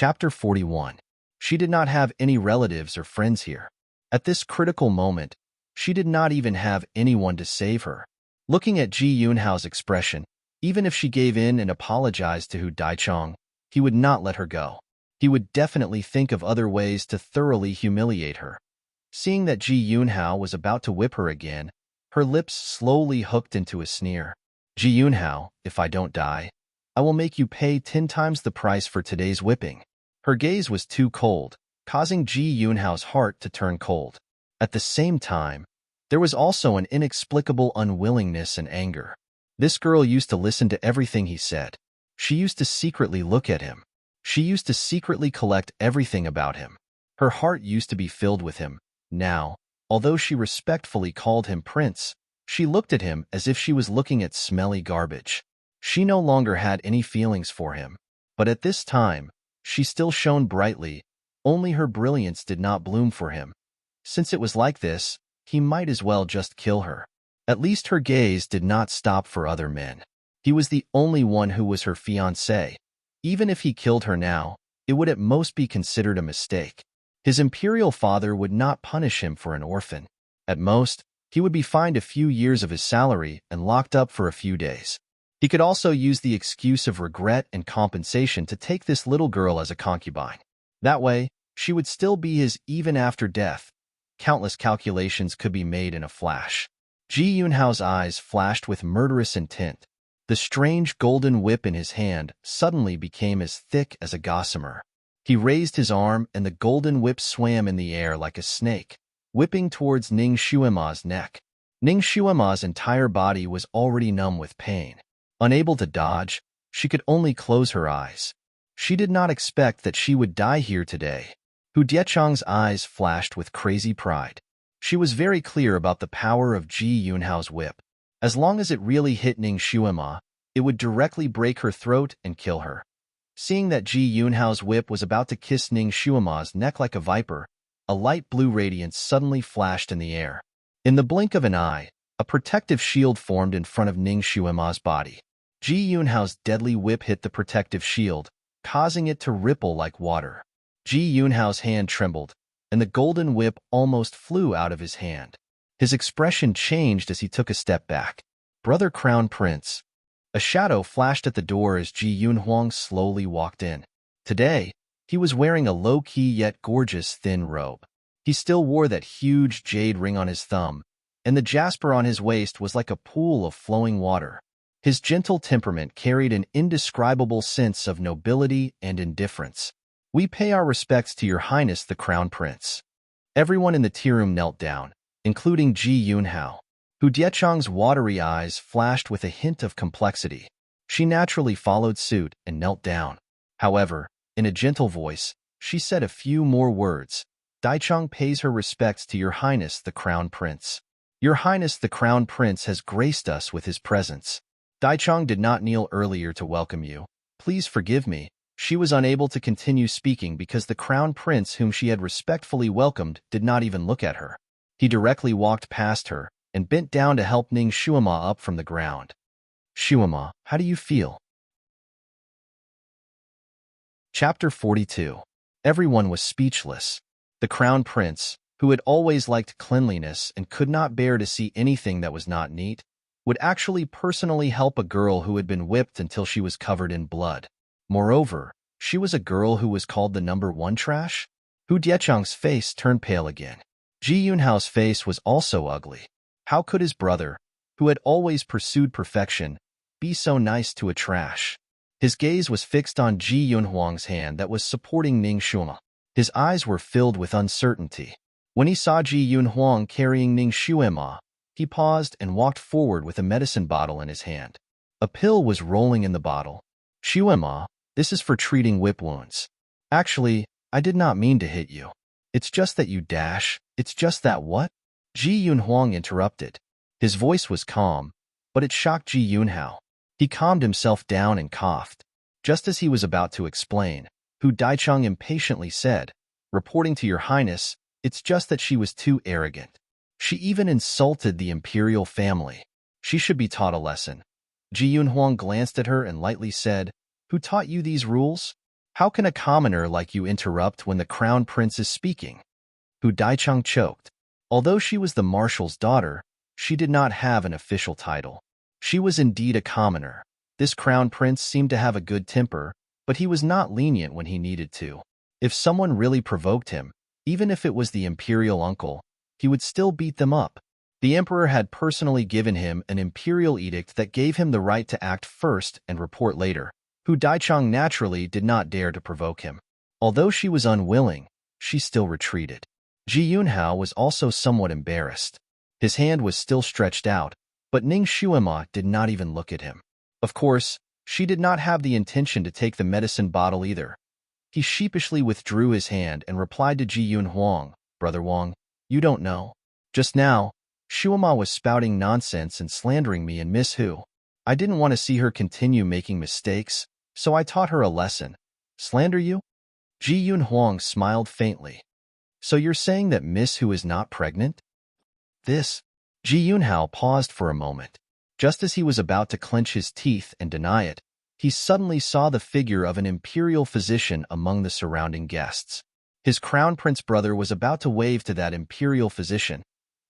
Chapter 41. She did not have any relatives or friends here. At this critical moment, she did not even have anyone to save her. Looking at Ji Yunhao's expression, even if she gave in and apologized to Hu Daichang, he would not let her go. He would definitely think of other ways to thoroughly humiliate her. Seeing that Ji Yunhao was about to whip her again, her lips slowly hooked into a sneer. Ji Yunhao, if I don't die, I will make you pay 10 times the price for today's whipping. Her gaze was too cold, causing Ji Yunhao's heart to turn cold. At the same time, there was also an inexplicable unwillingness and anger. This girl used to listen to everything he said. She used to secretly look at him. She used to secretly collect everything about him. Her heart used to be filled with him. Now, although she respectfully called him prince, she looked at him as if she was looking at smelly garbage. She no longer had any feelings for him. But at this time, she still shone brightly, only her brilliance did not bloom for him. Since it was like this, he might as well just kill her. At least her gaze did not stop for other men. He was the only one who was her fiancé. Even if he killed her now, it would at most be considered a mistake. His imperial father would not punish him for an orphan. At most, he would be fined a few years of his salary and locked up for a few days. He could also use the excuse of regret and compensation to take this little girl as a concubine. That way, she would still be his even after death. Countless calculations could be made in a flash. Ji Yunhao's eyes flashed with murderous intent. The strange golden whip in his hand suddenly became as thick as a gossamer. He raised his arm and the golden whip swam in the air like a snake, whipping towards Ning Xuema's neck. Ning Xuema's entire body was already numb with pain. Unable to dodge, she could only close her eyes. She did not expect that she would die here today. Hu Diechang's eyes flashed with crazy pride. She was very clear about the power of Ji Yunhao's whip. As long as it really hit Ning Xuema, it would directly break her throat and kill her. Seeing that Ji Yunhao's whip was about to kiss Ning Xuema's neck like a viper, a light blue radiance suddenly flashed in the air. In the blink of an eye, a protective shield formed in front of Ning Xuema's body. Ji Yunhao's deadly whip hit the protective shield, causing it to ripple like water. Ji Yunhao's hand trembled, and the golden whip almost flew out of his hand. His expression changed as he took a step back. Brother Crown Prince. A shadow flashed at the door as Ji Yunhuang slowly walked in. Today, he was wearing a low-key yet gorgeous thin robe. He still wore that huge jade ring on his thumb, and the jasper on his waist was like a pool of flowing water. His gentle temperament carried an indescribable sense of nobility and indifference. We pay our respects to Your Highness the Crown Prince. Everyone in the tea room knelt down, including Ji Yunhao. Hu Diechang's watery eyes flashed with a hint of complexity. She naturally followed suit and knelt down. However, in a gentle voice, she said a few more words. Daichang pays her respects to Your Highness the Crown Prince. Your Highness the Crown Prince has graced us with his presence. Daichang did not kneel earlier to welcome you. Please forgive me. She was unable to continue speaking because the Crown Prince whom she had respectfully welcomed did not even look at her. He directly walked past her and bent down to help Ning Xuema up from the ground. Xuema, how do you feel? Chapter 42. Everyone was speechless. The Crown Prince, who had always liked cleanliness and could not bear to see anything that was not neat, would actually personally help a girl who had been whipped until she was covered in blood. Moreover, she was a girl who was called the number 1 trash? Hu Diechang's face turned pale again. Ji Yunhao's face was also ugly. How could his brother, who had always pursued perfection, be so nice to a trash? His gaze was fixed on Ji Yunhuang's hand that was supporting Ning Xuema. His eyes were filled with uncertainty. When he saw Ji Yunhuang carrying Ning Xuema, he paused and walked forward with a medicine bottle in his hand. A pill was rolling in the bottle. Xuema, this is for treating whip wounds. Actually, I did not mean to hit you. It's just that you dash. It's just that what? Ji Yunhuang interrupted. His voice was calm, but it shocked Ji Yunhao. He calmed himself down and coughed. Just as he was about to explain, Hu Daichang impatiently said, reporting to Your Highness, it's just that she was too arrogant. She even insulted the imperial family. She should be taught a lesson. Ji Yunhuang glanced at her and lightly said, Who taught you these rules? How can a commoner like you interrupt when the crown prince is speaking? Hu Daichang choked. Although she was the marshal's daughter, she did not have an official title. She was indeed a commoner. This crown prince seemed to have a good temper, but he was not lenient when he needed to. If someone really provoked him, even if it was the imperial uncle, he would still beat them up. The emperor had personally given him an imperial edict that gave him the right to act first and report later. Hu Daichang naturally did not dare to provoke him. Although she was unwilling, she still retreated. Ji Yunhao was also somewhat embarrassed. His hand was still stretched out, but Ning Xuema did not even look at him. Of course, she did not have the intention to take the medicine bottle either. He sheepishly withdrew his hand and replied to Ji Yun Huang, "Brother Wang, you don't know. Just now, Xuema was spouting nonsense and slandering me and Miss Hu. I didn't want to see her continue making mistakes, so I taught her a lesson." "Slander you?" Ji Yun Huang smiled faintly. "So you're saying that Miss Hu is not pregnant?" This. Ji Yunhao paused for a moment. Just as he was about to clench his teeth and deny it, he suddenly saw the figure of an imperial physician among the surrounding guests. His crown prince brother was about to wave to that imperial physician.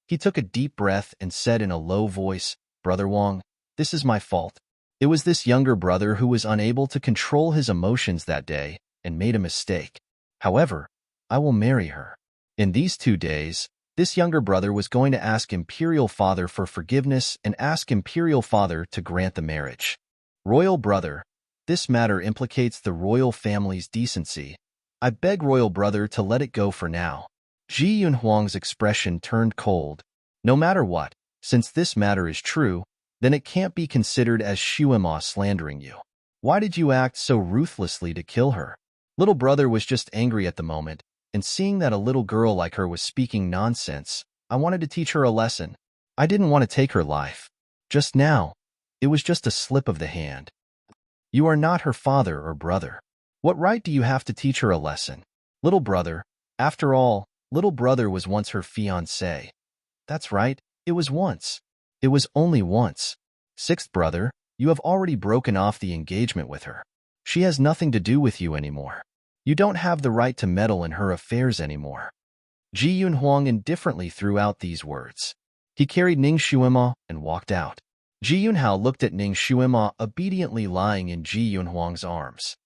He took a deep breath and said in a low voice, "Brother Wang, this is my fault. It was this younger brother who was unable to control his emotions that day and made a mistake. However, I will marry her." In these 2 days, this younger brother was going to ask Imperial Father for forgiveness and ask Imperial Father to grant the marriage. "Royal brother, this matter implicates the royal family's decency. I beg Royal brother to let it go for now." Ji Yunhuang's expression turned cold. "No matter what, since this matter is true, then it can't be considered as Xuema slandering you. Why did you act so ruthlessly to kill her?" Little brother was just angry at the moment, and seeing that a little girl like her was speaking nonsense, I wanted to teach her a lesson. I didn't want to take her life. Just now, it was just a slip of the hand. You are not her father or brother. What right do you have to teach her a lesson? Little brother, after all, little brother was once her fiancé. That's right, it was once. It was only once. Sixth brother, you have already broken off the engagement with her. She has nothing to do with you anymore. You don't have the right to meddle in her affairs anymore." Ji Yunhuang indifferently threw out these words. He carried Ning Xuema and walked out. Ji Yunhao looked at Ning Xuema obediently lying in Ji Yunhuang's arms.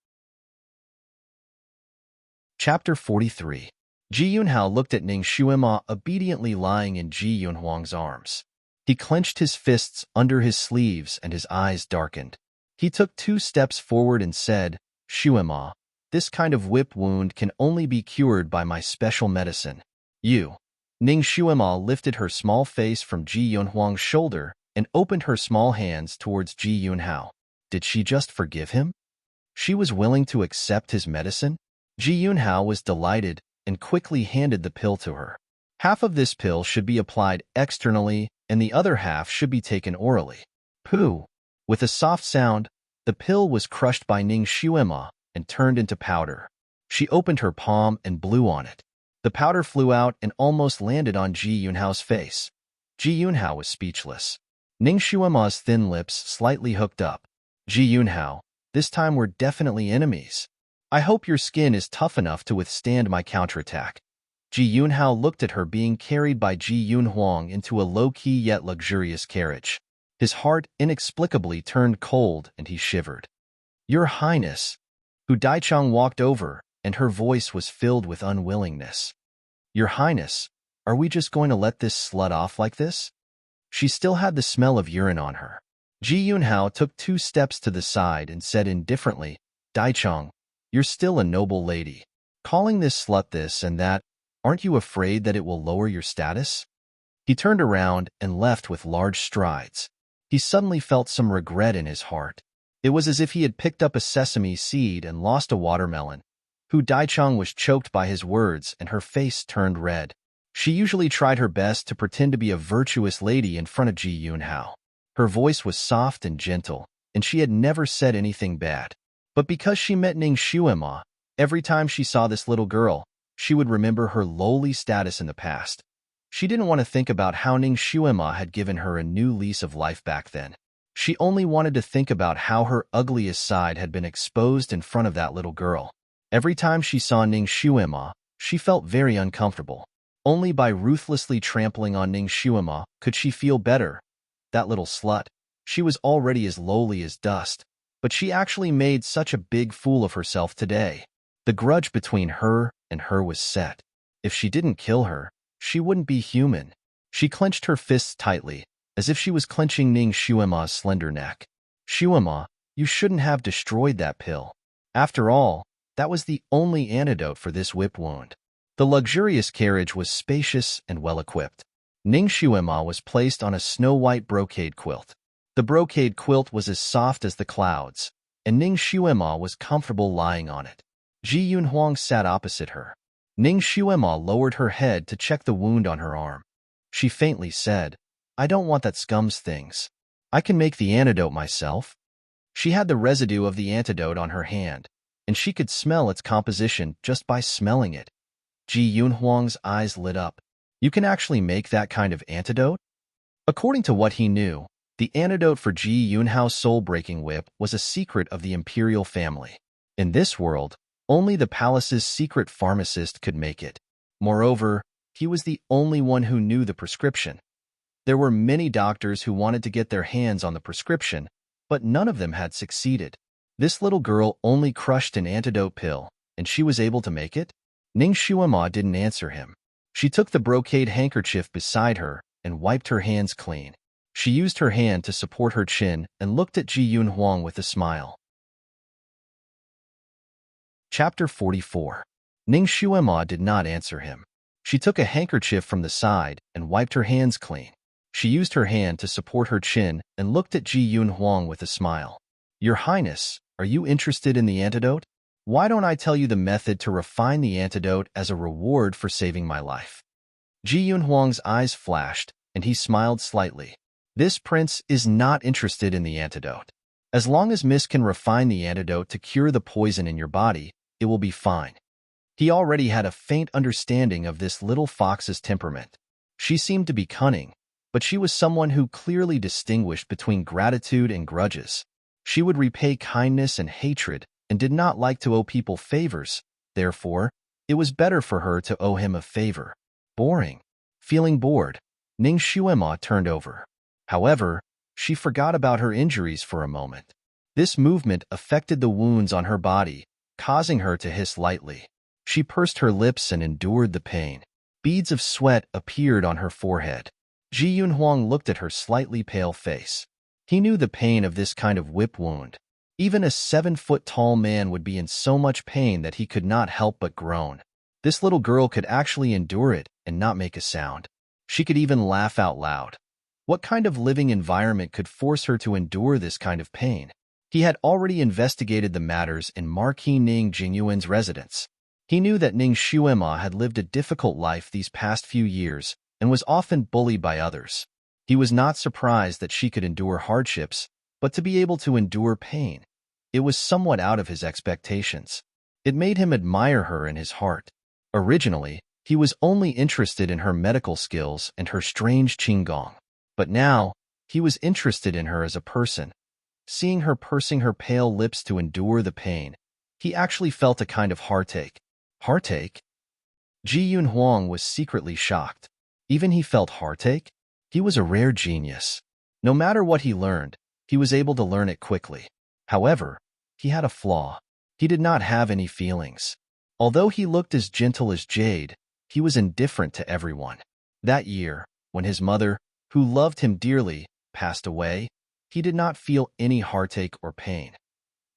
Chapter 43. Ji Yunhao looked at Ning Xuema obediently lying in Ji Yunhuang's arms. He clenched his fists under his sleeves and his eyes darkened. He took 2 steps forward and said, "Xuema, this kind of whip wound can only be cured by my special medicine. You." Ning Xuema lifted her small face from Ji Yunhuang's shoulder and opened her small hands towards Ji Yunhao. Did she just forgive him? She was willing to accept his medicine? Ji Yunhao was delighted and quickly handed the pill to her. Half of this pill should be applied externally and the other half should be taken orally. Pooh! With a soft sound, the pill was crushed by Ning Xuema and turned into powder. She opened her palm and blew on it. The powder flew out and almost landed on Ji Yunhao's face. Ji Yunhao was speechless. Ning Xuema's thin lips slightly hooked up. "Ji Yunhao, this time we're definitely enemies. I hope your skin is tough enough to withstand my counterattack." Ji Yunhao looked at her being carried by Ji Yunhuang into a low-key yet luxurious carriage. His heart inexplicably turned cold and he shivered. "Your Highness." Hu Daichang walked over, and her voice was filled with unwillingness. "Your Highness, are we just going to let this slut off like this?" She still had the smell of urine on her. Ji Yunhao took 2 steps to the side and said indifferently, "Daichang, you're still a noble lady. Calling this slut this and that, aren't you afraid that it will lower your status?" He turned around and left with large strides. He suddenly felt some regret in his heart. It was as if he had picked up a sesame seed and lost a watermelon. Hu Daichang was choked by his words and her face turned red. She usually tried her best to pretend to be a virtuous lady in front of Ji Yunhao. Her voice was soft and gentle, and she had never said anything bad. But because she met Ning Xuema, every time she saw this little girl, she would remember her lowly status in the past. She didn't want to think about how Ning Xuema had given her a new lease of life back then. She only wanted to think about how her ugliest side had been exposed in front of that little girl. Every time she saw Ning Xuema, she felt very uncomfortable. Only by ruthlessly trampling on Ning Xuema could she feel better. That little slut. She was already as lowly as dust, but she actually made such a big fool of herself today. The grudge between her and her was set. If she didn't kill her, she wouldn't be human. She clenched her fists tightly, as if she was clenching Ning Xuema's slender neck. Xuema, you shouldn't have destroyed that pill. After all, that was the only antidote for this whip wound. The luxurious carriage was spacious and well-equipped. Ning Xuema was placed on a snow-white brocade quilt. The brocade quilt was as soft as the clouds, and Ning Xuema was comfortable lying on it. Ji Yunhuang sat opposite her. Ning Xuema lowered her head to check the wound on her arm. She faintly said, I don't want that scum's things. I can make the antidote myself. She had the residue of the antidote on her hand, and she could smell its composition just by smelling it. Ji Yunhuang's eyes lit up. You can actually make that kind of antidote? According to what he knew, the antidote for Ji Yunhao's soul-breaking whip was a secret of the imperial family. In this world, only the palace's secret pharmacist could make it. Moreover, he was the only one who knew the prescription. There were many doctors who wanted to get their hands on the prescription, but none of them had succeeded. This little girl only crushed an antidote pill, and she was able to make it? Ning Xuema didn't answer him. She took the brocade handkerchief beside her and wiped her hands clean. She used her hand to support her chin and looked at Ji Yunhuang with a smile. Chapter 44. Ning Xuema did not answer him. She took a handkerchief from the side and wiped her hands clean. She used her hand to support her chin and looked at Ji Yunhuang with a smile. Your Highness, are you interested in the antidote? Why don't I tell you the method to refine the antidote as a reward for saving my life? Ji Yunhuang's eyes flashed, and he smiled slightly. This prince is not interested in the antidote. As long as Miss can refine the antidote to cure the poison in your body, it will be fine. He already had a faint understanding of this little fox's temperament. She seemed to be cunning, but she was someone who clearly distinguished between gratitude and grudges. She would repay kindness and hatred, and did not like to owe people favors. Therefore, it was better for her to owe him a favor. Boring. Feeling bored, Ning Xuema turned over. However, she forgot about her injuries for a moment. This movement affected the wounds on her body, causing her to hiss lightly. She pursed her lips and endured the pain. Beads of sweat appeared on her forehead. Ji Yunhuang looked at her slightly pale face. He knew the pain of this kind of whip wound. Even a 7-foot-tall man would be in so much pain that he could not help but groan. This little girl could actually endure it and not make a sound. She could even laugh out loud. What kind of living environment could force her to endure this kind of pain? He had already investigated the matters in Marquis Ning Jingyuan's residence. He knew that Ning Xuema had lived a difficult life these past few years and was often bullied by others. He was not surprised that she could endure hardships, but to be able to endure pain, it was somewhat out of his expectations. It made him admire her in his heart. Originally, he was only interested in her medical skills and her strange qigong. But now, he was interested in her as a person. Seeing her pursing her pale lips to endure the pain, he actually felt a kind of heartache. Heartache? Ji Yunhuang was secretly shocked. Even he felt heartache? He was a rare genius. No matter what he learned, he was able to learn it quickly. However, he had a flaw. He did not have any feelings. Although he looked as gentle as jade, he was indifferent to everyone. That year, when his mother, who loved him dearly, passed away, he did not feel any heartache or pain.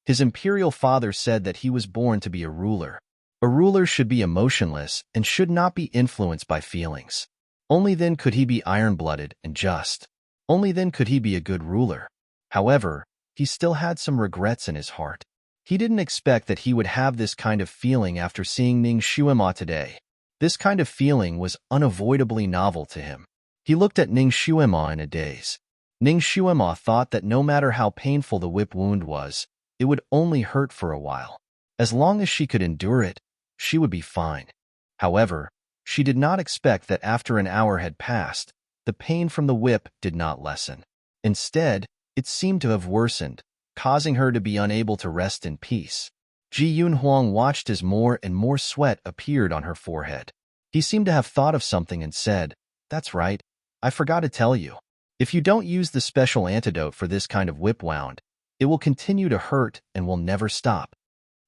His imperial father said that he was born to be a ruler. A ruler should be emotionless and should not be influenced by feelings. Only then could he be iron-blooded and just. Only then could he be a good ruler. However, he still had some regrets in his heart. He didn't expect that he would have this kind of feeling after seeing Ning Xuema today. This kind of feeling was unavoidably novel to him. He looked at Ning Xuema in a daze. Ning Xuema thought that no matter how painful the whip wound was, it would only hurt for a while. As long as she could endure it, she would be fine. However, she did not expect that after an hour had passed, the pain from the whip did not lessen. Instead, it seemed to have worsened, causing her to be unable to rest in peace. Ji Yun Huang watched as more and more sweat appeared on her forehead. He seemed to have thought of something and said, "That's right, I forgot to tell you. If you don't use the special antidote for this kind of whip wound, it will continue to hurt and will never stop."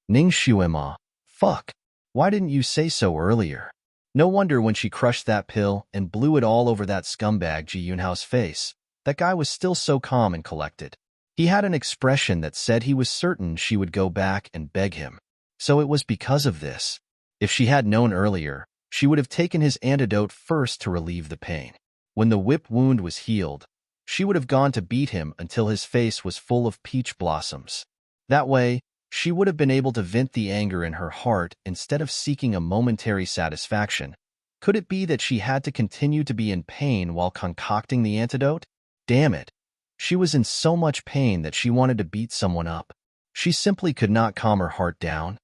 Ning Xuema, fuck. Why didn't you say so earlier? No wonder when she crushed that pill and blew it all over that scumbag Ji Yunhao's face, that guy was still so calm and collected. He had an expression that said he was certain she would go back and beg him. So it was because of this. If she had known earlier, she would have taken his antidote first to relieve the pain. When the whip wound was healed, she would have gone to beat him until his face was full of peach blossoms. That way, she would have been able to vent the anger in her heart instead of seeking a momentary satisfaction. Could it be that she had to continue to be in pain while concocting the antidote? Damn it. She was in so much pain that she wanted to beat someone up. She simply could not calm her heart down.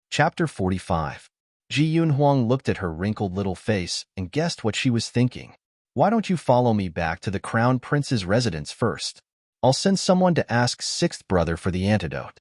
Chapter 45. Ji Yun Huang looked at her wrinkled little face and guessed what she was thinking. Why don't you follow me back to the Crown Prince's residence first? I'll send someone to ask Sixth Brother for the antidote.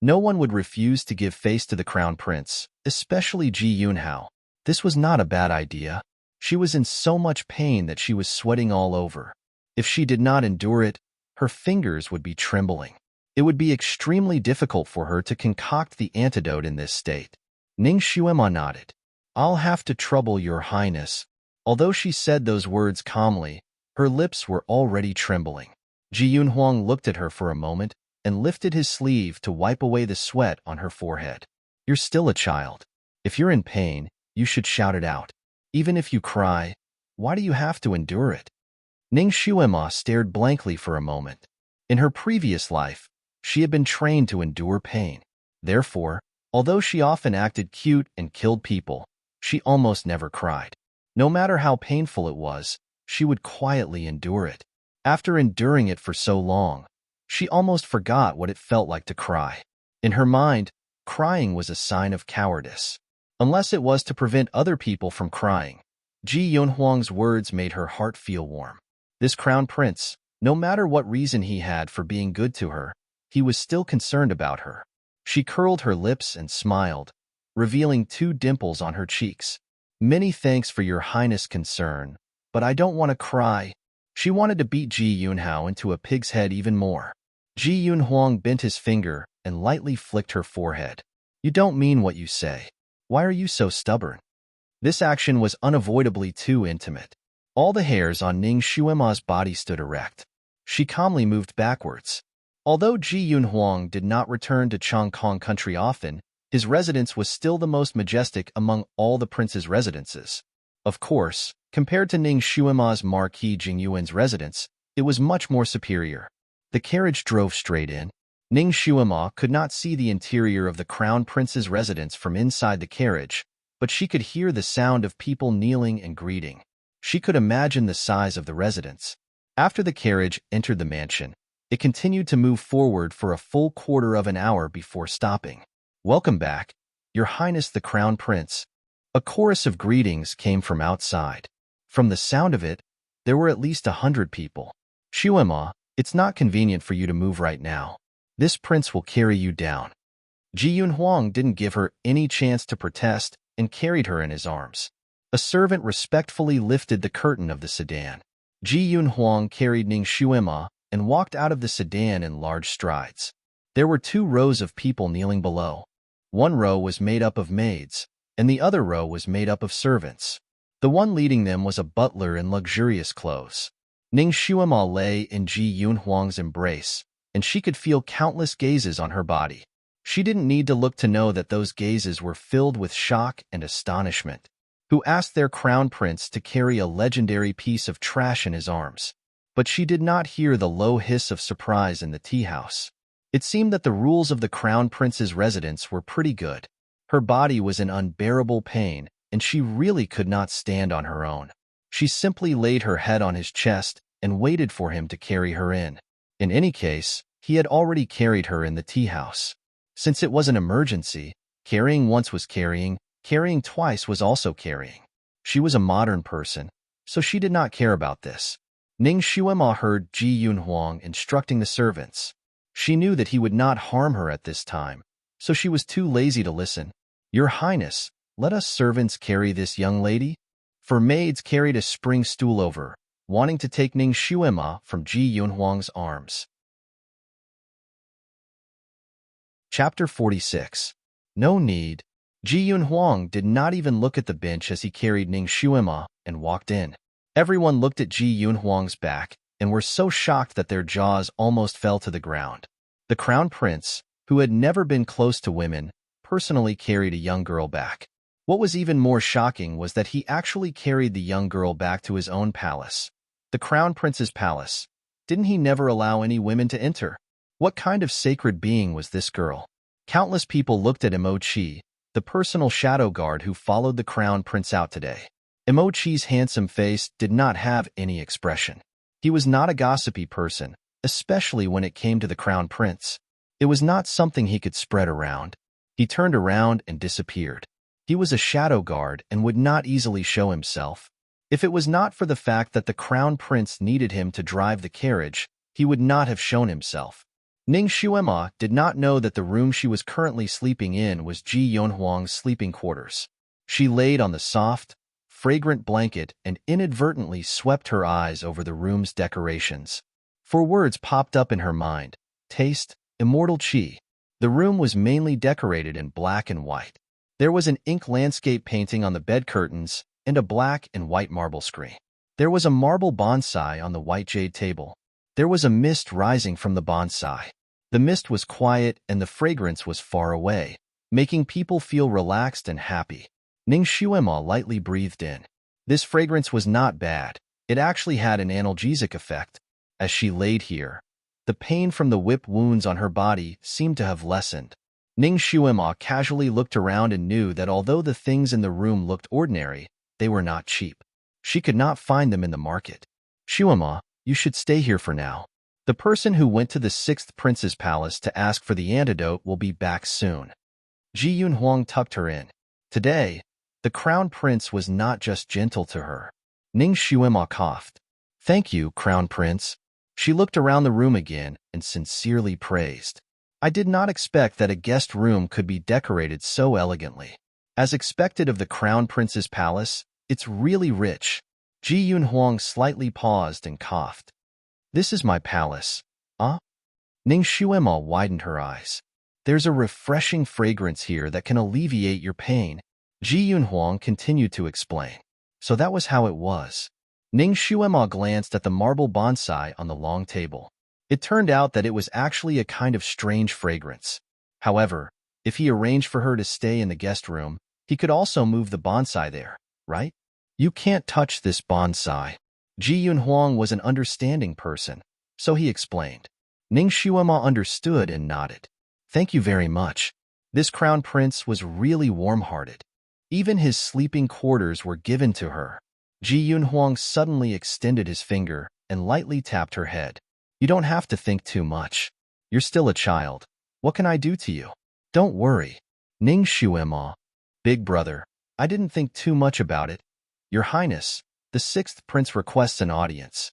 No one would refuse to give face to the Crown Prince, especially Ji Yunhao. This was not a bad idea. She was in so much pain that she was sweating all over. If she did not endure it, her fingers would be trembling. It would be extremely difficult for her to concoct the antidote in this state. Ning Xuema nodded. "I'll have to trouble your highness." Although she said those words calmly, her lips were already trembling. Ji Yun Huang looked at her for a moment and lifted his sleeve to wipe away the sweat on her forehead. "You're still a child. If you're in pain, you should shout it out. Even if you cry, why do you have to endure it?" Ning Xuema stared blankly for a moment. In her previous life, she had been trained to endure pain. Therefore, although she often acted cute and killed people, she almost never cried. No matter how painful it was, she would quietly endure it. After enduring it for so long, she almost forgot what it felt like to cry. In her mind, crying was a sign of cowardice. Unless it was to prevent other people from crying. Ji Yun Huang's words made her heart feel warm. This crown prince, no matter what reason he had for being good to her, he was still concerned about her. She curled her lips and smiled, revealing 2 dimples on her cheeks. "Many thanks for your highness' concern, but I don't want to cry." She wanted to beat Ji Yunhao into a pig's head even more. Ji Yun Huang bent his finger and lightly flicked her forehead. "You don't mean what you say. Why are you so stubborn?" This action was unavoidably too intimate. All the hairs on Ning Xuema's body stood erect. She calmly moved backwards. Although Ji Yun Huang did not return to Chongkong country often, his residence was still the most majestic among all the prince's residences. Of course, compared to Ning Xuema's Marquis Jingyuan's residence, it was much more superior. The carriage drove straight in. Ning Xuema could not see the interior of the crown prince's residence from inside the carriage, but she could hear the sound of people kneeling and greeting. She could imagine the size of the residence. After the carriage entered the mansion, it continued to move forward for a full quarter of an hour before stopping. "Welcome back, Your Highness the Crown Prince." A chorus of greetings came from outside. From the sound of it, there were at least 100 people. "Xuema, it's not convenient for you to move right now. This prince will carry you down." Ji Yun Huang didn't give her any chance to protest and carried her in his arms. A servant respectfully lifted the curtain of the sedan. Ji Yun Huang carried Ning Xuema and walked out of the sedan in large strides. There were 2 rows of people kneeling below. One row was made up of maids, and the other row was made up of servants. The one leading them was a butler in luxurious clothes. Ning Xuema lay in Ji Yun Huang's embrace, and she could feel countless gazes on her body. She didn't need to look to know that those gazes were filled with shock and astonishment. Who asked their crown prince to carry a legendary piece of trash in his arms? But she did not hear the low hiss of surprise in the tea house. It seemed that the rules of the crown prince's residence were pretty good. Her body was in unbearable pain, and she really could not stand on her own. She simply laid her head on his chest and waited for him to carry her in. In any case, he had already carried her in the tea house. Since it was an emergency, carrying once was carrying twice was also carrying. She was a modern person, so she did not care about this. Ning Xuema heard Ji Yun Huang instructing the servants. She knew that he would not harm her at this time, so she was too lazy to listen. "Your Highness, let us servants carry this young lady?" For maids carried a spring stool over, wanting to take Ning Xuema from Ji Yunhuang's arms. Chapter 46. No need. Ji Yunhuang did not even look at the bench as he carried Ning Xuema and walked in. Everyone looked at Ji Yunhuang's back and were so shocked that their jaws almost fell to the ground. The crown prince, who had never been close to women, personally carried a young girl back. What was even more shocking was that he actually carried the young girl back to his own palace. The crown prince's palace. Didn't he never allow any women to enter? What kind of sacred being was this girl? Countless people looked at Immerse, the personal shadow guard who followed the crown prince out today. Immerse's handsome face did not have any expression. He was not a gossipy person, especially when it came to the crown prince. It was not something he could spread around. He turned around and disappeared. He was a shadow guard and would not easily show himself. If it was not for the fact that the crown prince needed him to drive the carriage, he would not have shown himself. Ning Xuema did not know that the room she was currently sleeping in was Ji Yunhuang's sleeping quarters. She laid on the soft, fragrant blanket and inadvertently swept her eyes over the room's decorations. Four words popped up in her mind: taste, immortal qi. The room was mainly decorated in black and white. There was an ink landscape painting on the bed curtains and a black and white marble screen. There was a marble bonsai on the white jade table. There was a mist rising from the bonsai. The mist was quiet and the fragrance was far away, making people feel relaxed and happy. Ning Xuema lightly breathed in. This fragrance was not bad. It actually had an analgesic effect. As she laid here, the pain from the whip wounds on her body seemed to have lessened. Ning Xuema casually looked around and knew that although the things in the room looked ordinary, they were not cheap. She could not find them in the market. "Xuema, you should stay here for now. The person who went to the 6th prince's palace to ask for the antidote will be back soon." Ji Yunhuang tucked her in. Today, the crown prince was not just gentle to her. Ning Xuema coughed. "Thank you, crown prince." She looked around the room again and sincerely praised. "I did not expect that a guest room could be decorated so elegantly. As expected of the crown prince's palace, it's really rich." Ji Yunhuang slightly paused and coughed. "This is my palace, huh?" Ning Xuema widened her eyes. "There's a refreshing fragrance here that can alleviate your pain." Ji Yunhuang continued to explain. So that was how it was. Ning Xuema glanced at the marble bonsai on the long table. It turned out that it was actually a kind of strange fragrance. However, if he arranged for her to stay in the guest room, he could also move the bonsai there, right? "You can't touch this bonsai." Ji Yunhuang was an understanding person, so he explained. Ning Xuema understood and nodded. "Thank you very much." This crown prince was really warm-hearted. Even his sleeping quarters were given to her. Ji Yunhuang suddenly extended his finger and lightly tapped her head. "You don't have to think too much. You're still a child. What can I do to you?" "Don't worry." Ning Xuema. "Big brother, I didn't think too much about it. Your Highness, the 6th prince requests an audience."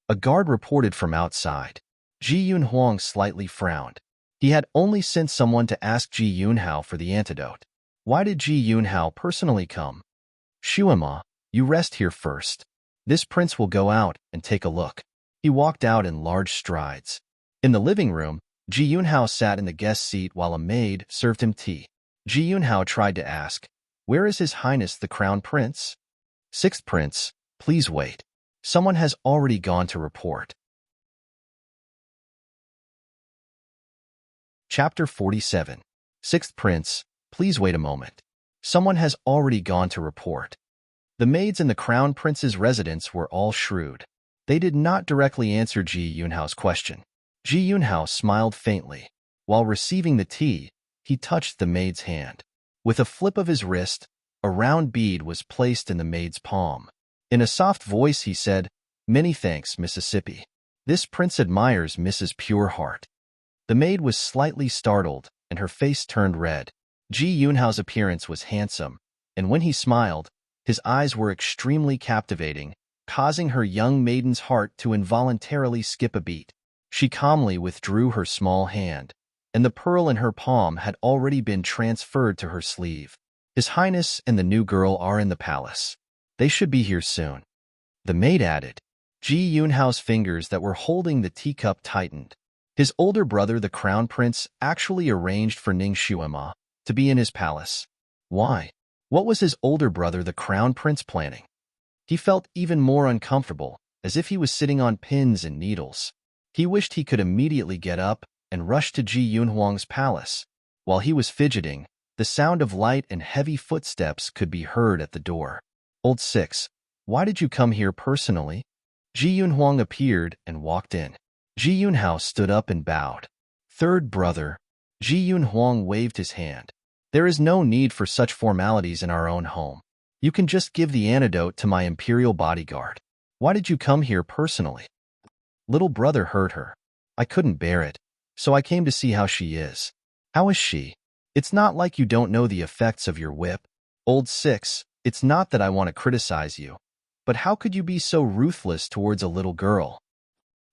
A guard reported from outside. Ji Yunhuang slightly frowned. He had only sent someone to ask Ji Yunhao for the antidote. Why did Ji Yunhao personally come? "Xuema, you rest here first. This prince will go out and take a look." He walked out in large strides. In the living room, Ji Yunhao sat in the guest seat while a maid served him tea. Ji Yunhao tried to ask, "Where is His Highness the Crown Prince?" "6th Prince, please wait. Someone has already gone to report." Chapter 47. 6th Prince, please wait a moment. Someone has already gone to report. The maids in the Crown Prince's residence were all shrewd. They did not directly answer Ji Yunhao's question. Ji Yunhao smiled faintly. While receiving the tea, he touched the maid's hand. With a flip of his wrist, a round bead was placed in the maid's palm. In a soft voice he said, "Many thanks, Mississippi. This prince admires Mrs. Pure Heart." The maid was slightly startled, and her face turned red. Ji Yunhao's appearance was handsome, and when he smiled, his eyes were extremely captivating, causing her young maiden's heart to involuntarily skip a beat. She calmly withdrew her small hand, and the pearl in her palm had already been transferred to her sleeve. His Highness and the new girl are in the palace. They should be here soon. The maid added. Ji Yunhao's fingers that were holding the teacup tightened. His older brother, the crown prince, actually arranged for Ning Xuema to be in his palace. Why? What was his older brother, the crown prince, planning? He felt even more uncomfortable, as if he was sitting on pins and needles. He wished he could immediately get up and rush to Ji Yunhuang's palace. While he was fidgeting, the sound of light and heavy footsteps could be heard at the door. Old Six, why did you come here personally? Ji Yunhuang appeared and walked in. Ji Yunhao stood up and bowed. Third brother. Ji Yunhuang waved his hand. There is no need for such formalities in our own home. You can just give the antidote to my imperial bodyguard. Why did you come here personally? Little brother heard her. I couldn't bear it, so I came to see how she is. How is she? It's not like you don't know the effects of your whip. Old Six, it's not that I want to criticize you, but how could you be so ruthless towards a little girl?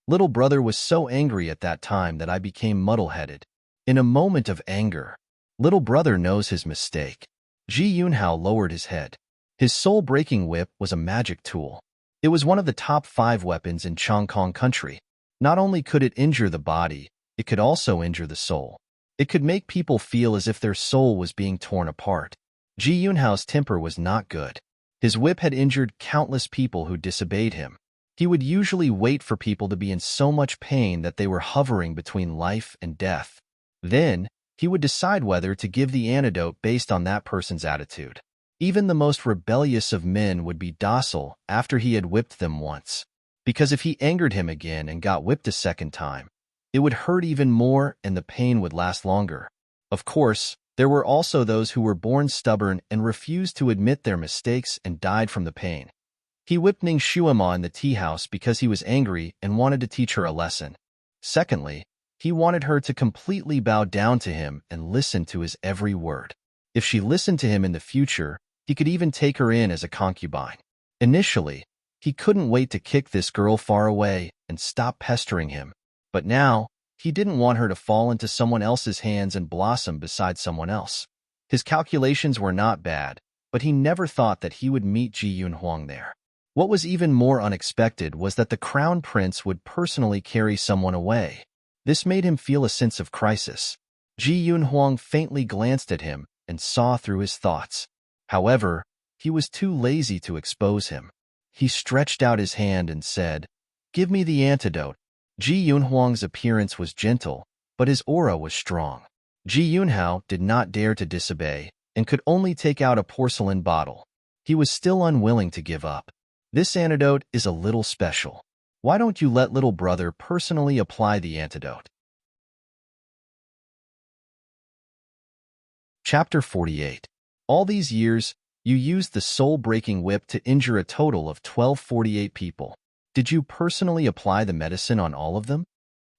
Little brother was so angry at that time that I became muddle-headed. In a moment of anger, little brother knows his mistake. Ji Yunhao lowered his head. His soul-breaking whip was a magic tool. It was one of the top 5 weapons in Chongkong country. Not only could it injure the body, it could also injure the soul. It could make people feel as if their soul was being torn apart. Ji Yunhao's temper was not good. His whip had injured countless people who disobeyed him. He would usually wait for people to be in so much pain that they were hovering between life and death. Then, he would decide whether to give the antidote based on that person's attitude. Even the most rebellious of men would be docile after he had whipped them once. Because if he angered him again and got whipped a second time, it would hurt even more and the pain would last longer. Of course, there were also those who were born stubborn and refused to admit their mistakes and died from the pain. He whipped Ning Xuema in the tea house because he was angry and wanted to teach her a lesson. Secondly, he wanted her to completely bow down to him and listen to his every word. If she listened to him in the future, he could even take her in as a concubine. Initially, he couldn't wait to kick this girl far away and stop pestering him. But now, he didn't want her to fall into someone else's hands and blossom beside someone else. His calculations were not bad, but he never thought that he would meet Ji Yunhuang there. What was even more unexpected was that the crown prince would personally carry someone away. This made him feel a sense of crisis. Ji Yunhuang faintly glanced at him and saw through his thoughts. However, he was too lazy to expose him. He stretched out his hand and said, "Give me the antidote." Ji Yunhuang's appearance was gentle, but his aura was strong. Ji Yunhao did not dare to disobey and could only take out a porcelain bottle. He was still unwilling to give up. This antidote is a little special. Why don't you let little brother personally apply the antidote? Chapter 48. All these years, you used the soul-breaking whip to injure a total of 1248 people. Did you personally apply the medicine on all of them?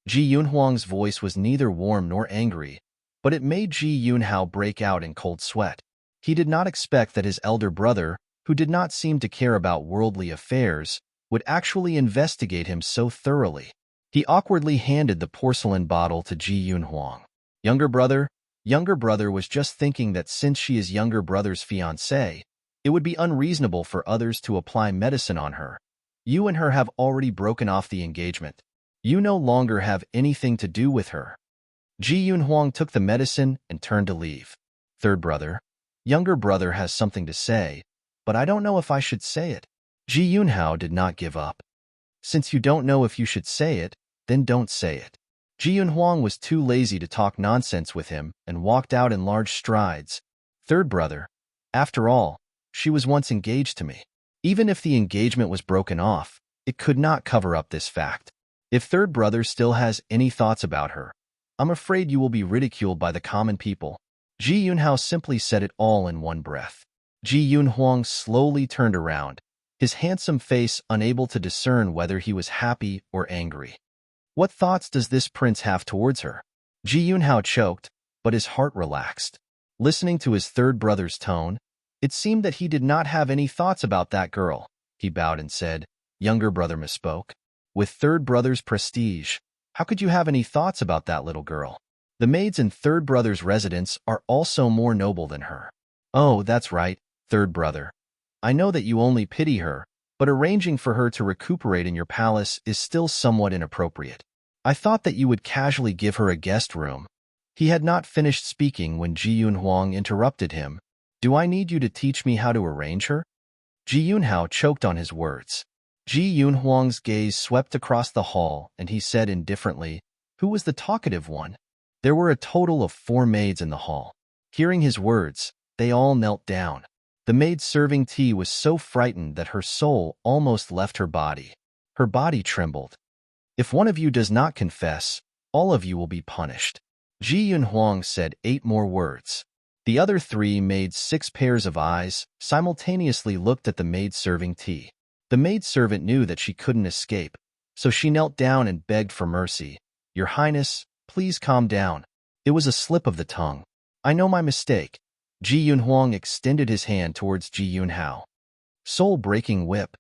Ji Yunhuang's voice was neither warm nor angry, but it made Ji Yunhao break out in cold sweat. He did not expect that his elder brother, who did not seem to care about worldly affairs, would actually investigate him so thoroughly. He awkwardly handed the porcelain bottle to Ji Yunhuang. Younger brother was just thinking that since she is younger brother's fiancée, it would be unreasonable for others to apply medicine on her. You and her have already broken off the engagement. You no longer have anything to do with her. Ji Yunhuang took the medicine and turned to leave. Third brother, younger brother has something to say, but I don't know if I should say it. Ji Yunhao did not give up. Since you don't know if you should say it, then don't say it. Ji Yunhuang was too lazy to talk nonsense with him and walked out in large strides. Third brother, after all, she was once engaged to me. Even if the engagement was broken off, it could not cover up this fact. If third brother still has any thoughts about her, I'm afraid you will be ridiculed by the common people. Ji Yunhao simply said it all in one breath. Ji Yunhuang slowly turned around, his handsome face unable to discern whether he was happy or angry. What thoughts does this prince have towards her? Ji Yunhao choked, but his heart relaxed. Listening to his third brother's tone, it seemed that he did not have any thoughts about that girl. He bowed and said, "Younger brother misspoke. With third brother's prestige, How could you have any thoughts about that little girl? The maids in third brother's residence are also more noble than her. Oh, that's right, third brother. I know that you only pity her, but arranging for her to recuperate in your palace is still somewhat inappropriate. I thought that you would casually give her a guest room. He had not finished speaking when Ji Yunhuang interrupted him. Do I need you to teach me how to arrange her? Ji Yunhao choked on his words. Ji Yunhuang's gaze swept across the hall, and he said indifferently, "Who was the talkative one?" There were a total of 4 maids in the hall. Hearing his words, they all knelt down. The maid serving tea was so frightened that her soul almost left her body. Her body trembled. "If one of you does not confess, all of you will be punished." Ji Yunhuang said 8 more words. The other 3 made 6 pairs of eyes, simultaneously looked at the maid serving tea. The maidservant knew that she couldn't escape, so she knelt down and begged for mercy. "Your Highness, please calm down. It was a slip of the tongue. I know my mistake." Ji Yunhuang extended his hand towards Ji Yunhao. Soul-breaking whip.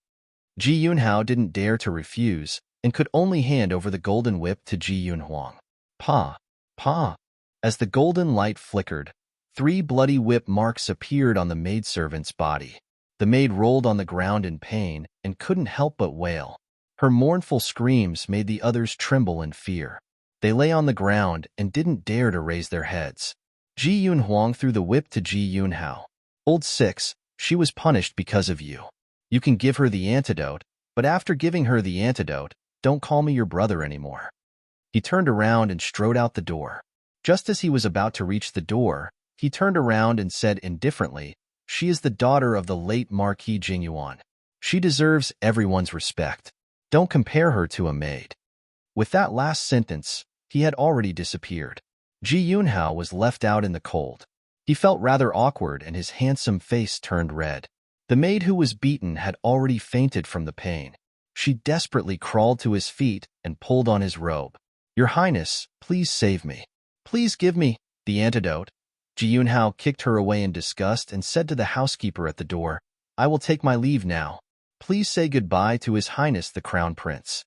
Ji Yunhao didn't dare to refuse, and could only hand over the golden whip to Ji Yunhuang. Pa! Pa! As the golden light flickered, 3 bloody whip marks appeared on the maidservant's body. The maid rolled on the ground in pain and couldn't help but wail. Her mournful screams made the others tremble in fear. They lay on the ground and didn't dare to raise their heads. Ji Yunhuang threw the whip to Ji Yunhao. "Old 6, she was punished because of you. You can give her the antidote, but after giving her the antidote, don't call me your brother anymore." He turned around and strode out the door. Just as he was about to reach the door, he turned around and said indifferently, "She is the daughter of the late Marquis Jingyuan. She deserves everyone's respect. Don't compare her to a maid." With that last sentence, he had already disappeared. Ji Yunhao was left out in the cold. He felt rather awkward and his handsome face turned red. The maid who was beaten had already fainted from the pain. She desperately crawled to his feet and pulled on his robe. "Your Highness, please save me. Please give me the antidote." Ji Yunhao kicked her away in disgust and said to the housekeeper at the door, "I will take my leave now. Please say goodbye to His Highness the Crown Prince."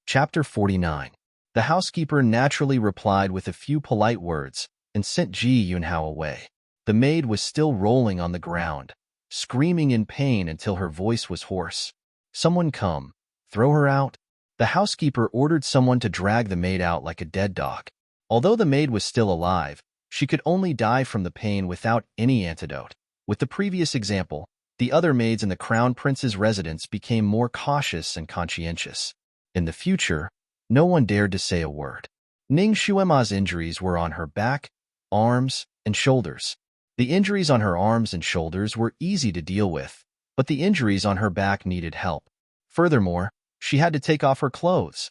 Chapter 49. The housekeeper naturally replied with a few polite words and sent Ji Yunhao away. The maid was still rolling on the ground, screaming in pain until her voice was hoarse. "Someone come. Throw her out." The housekeeper ordered someone to drag the maid out like a dead dog. Although the maid was still alive, she could only die from the pain without any antidote. With the previous example, the other maids in the Crown Prince's residence became more cautious and conscientious. In the future, no one dared to say a word. Ning Xuema's injuries were on her back, arms, and shoulders. The injuries on her arms and shoulders were easy to deal with, but the injuries on her back needed help. Furthermore, she had to take off her clothes.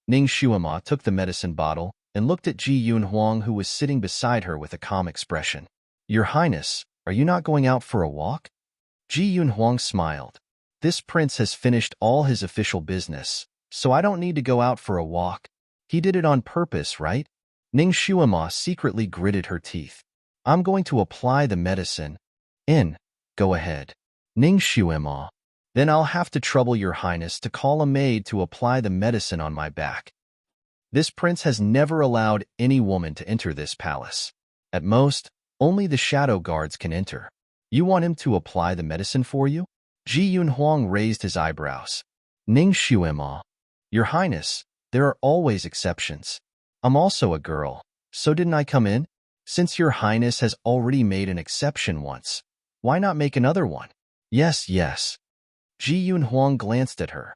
Ning Xuema took the medicine bottle and looked at Ji Yunhuang, who was sitting beside her with a calm expression. "Your Highness, are you not going out for a walk?" Ji Yunhuang smiled. "This prince has finished all his official business, so I don't need to go out for a walk. He did it on purpose, right?" Ning Xuema secretly gritted her teeth. "I'm going to apply the medicine." Go ahead." Ning Xuema. "Then I'll have to trouble your Highness to call a maid to apply the medicine on my back. This prince has never allowed any woman to enter this palace. At most, only the shadow guards can enter. You want him to apply the medicine for you?" Ji Yunhuang raised his eyebrows. Ning Xuema. "Your Highness, there are always exceptions. I'm also a girl, so didn't I come in? Since your Highness has already made an exception once, why not make another one?" Yes. Ji Yunhuang glanced at her.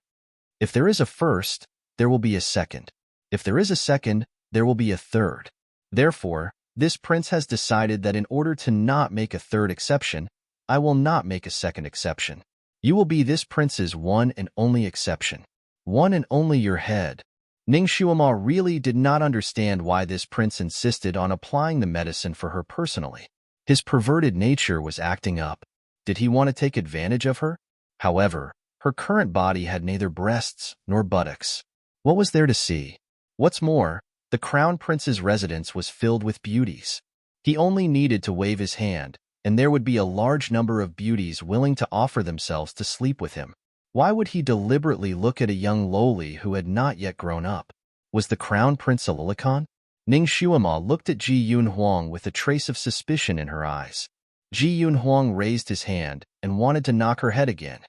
"If there is a first, there will be a second. If there is a second, there will be a third. Therefore, this prince has decided that in order to not make a third exception, I will not make a second exception. You will be this prince's one and only exception. One and only your head." Ning Xuema really did not understand why this prince insisted on applying the medicine for her personally. His perverted nature was acting up. Did he want to take advantage of her? However, her current body had neither breasts nor buttocks. What was there to see? What's more, the Crown Prince's residence was filled with beauties. He only needed to wave his hand, and there would be a large number of beauties willing to offer themselves to sleep with him. Why would he deliberately look at a young loli who had not yet grown up? Was the crown prince a lolicon? Ning Shuima looked at Ji Yun Huang with a trace of suspicion in her eyes. Ji Yun Huang raised his hand and wanted to knock her head again.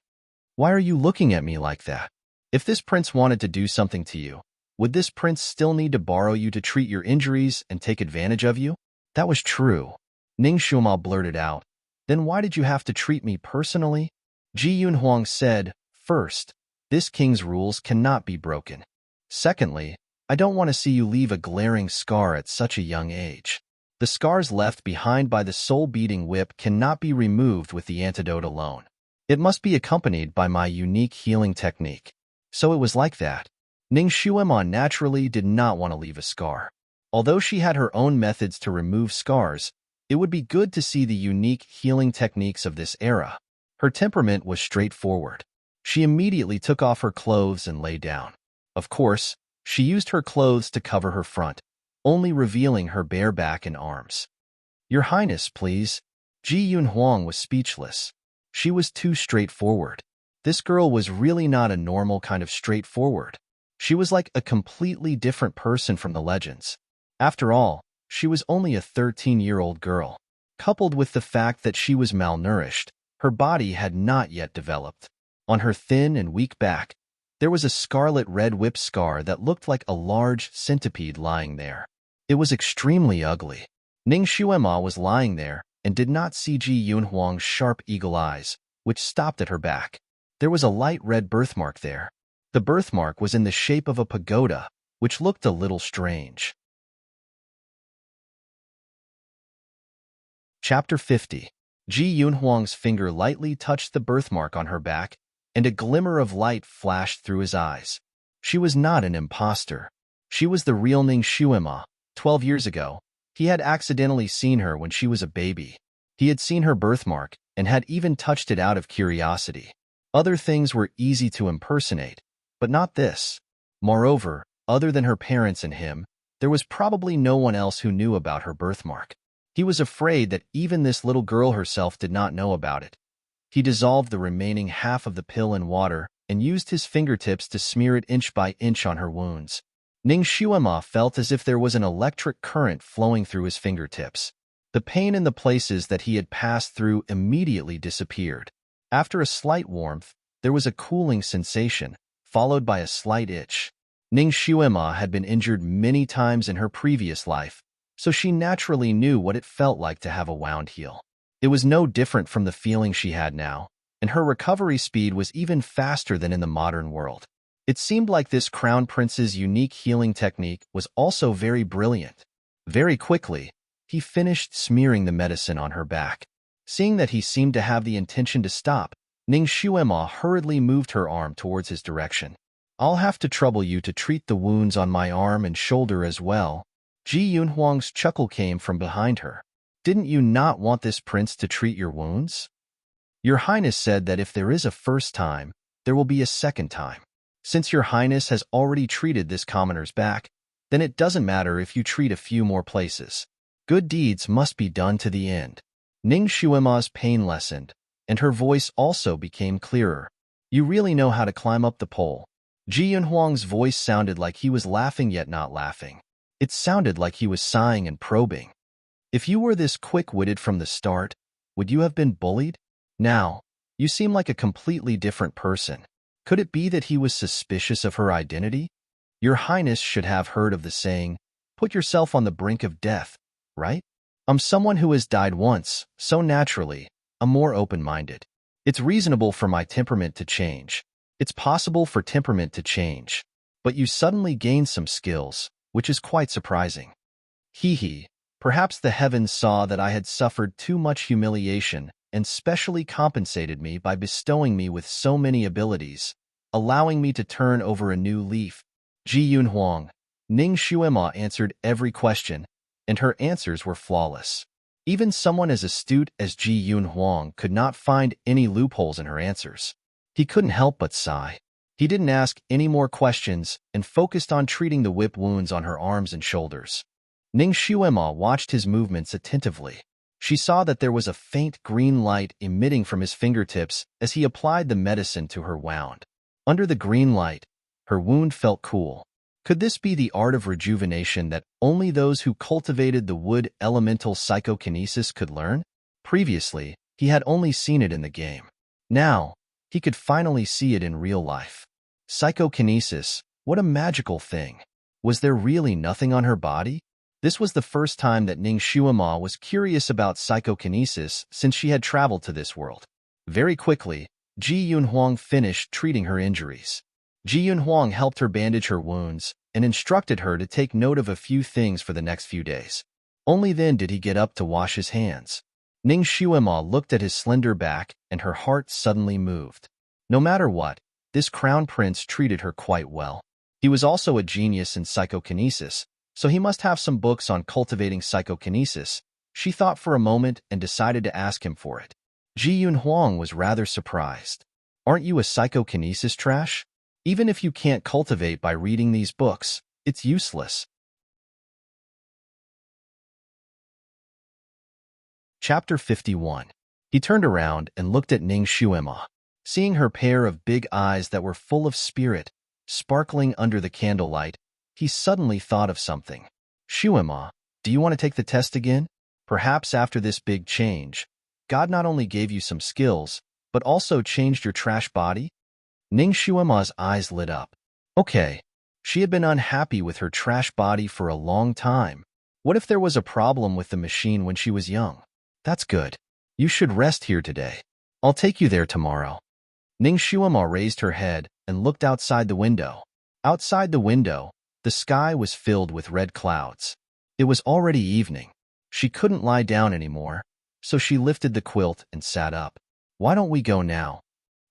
Why are you looking at me like that? If this prince wanted to do something to you, would this prince still need to borrow you to treat your injuries and take advantage of you? That was true. Ning Shuima blurted out. Then why did you have to treat me personally? Ji Yun Huang said, first, this king's rules cannot be broken. Secondly, I don't want to see you leave a glaring scar at such a young age. The scars left behind by the soul-beating whip cannot be removed with the antidote alone. It must be accompanied by my unique healing technique. So it was like that. Ning Shuima naturally did not want to leave a scar. Although she had her own methods to remove scars, it would be good to see the unique healing techniques of this era. Her temperament was straightforward. She immediately took off her clothes and lay down. Of course, she used her clothes to cover her front, only revealing her bare back and arms. Your Highness, please. Ji Yun Huang was speechless. She was too straightforward. This girl was really not a normal kind of straightforward. She was like a completely different person from the legends. After all, she was only a 13-year-old girl. Coupled with the fact that she was malnourished, her body had not yet developed. On her thin and weak back, there was a scarlet red whip scar that looked like a large centipede lying there. It was extremely ugly. Ning Shuima was lying there and did not see Ji Yun Huang's sharp eagle eyes, which stopped at her back. There was a light red birthmark there. The birthmark was in the shape of a pagoda, which looked a little strange. Chapter 50. Ji Yun Huang's finger lightly touched the birthmark on her back, and a glimmer of light flashed through his eyes. She was not an imposter. She was the real Ning Shuima. 12 years ago, he had accidentally seen her when she was a baby. He had seen her birthmark and had even touched it out of curiosity. Other things were easy to impersonate, but not this. Moreover, other than her parents and him, there was probably no one else who knew about her birthmark. He was afraid that even this little girl herself did not know about it. He dissolved the remaining half of the pill in water and used his fingertips to smear it inch by inch on her wounds. Ning Shuima felt as if there was an electric current flowing through his fingertips. The pain in the places that he had passed through immediately disappeared. After a slight warmth, there was a cooling sensation, followed by a slight itch. Ning Shuima had been injured many times in her previous life, so she naturally knew what it felt like to have a wound heal. It was no different from the feeling she had now, and her recovery speed was even faster than in the modern world. It seemed like this crown prince's unique healing technique was also very brilliant. Very quickly, he finished smearing the medicine on her back. Seeing that he seemed to have the intention to stop, Ning Shuima hurriedly moved her arm towards his direction. I'll have to trouble you to treat the wounds on my arm and shoulder as well. Ji Yun Huang's chuckle came from behind her. Didn't you not want this prince to treat your wounds? Your Highness said that if there is a first time, there will be a second time. Since your Highness has already treated this commoner's back, then it doesn't matter if you treat a few more places. Good deeds must be done to the end. Ning Shuima's pain lessened, and her voice also became clearer. You really know how to climb up the pole. Ji Yun Huang's voice sounded like he was laughing yet not laughing. It sounded like he was sighing and probing. If you were this quick-witted from the start, would you have been bullied? Now, you seem like a completely different person. Could it be that he was suspicious of her identity? Your Highness should have heard of the saying, put yourself on the brink of death, right? I'm someone who has died once, so naturally, I'm more open-minded. It's reasonable for my temperament to change. It's possible for temperament to change. But you suddenly gain some skills, which is quite surprising. Hee. Perhaps the heavens saw that I had suffered too much humiliation and specially compensated me by bestowing me with so many abilities, allowing me to turn over a new leaf. Ji Yun Huang. Ning Shuima answered every question, and her answers were flawless. Even someone as astute as Ji Yun Huang could not find any loopholes in her answers. He couldn't help but sigh. He didn't ask any more questions and focused on treating the whip wounds on her arms and shoulders. Ning Shuima watched his movements attentively. She saw that there was a faint green light emitting from his fingertips as he applied the medicine to her wound. Under the green light, her wound felt cool. Could this be the art of rejuvenation that only those who cultivated the wood elemental psychokinesis could learn? Previously, he had only seen it in the game. Now, he could finally see it in real life. Psychokinesis, what a magical thing. Was there really nothing on her body? This was the first time that Ning Shuima was curious about psychokinesis since she had traveled to this world. Very quickly, Ji Yunhuang finished treating her injuries. Ji Yunhuang helped her bandage her wounds and instructed her to take note of a few things for the next few days. Only then did he get up to wash his hands. Ning Shuima looked at his slender back and her heart suddenly moved. No matter what, this crown prince treated her quite well. He was also a genius in psychokinesis, so he must have some books on cultivating psychokinesis. She thought for a moment and decided to ask him for it. Ji Yunhuang was rather surprised. Aren't you a psychokinesis trash? Even if you can't cultivate by reading these books, it's useless. Chapter 51. He turned around and looked at Ning Shuima. Seeing her pair of big eyes that were full of spirit, sparkling under the candlelight, he suddenly thought of something. Shuima, do you want to take the test again? Perhaps after this big change, God not only gave you some skills, but also changed your trash body? Ning Shuima's eyes lit up. Okay. She had been unhappy with her trash body for a long time. What if there was a problem with the machine when she was young? That's good. You should rest here today. I'll take you there tomorrow. Ning Shuima raised her head and looked outside the window. Outside the window, the sky was filled with red clouds. It was already evening. She couldn't lie down anymore, so she lifted the quilt and sat up. Why don't we go now?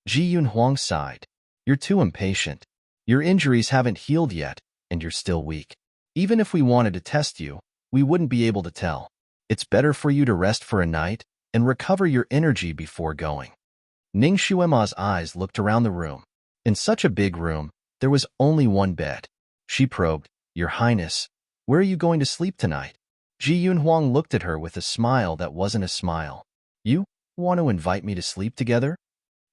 Ji Yunhuang sighed. You're too impatient. Your injuries haven't healed yet, and you're still weak. Even if we wanted to test you, we wouldn't be able to tell. It's better for you to rest for a night and recover your energy before going. Ning Shuima's eyes looked around the room. In such a big room, there was only one bed. She probed, Your Highness, where are you going to sleep tonight? Ji Yunhuang looked at her with a smile that wasn't a smile. You want to invite me to sleep together?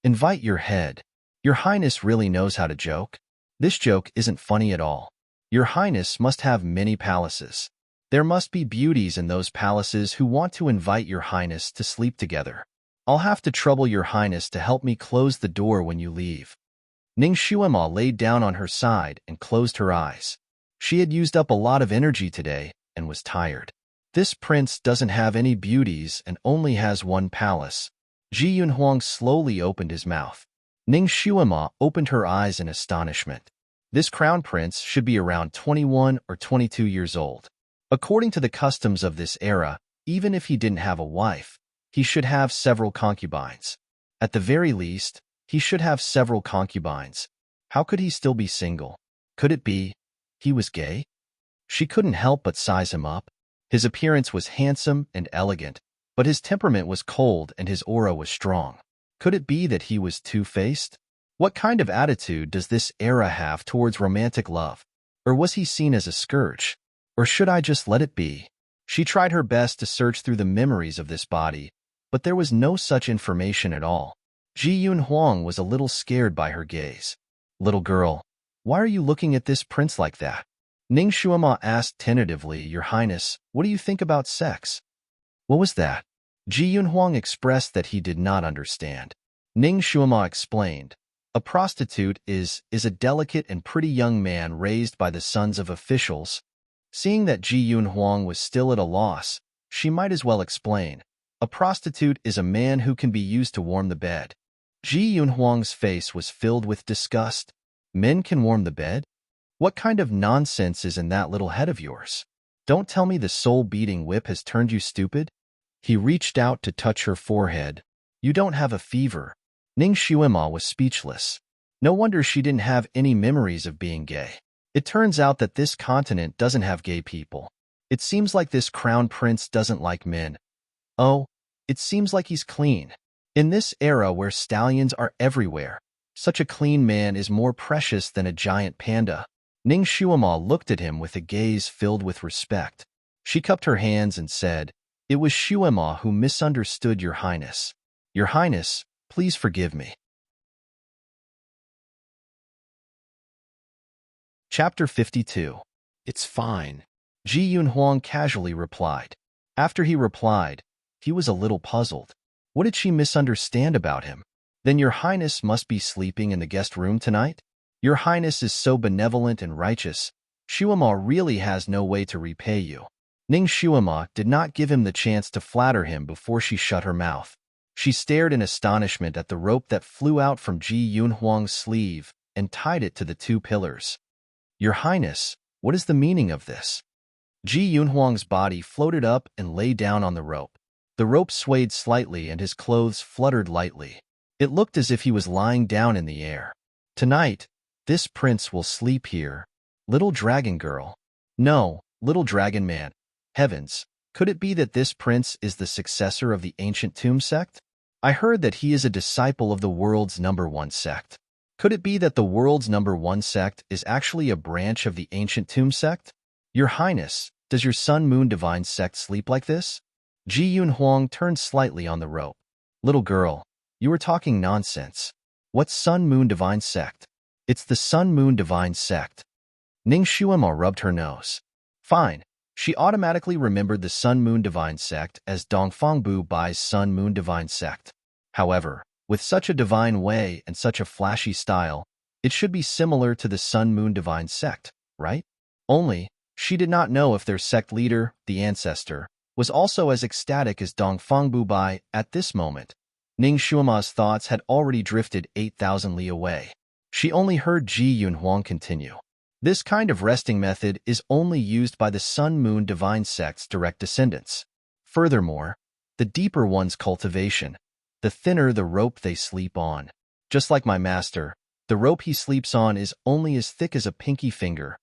Invite your head. Your Highness really knows how to joke. This joke isn't funny at all. Your Highness must have many palaces. There must be beauties in those palaces who want to invite your Highness to sleep together. I'll have to trouble your Highness to help me close the door when you leave. Ning Shuima laid down on her side and closed her eyes. She had used up a lot of energy today and was tired. This prince doesn't have any beauties and only has one palace. Ji Yunhuang slowly opened his mouth. Ning Shuima opened her eyes in astonishment. This crown prince should be around 21 or 22 years old. According to the customs of this era, even if he didn't have a wife, he should have several concubines. At the very least, he should have several concubines. How could he still be single? Could it be he was gay? She couldn't help but size him up. His appearance was handsome and elegant, but his temperament was cold and his aura was strong. Could it be that he was two-faced? What kind of attitude does this era have towards romantic love? Or was he seen as a scourge? Or should I just let it be? She tried her best to search through the memories of this body, but there was no such information at all. Ji Yunhuang was a little scared by her gaze. Little girl, why are you looking at this prince like that? Ning Shuima asked tentatively, Your Highness, what do you think about sex? What was that? Ji Yunhuang expressed that he did not understand. Ning Shuima explained, A prostitute is a delicate and pretty young man raised by the sons of officials. Seeing that Ji Yunhuang was still at a loss, she might as well explain. A prostitute is a man who can be used to warm the bed. Ji Yunhuang's face was filled with disgust. Men can warm the bed? What kind of nonsense is in that little head of yours? Don't tell me the soul-beating whip has turned you stupid? He reached out to touch her forehead. You don't have a fever. Ning Shuima was speechless. No wonder she didn't have any memories of being gay. It turns out that this continent doesn't have gay people. It seems like this crown prince doesn't like men. Oh, it seems like he's clean. In this era where stallions are everywhere, such a clean man is more precious than a giant panda. Ning Shuima looked at him with a gaze filled with respect. She cupped her hands and said, It was Shuema who misunderstood Your Highness. Your Highness, please forgive me. Chapter 52. It's fine. Ji Yunhuang casually replied. After he replied, he was a little puzzled. What did she misunderstand about him? Then Your Highness must be sleeping in the guest room tonight? Your Highness is so benevolent and righteous. Shuema really has no way to repay you. Ning Shuema did not give him the chance to flatter him before she shut her mouth. She stared in astonishment at the rope that flew out from Ji Yunhuang's sleeve and tied it to the two pillars. Your Highness, what is the meaning of this? Ji Yunhuang's body floated up and lay down on the rope. The rope swayed slightly and his clothes fluttered lightly. It looked as if he was lying down in the air. Tonight, this prince will sleep here. Little dragon girl. No, little dragon man. Heavens, could it be that this prince is the successor of the ancient tomb sect? I heard that he is a disciple of the world's #1 sect. Could it be that the world's #1 sect is actually a branch of the ancient tomb sect? Your Highness, does your Sun Moon Divine sect sleep like this? Ji Yunhuang turned slightly on the rope. Little girl, you are talking nonsense. What Sun Moon Divine sect? It's the Sun Moon Divine sect. Ning Shuema rubbed her nose. Fine. She automatically remembered the Sun Moon Divine sect as Dongfangbu Bai's Sun Moon Divine sect. However, with such a divine way and such a flashy style, it should be similar to the Sun Moon Divine sect, right? Only, she did not know if their sect leader, the ancestor, was also as ecstatic as Dongfangbu Bai at this moment. Ning Shuema's thoughts had already drifted 8,000 li away. She only heard Ji Yunhuang continue. This kind of resting method is only used by the Sun Moon Divine sect's direct descendants. Furthermore, the deeper one's cultivation, the thinner the rope they sleep on. Just like my master, the rope he sleeps on is only as thick as a pinky finger.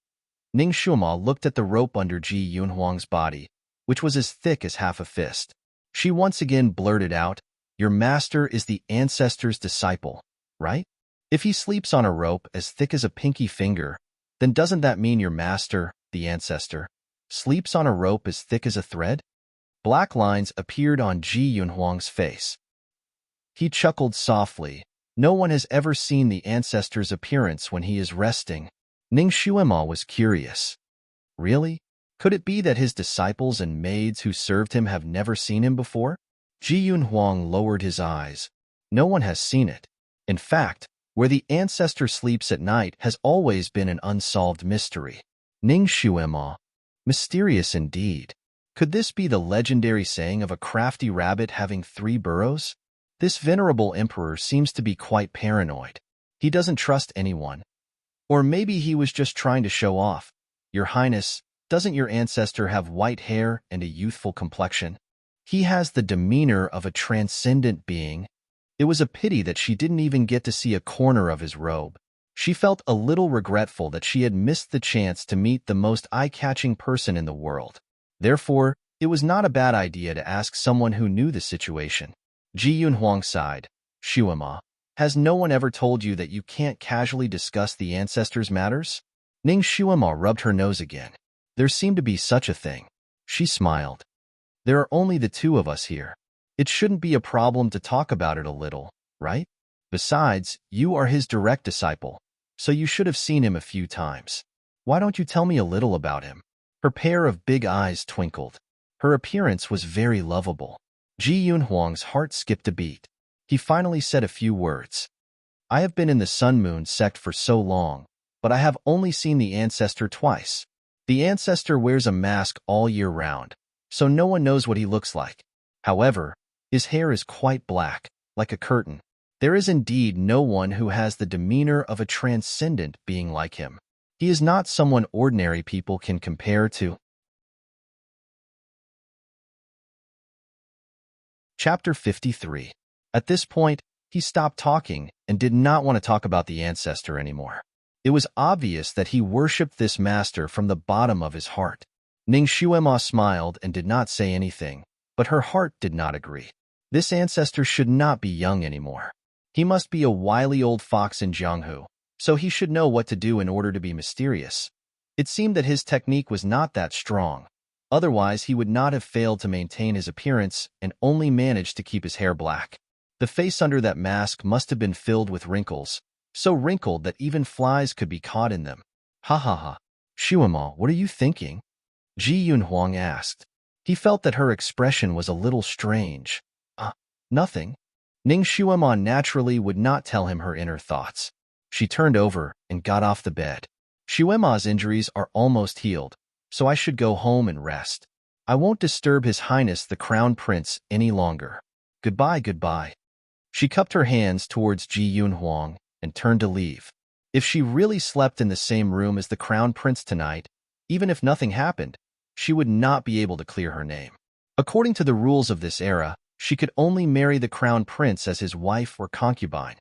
Ning Shuema looked at the rope under Ji Yunhuang's body, which was as thick as half a fist. She once again blurted out, Your master is the ancestor's disciple, right? If he sleeps on a rope as thick as a pinky finger, then doesn't that mean your master, the ancestor, sleeps on a rope as thick as a thread? Black lines appeared on Ji Yunhuang's face. He chuckled softly. No one has ever seen the ancestor's appearance when he is resting. Ning Shuema was curious. Really? Could it be that his disciples and maids who served him have never seen him before? Ji Yunhuang lowered his eyes. No one has seen it. In fact, where the ancestor sleeps at night has always been an unsolved mystery. Ning Shuema. Mysterious indeed. Could this be the legendary saying of a crafty rabbit having 3 burrows? This venerable emperor seems to be quite paranoid. He doesn't trust anyone. Or maybe he was just trying to show off. Your Highness, doesn't your ancestor have white hair and a youthful complexion? He has the demeanor of a transcendent being. It was a pity that she didn't even get to see a corner of his robe. She felt a little regretful that she had missed the chance to meet the most eye-catching person in the world. Therefore, it was not a bad idea to ask someone who knew the situation. Ji Yunhuang sighed. Shuema, has no one ever told you that you can't casually discuss the ancestors' matters? Ning Shuema rubbed her nose again. There seemed to be such a thing. She smiled. There are only the two of us here. It shouldn't be a problem to talk about it a little, right? Besides, you are his direct disciple, so you should have seen him a few times. Why don't you tell me a little about him? Her pair of big eyes twinkled. Her appearance was very lovable. Ji Yunhuang's heart skipped a beat. He finally said a few words. I have been in the Sun Moon sect for so long, but I have only seen the ancestor twice. The ancestor wears a mask all year round, so no one knows what he looks like. However, his hair is quite black, like a curtain. There is indeed no one who has the demeanor of a transcendent being like him. He is not someone ordinary people can compare to. Chapter 53. At this point, he stopped talking and did not want to talk about the ancestor anymore. It was obvious that he worshipped this master from the bottom of his heart. Ning Shuema smiled and did not say anything, but her heart did not agree. This ancestor should not be young anymore. He must be a wily old fox in Jianghu, so he should know what to do in order to be mysterious. It seemed that his technique was not that strong. Otherwise, he would not have failed to maintain his appearance and only managed to keep his hair black. The face under that mask must have been filled with wrinkles, so wrinkled that even flies could be caught in them. Ha ha ha. Shuema, what are you thinking? Ji Yunhuang asked. He felt that her expression was a little strange. Nothing. Ning Shuema naturally would not tell him her inner thoughts. She turned over and got off the bed. Shuema's injuries are almost healed, so I should go home and rest. I won't disturb His Highness the Crown Prince any longer. Goodbye, goodbye. She cupped her hands towards Ji Yunhuang and turned to leave. If she really slept in the same room as the Crown Prince tonight, even if nothing happened, she would not be able to clear her name. According to the rules of this era, she could only marry the Crown Prince as his wife or concubine.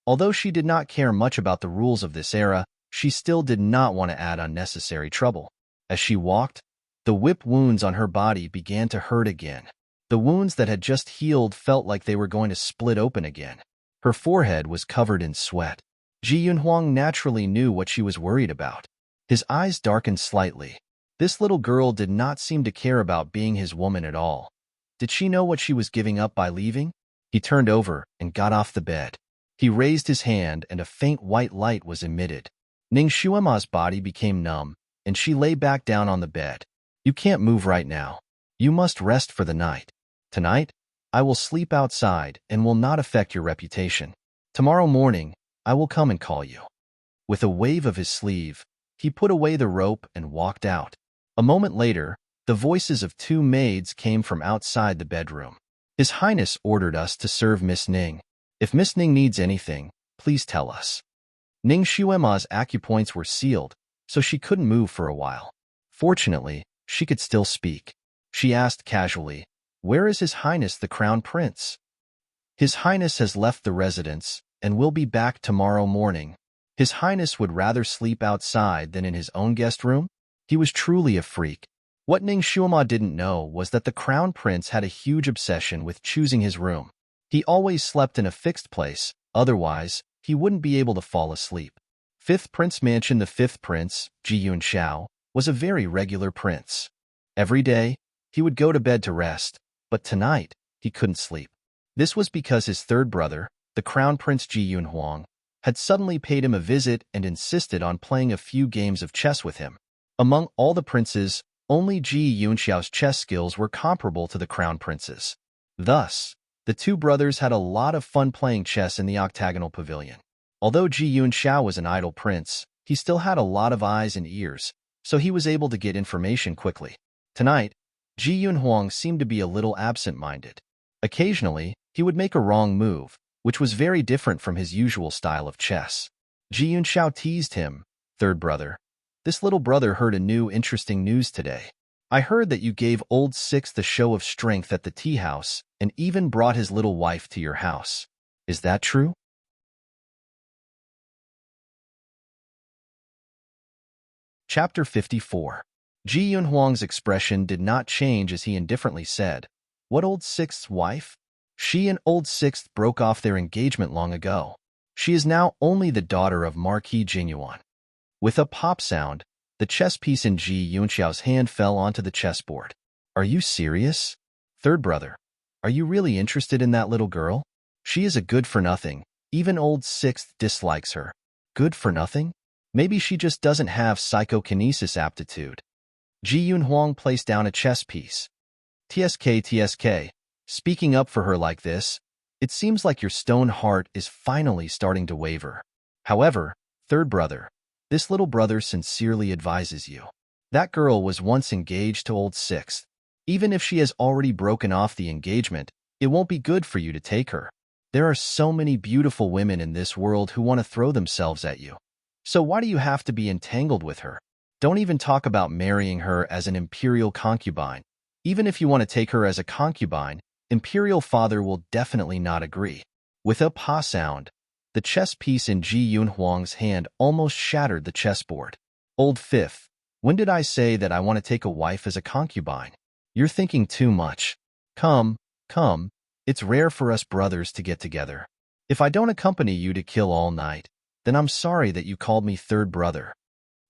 Although she did not care much about the rules of this era, she still did not want to add unnecessary trouble. As she walked, the whip wounds on her body began to hurt again. The wounds that had just healed felt like they were going to split open again. Her forehead was covered in sweat. Ji Yunhuang naturally knew what she was worried about. His eyes darkened slightly. This little girl did not seem to care about being his woman at all. Did she know what she was giving up by leaving? He turned over and got off the bed. He raised his hand and a faint white light was emitted. Ning Shuema's body became numb, and she lay back down on the bed. You can't move right now. You must rest for the night. Tonight, I will sleep outside and will not affect your reputation. Tomorrow morning, I will come and call you. With a wave of his sleeve, he put away the rope and walked out. A moment later, the voices of two maids came from outside the bedroom. His Highness ordered us to serve Miss Ning. If Miss Ning needs anything, please tell us. Ning Shuema's acupoints were sealed, so she couldn't move for a while. Fortunately, she could still speak. She asked casually, "Where is His Highness the Crown Prince?" His Highness has left the residence and will be back tomorrow morning. His Highness would rather sleep outside than in his own guest room? He was truly a freak. What Ning Shuema didn't know was that the Crown Prince had a huge obsession with choosing his room. He always slept in a fixed place, otherwise, he wouldn't be able to fall asleep. Fifth Prince Mansion. The fifth prince, Ji Yunxiao, was a very regular prince. Every day, he would go to bed to rest, but tonight, he couldn't sleep. This was because his third brother, the Crown Prince Ji Yunhuang, had suddenly paid him a visit and insisted on playing a few games of chess with him. Among all the princes, only Ji Yunxiao's chess skills were comparable to the Crown Prince's. Thus, the two brothers had a lot of fun playing chess in the octagonal pavilion. Although Ji Yunxiao was an idle prince, he still had a lot of eyes and ears, so he was able to get information quickly. Tonight, Ji Yunhuang seemed to be a little absent-minded. Occasionally, he would make a wrong move, which was very different from his usual style of chess. Ji Yunxiao teased him, "Third brother, this little brother heard a new interesting news today. I heard that you gave old Sixth a show of strength at the tea house and even brought his little wife to your house. Is that true?" Chapter 54. Ji Yunhuang's expression did not change as he indifferently said, "What old Sixth's wife? She and old Sixth broke off their engagement long ago. She is now only the daughter of Marquis Jinyuan." With a pop sound, the chess piece in Ji Yunxiao's hand fell onto the chessboard. "Are you serious? Third brother, are you really interested in that little girl? She is a good-for-nothing. Even old Sixth dislikes her. Good-for-nothing? Maybe she just doesn't have psychokinesis aptitude." Ji Yunhuang placed down a chess piece. TSK, speaking up for her like this, it seems like your stone heart is finally starting to waver. However, third brother, this little brother sincerely advises you. That girl was once engaged to old Sixth. Even if she has already broken off the engagement, it won't be good for you to take her. There are so many beautiful women in this world who want to throw themselves at you. So why do you have to be entangled with her? Don't even talk about marrying her as an imperial concubine. Even if you want to take her as a concubine, imperial father will definitely not agree. With a pa sound, the chess piece in Ji Yunhuang's hand almost shattered the chessboard. Old Fifth, when did I say that I want to take a wife as a concubine? You're thinking too much. Come, it's rare for us brothers to get together. If I don't accompany you to kill all night, then I'm sorry that you called me third brother.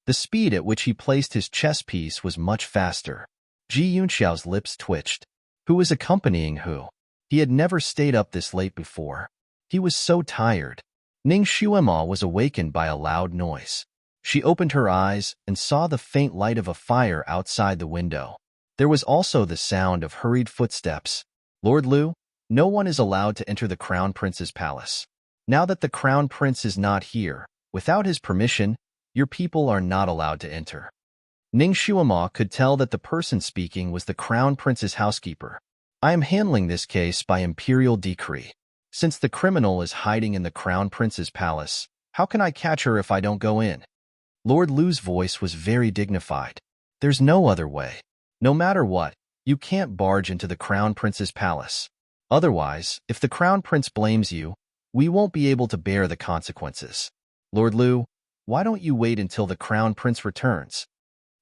The speed at which he placed his chess piece was much faster. Ji Yunxiao's lips twitched. Who was accompanying who? He had never stayed up this late before. He was so tired. Ning Xuema was awakened by a loud noise. She opened her eyes and saw the faint light of a fire outside the window. There was also the sound of hurried footsteps. Lord Lu, no one is allowed to enter the Crown Prince's palace. Now that the Crown Prince is not here, without his permission, your people are not allowed to enter. Ning Xuema could tell that the person speaking was the Crown Prince's housekeeper. I am handling this case by imperial decree. Since the criminal is hiding in the Crown Prince's palace, how can I catch her if I don't go in? Lord Lu's voice was very dignified. There's no other way. No matter what, you can't barge into the Crown Prince's palace. Otherwise, if the Crown Prince blames you, we won't be able to bear the consequences. Lord Lu, why don't you wait until the Crown Prince returns?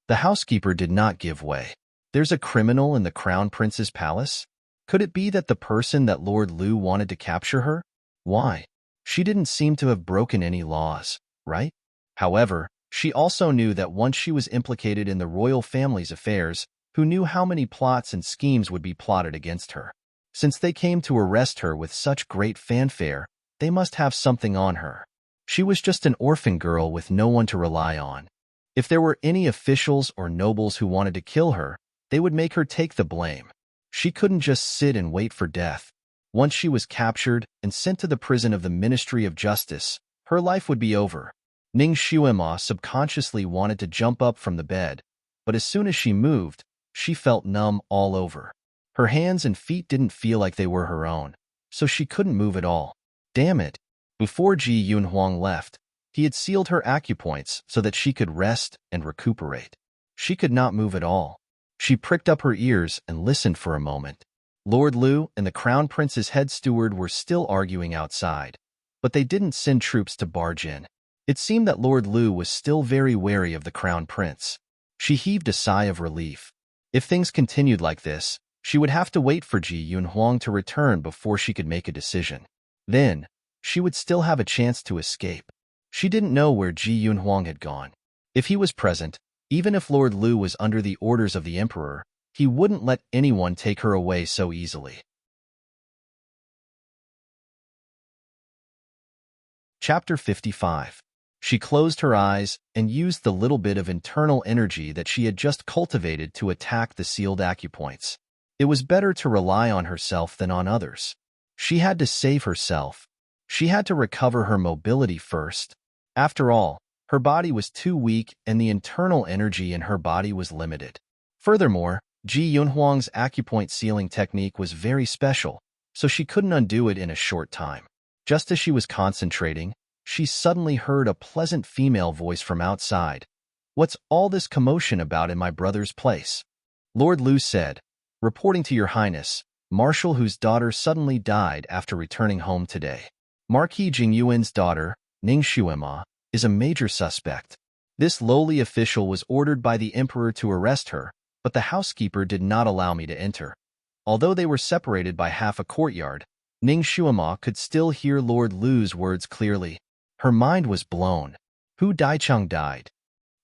The housekeeper did not give way. There's a criminal in the Crown Prince's palace? Could it be that the person that Lord Lu wanted to capture her? Why? She didn't seem to have broken any laws, right? However, she also knew that once she was implicated in the royal family's affairs, who knew how many plots and schemes would be plotted against her. Since they came to arrest her with such great fanfare, they must have something on her. She was just an orphan girl with no one to rely on. If there were any officials or nobles who wanted to kill her, they would make her take the blame. She couldn't just sit and wait for death. Once she was captured and sent to the prison of the Ministry of Justice, her life would be over. Ning Xuema subconsciously wanted to jump up from the bed, but as soon as she moved, she felt numb all over. Her hands and feet didn't feel like they were her own, so she couldn't move at all. Damn it! Before Ji Yunhuang left, he had sealed her acupoints so that she could rest and recuperate. She could not move at all. She pricked up her ears and listened for a moment. Lord Lu and the Crown Prince's head steward were still arguing outside, but they didn't send troops to barge in. It seemed that Lord Lu was still very wary of the Crown Prince. She heaved a sigh of relief. If things continued like this, she would have to wait for Ji Yunhuang to return before she could make a decision. Then, she would still have a chance to escape. She didn't know where Ji Yunhuang had gone. If he was present, even if Lord Lu was under the orders of the Emperor, he wouldn't let anyone take her away so easily. Chapter 55. She closed her eyes and used the little bit of internal energy that she had just cultivated to attack the sealed acupoints. It was better to rely on herself than on others. She had to save herself. She had to recover her mobility first. After all, her body was too weak and the internal energy in her body was limited. Furthermore, Ji Yunhuang's acupoint sealing technique was very special, so she couldn't undo it in a short time. Just as she was concentrating, she suddenly heard a pleasant female voice from outside. "What's all this commotion about in my brother's place?" Lord Lu said, "Reporting to your highness, Marshal whose daughter suddenly died after returning home today. Marquis Jingyuan's daughter, Ning Xuema, is a major suspect. This lowly official was ordered by the emperor to arrest her, but the housekeeper did not allow me to enter." Although they were separated by half a courtyard, Ning Xuema could still hear Lord Lu's words clearly. Her mind was blown. Hu Daicheng died.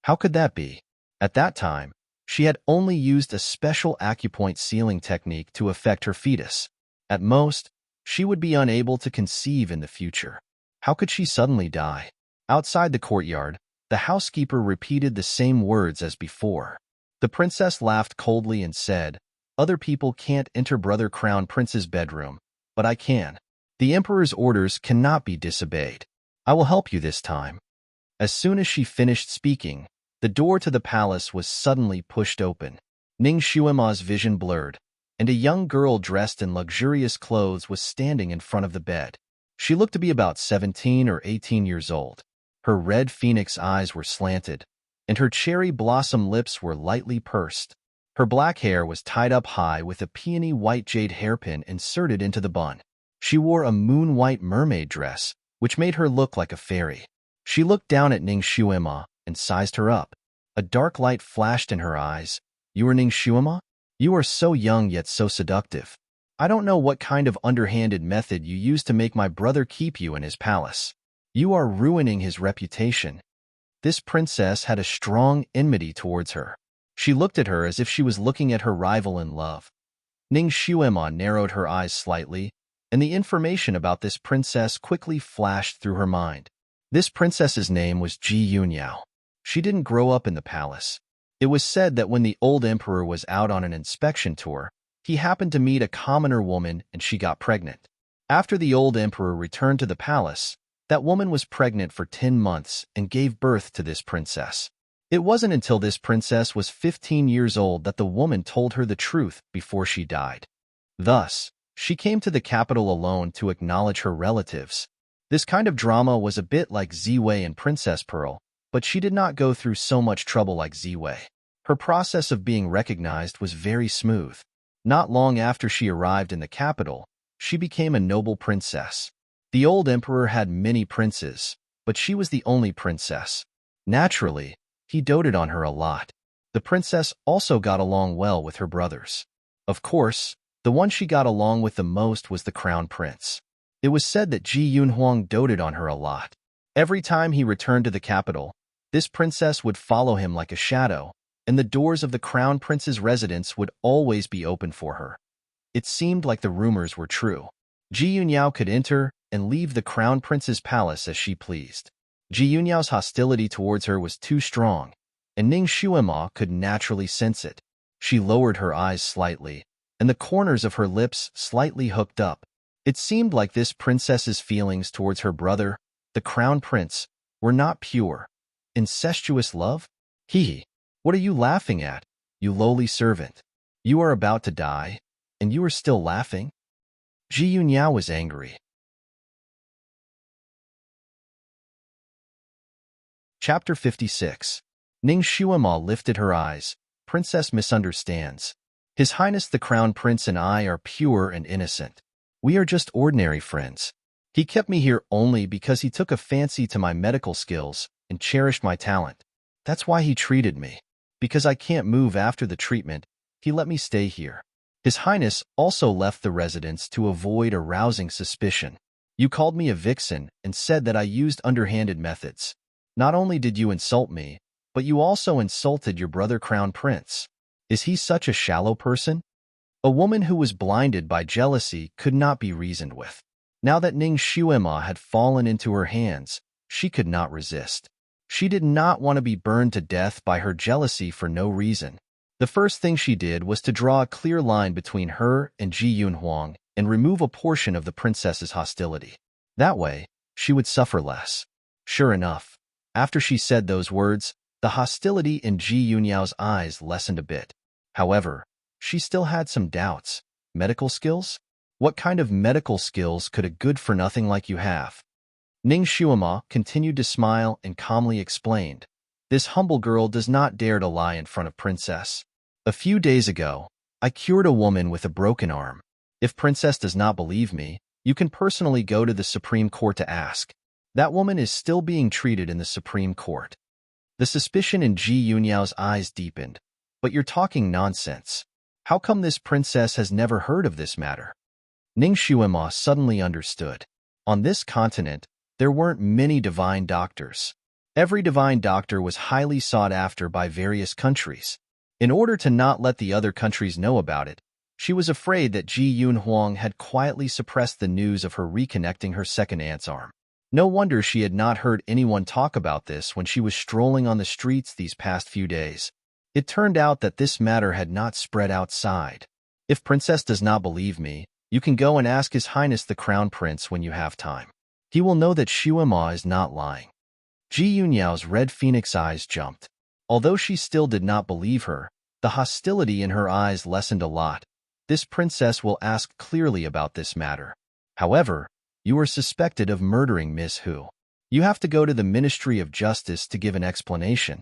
How could that be? At that time, she had only used a special acupoint sealing technique to affect her fetus. At most, she would be unable to conceive in the future. How could she suddenly die? Outside the courtyard, the housekeeper repeated the same words as before. The princess laughed coldly and said, "Other people can't enter Brother Crown Prince's bedroom, but I can. The emperor's orders cannot be disobeyed. I will help you this time." As soon as she finished speaking, the door to the palace was suddenly pushed open. Ning Xuema's vision blurred, and a young girl dressed in luxurious clothes was standing in front of the bed. She looked to be about 17 or 18 years old. Her red phoenix eyes were slanted, and her cherry blossom lips were lightly pursed. Her black hair was tied up high with a peony white jade hairpin inserted into the bun. She wore a moon-white mermaid dress, which made her look like a fairy. She looked down at Ning Xuema and sized her up. A dark light flashed in her eyes. "You are Ning Xuema? You are so young yet so seductive. I don't know what kind of underhanded method you use to make my brother keep you in his palace. You are ruining his reputation." This princess had a strong enmity towards her. She looked at her as if she was looking at her rival in love. Ning Xuema narrowed her eyes slightly, and the information about this princess quickly flashed through her mind. This princess's name was Ji Yunyao. She didn't grow up in the palace. It was said that when the old emperor was out on an inspection tour, he happened to meet a commoner woman and she got pregnant. After the old emperor returned to the palace, that woman was pregnant for 10 months and gave birth to this princess. It wasn't until this princess was 15 years old that the woman told her the truth before she died. Thus, she came to the capital alone to acknowledge her relatives. This kind of drama was a bit like Ziwei and Princess Pearl, but she did not go through so much trouble like Ziwei. Her process of being recognized was very smooth. Not long after she arrived in the capital, she became a noble princess. The old emperor had many princes, but she was the only princess. Naturally, he doted on her a lot. The princess also got along well with her brothers. Of course, the one she got along with the most was the crown prince. It was said that Ji Yunhuang doted on her a lot. Every time he returned to the capital, this princess would follow him like a shadow, and the doors of the crown prince's residence would always be open for her. It seemed like the rumors were true. Ji Yunyao could enter and leave the crown prince's palace as she pleased. Ji Yunyao's hostility towards her was too strong, and Ning Xuema could naturally sense it. She lowered her eyes slightly, and the corners of her lips slightly hooked up. It seemed like this princess's feelings towards her brother, the crown prince, were not pure. Incestuous love? Hee. What are you laughing at, you lowly servant? You are about to die, and you are still laughing? Ji Yunyao was angry. Chapter 56. Ning Xuema lifted her eyes. Princess misunderstands. His Highness the Crown Prince and I are pure and innocent. We are just ordinary friends. He kept me here only because he took a fancy to my medical skills and cherished my talent. That's why he treated me. Because I can't move after the treatment, he let me stay here. His Highness also left the residence to avoid arousing suspicion. You called me a vixen and said that I used underhanded methods. Not only did you insult me, but you also insulted your brother Crown Prince. Is he such a shallow person? A woman who was blinded by jealousy could not be reasoned with. Now that Ning Xuema had fallen into her hands, she could not resist. She did not want to be burned to death by her jealousy for no reason. The first thing she did was to draw a clear line between her and Ji Yunhuang and remove a portion of the princess's hostility. That way, she would suffer less. Sure enough, after she said those words, the hostility in Ji Yunyao's eyes lessened a bit. However, she still had some doubts. Medical skills? What kind of medical skills could a good-for-nothing like you have? Ning Xuema continued to smile and calmly explained, this humble girl does not dare to lie in front of Princess. A few days ago, I cured a woman with a broken arm. If Princess does not believe me, you can personally go to the Supreme Court to ask. That woman is still being treated in the Supreme Court. The suspicion in Ji Yunyao's eyes deepened. But you're talking nonsense. How come this princess has never heard of this matter? Ning Xuema suddenly understood. On this continent, there weren't many divine doctors. Every divine doctor was highly sought after by various countries. In order to not let the other countries know about it, she was afraid that Ji Yunhuang had quietly suppressed the news of her reconnecting her second aunt's arm. No wonder she had not heard anyone talk about this when she was strolling on the streets these past few days. It turned out that this matter had not spread outside. If Princess does not believe me, you can go and ask His Highness the Crown Prince when you have time. He will know that Xuema is not lying. Ji Yunyao's red phoenix eyes jumped. Although she still did not believe her, the hostility in her eyes lessened a lot. This princess will ask clearly about this matter. However, you are suspected of murdering Miss Hu. You have to go to the Ministry of Justice to give an explanation.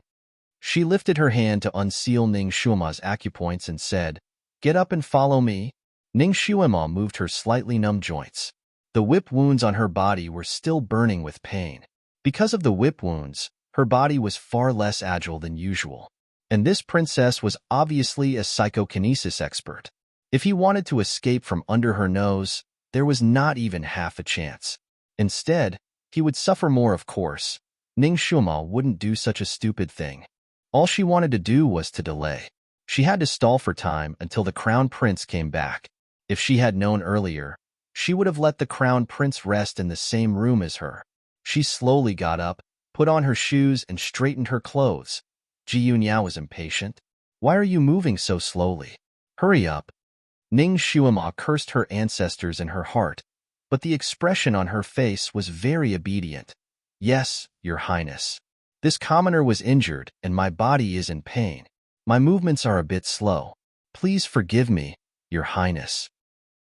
She lifted her hand to unseal Ning Xuema's acupoints and said, Get up and follow me. Ning Xuema moved her slightly numb joints. The whip wounds on her body were still burning with pain. Because of the whip wounds, her body was far less agile than usual. And this princess was obviously a psychokinesis expert. If he wanted to escape from under her nose, there was not even half a chance. Instead, he would suffer more, of course. Ning Xuema wouldn't do such a stupid thing. All she wanted to do was to delay. She had to stall for time until the crown prince came back. If she had known earlier, she would have let the crown prince rest in the same room as her. She slowly got up, put on her shoes, and straightened her clothes. Ji Yunyao was impatient. Why are you moving so slowly? Hurry up. Ning Shuima cursed her ancestors in her heart, but the expression on her face was very obedient. Yes, Your Highness. This commoner was injured, and my body is in pain. My movements are a bit slow. Please forgive me, Your Highness.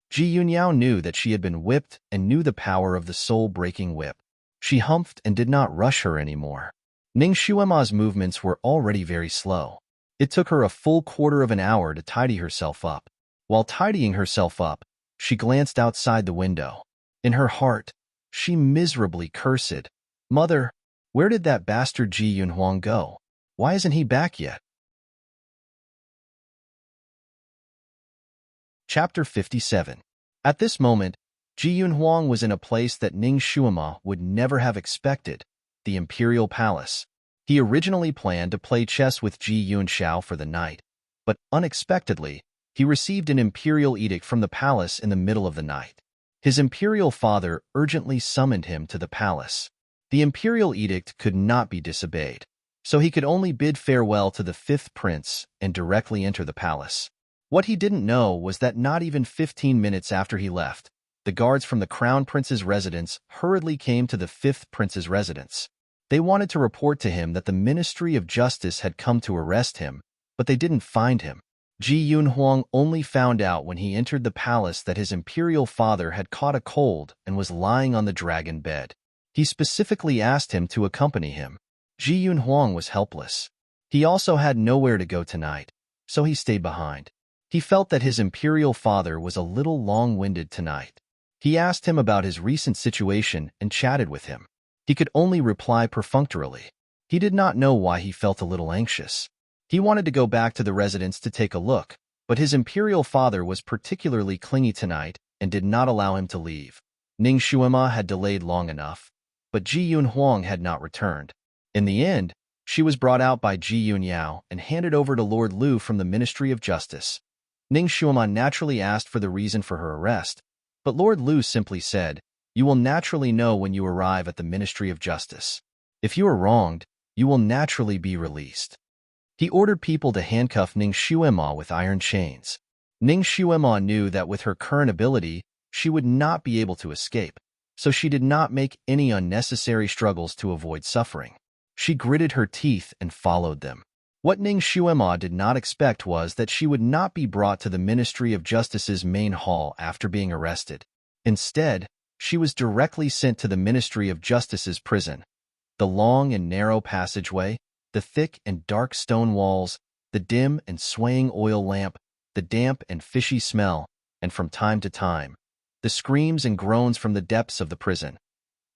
Ji Yunyao knew that she had been whipped and knew the power of the soul-breaking whip. She humphed and did not rush her anymore. Ning Shuima's movements were already very slow. It took her a full quarter of an hour to tidy herself up. While tidying herself up, she glanced outside the window. In her heart, she miserably cursed, "Mother, where did that bastard Ji Yunhuang go? Why isn't he back yet?" Chapter 57. At this moment, Ji Yunhuang was in a place that Ning Shuima would never have expected, the Imperial Palace. He originally planned to play chess with Ji Yunxiao for the night, but unexpectedly, he received an imperial edict from the palace in the middle of the night. His imperial father urgently summoned him to the palace. The imperial edict could not be disobeyed, so he could only bid farewell to the fifth prince and directly enter the palace. What he didn't know was that not even 15 minutes after he left, the guards from the crown prince's residence hurriedly came to the fifth prince's residence. They wanted to report to him that the Ministry of Justice had come to arrest him, but they didn't find him. Ji Yunhuang only found out when he entered the palace that his imperial father had caught a cold and was lying on the dragon bed. He specifically asked him to accompany him. Ji Yunhuang was helpless. He also had nowhere to go tonight, so he stayed behind. He felt that his imperial father was a little long-winded tonight. He asked him about his recent situation and chatted with him. He could only reply perfunctorily. He did not know why he felt a little anxious. He wanted to go back to the residence to take a look, but his imperial father was particularly clingy tonight and did not allow him to leave. Ning Shuima had delayed long enough, but Ji Yunhuang had not returned. In the end, she was brought out by Ji Yunyao and handed over to Lord Lu from the Ministry of Justice. Ning Shuima naturally asked for the reason for her arrest, but Lord Lu simply said, "You will naturally know when you arrive at the Ministry of Justice. If you are wronged, you will naturally be released." He ordered people to handcuff Ning Shuima with iron chains. Ning Shuima knew that with her current ability, she would not be able to escape, so she did not make any unnecessary struggles to avoid suffering. She gritted her teeth and followed them. What Ning Shuima did not expect was that she would not be brought to the Ministry of Justice's main hall after being arrested. Instead, she was directly sent to the Ministry of Justice's prison. The long and narrow passageway, the thick and dark stone walls, the dim and swaying oil lamp, the damp and fishy smell, and from time to time, the screams and groans from the depths of the prison.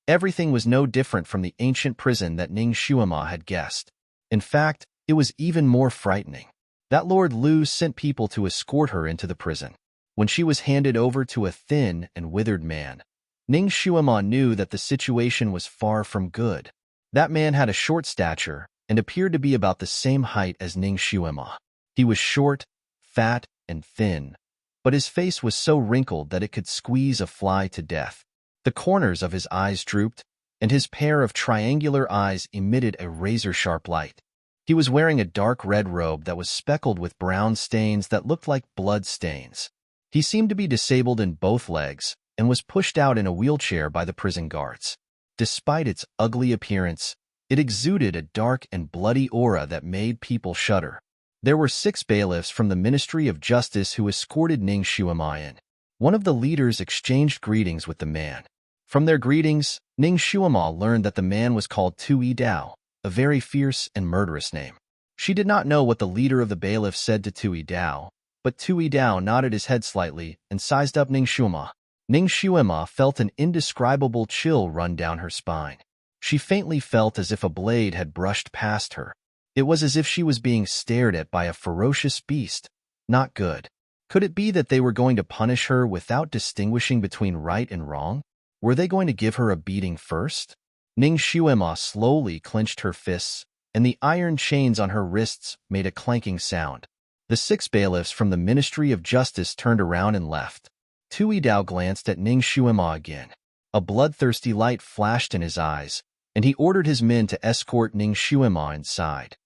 Everything was no different from the ancient prison that Ning Shuima had guessed. In fact, it was even more frightening. That Lord Lu sent people to escort her into the prison. When she was handed over to a thin and withered man, Ning Shuima knew that the situation was far from good. That man had a short stature and appeared to be about the same height as Ning Shuima. He was short, fat, and thin, but his face was so wrinkled that it could squeeze a fly to death. The corners of his eyes drooped, and his pair of triangular eyes emitted a razor-sharp light. He was wearing a dark red robe that was speckled with brown stains that looked like blood stains. He seemed to be disabled in both legs and was pushed out in a wheelchair by the prison guards. Despite its ugly appearance, it exuded a dark and bloody aura that made people shudder. There were 6 bailiffs from the Ministry of Justice who escorted Ning Shuima in. One of the leaders exchanged greetings with the man. From their greetings, Ning Shuima learned that the man was called Tui Dao, a very fierce and murderous name. She did not know what the leader of the bailiffs said to Tui Dao, but Tui Dao nodded his head slightly and sized up Ning Shuima. Ning Shuima felt an indescribable chill run down her spine. She faintly felt as if a blade had brushed past her. It was as if she was being stared at by a ferocious beast. Not good. Could it be that they were going to punish her without distinguishing between right and wrong? Were they going to give her a beating first? Ning Shuima slowly clenched her fists and the iron chains on her wrists made a clanking sound. The 6 bailiffs from the Ministry of Justice turned around and left. Tu Yidao glanced at Ning Xuema again. A bloodthirsty light flashed in his eyes, and he ordered his men to escort Ning Xuema inside.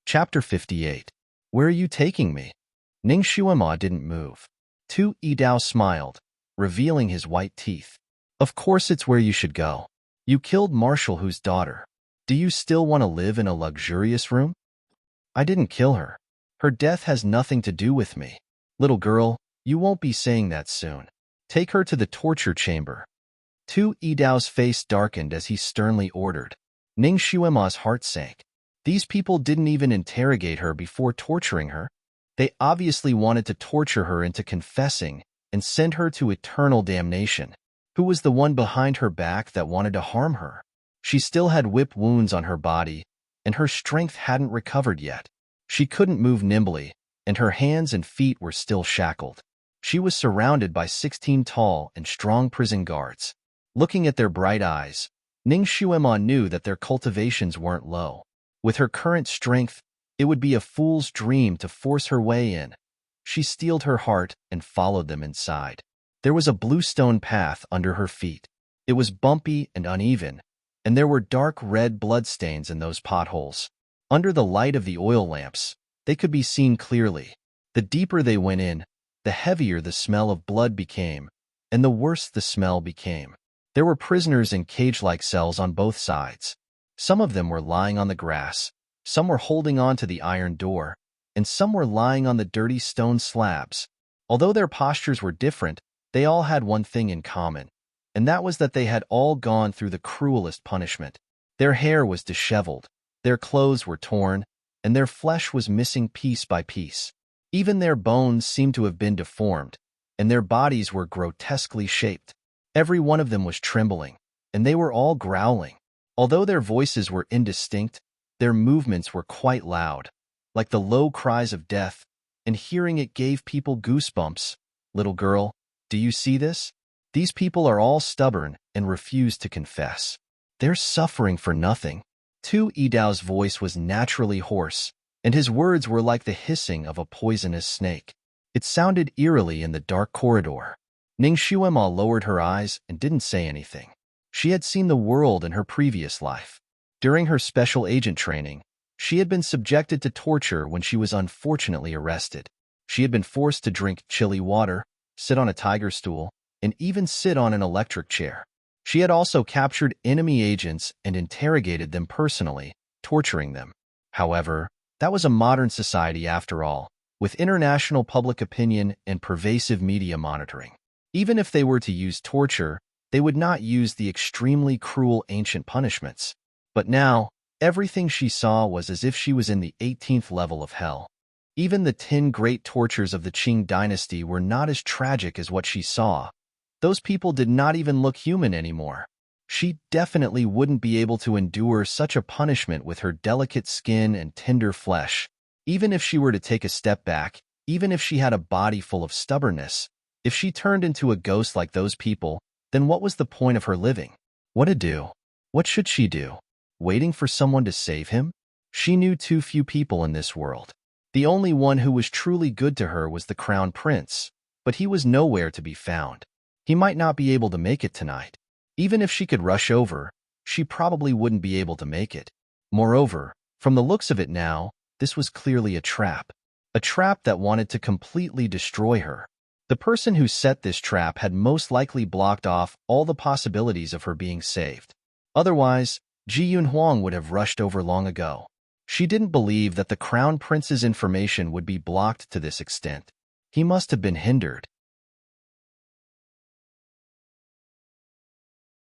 Chapter 58. Where are you taking me? Ning Xuema didn't move. Tu Yidao smiled, revealing his white teeth. Of course it's where you should go. You killed Marshall Hu's daughter. Do you still want to live in a luxurious room? I didn't kill her. Her death has nothing to do with me. Little girl, you won't be saying that soon. Take her to the torture chamber. Tu Yidao's face darkened as he sternly ordered. Ning Xuema's heart sank. These people didn't even interrogate her before torturing her. They obviously wanted to torture her into confessing and send her to eternal damnation. Who was the one behind her back that wanted to harm her? She still had whip wounds on her body, and her strength hadn't recovered yet. She couldn't move nimbly, and her hands and feet were still shackled. She was surrounded by 16 tall and strong prison guards. Looking at their bright eyes, Ning Xuema knew that their cultivations weren't low. With her current strength, it would be a fool's dream to force her way in. She steeled her heart and followed them inside. There was a bluestone path under her feet. It was bumpy and uneven, and there were dark red bloodstains in those potholes. Under the light of the oil lamps, they could be seen clearly. The deeper they went in, the heavier the smell of blood became, and the worse the smell became. There were prisoners in cage-like cells on both sides. Some of them were lying on the grass, some were holding on to the iron door, and some were lying on the dirty stone slabs. Although their postures were different, they all had one thing in common, and that was that they had all gone through the cruelest punishment. Their hair was disheveled, their clothes were torn, and their flesh was missing piece by piece. Even their bones seemed to have been deformed, and their bodies were grotesquely shaped. Every one of them was trembling, and they were all growling. Although their voices were indistinct, their movements were quite loud, like the low cries of death, and hearing it gave people goosebumps. Little girl, do you see this? These people are all stubborn and refuse to confess. They're suffering for nothing. Tu Yidao's voice was naturally hoarse, and his words were like the hissing of a poisonous snake. It sounded eerily in the dark corridor. Ning Xuema lowered her eyes and didn't say anything. She had seen the world in her previous life. During her special agent training, she had been subjected to torture when she was unfortunately arrested. She had been forced to drink chilly water, sit on a tiger stool, and even sit on an electric chair. She had also captured enemy agents and interrogated them personally, torturing them. However, that was a modern society after all, with international public opinion and pervasive media monitoring. Even if they were to use torture, they would not use the extremely cruel ancient punishments. But now, everything she saw was as if she was in the 18th level of hell. Even the 10 great tortures of the Qing dynasty were not as tragic as what she saw. Those people did not even look human anymore. She definitely wouldn't be able to endure such a punishment with her delicate skin and tender flesh. Even if she were to take a step back, even if she had a body full of stubbornness, if she turned into a ghost like those people, then what was the point of her living? What to do? What should she do? Waiting for someone to save him? She knew too few people in this world. The only one who was truly good to her was the crown prince, but he was nowhere to be found. He might not be able to make it tonight. Even if she could rush over, she probably wouldn't be able to make it. Moreover, from the looks of it now, this was clearly a trap that wanted to completely destroy her. The person who set this trap had most likely blocked off all the possibilities of her being saved. Otherwise, Ji Yunhuang would have rushed over long ago. She didn't believe that the crown prince's information would be blocked to this extent. He must have been hindered.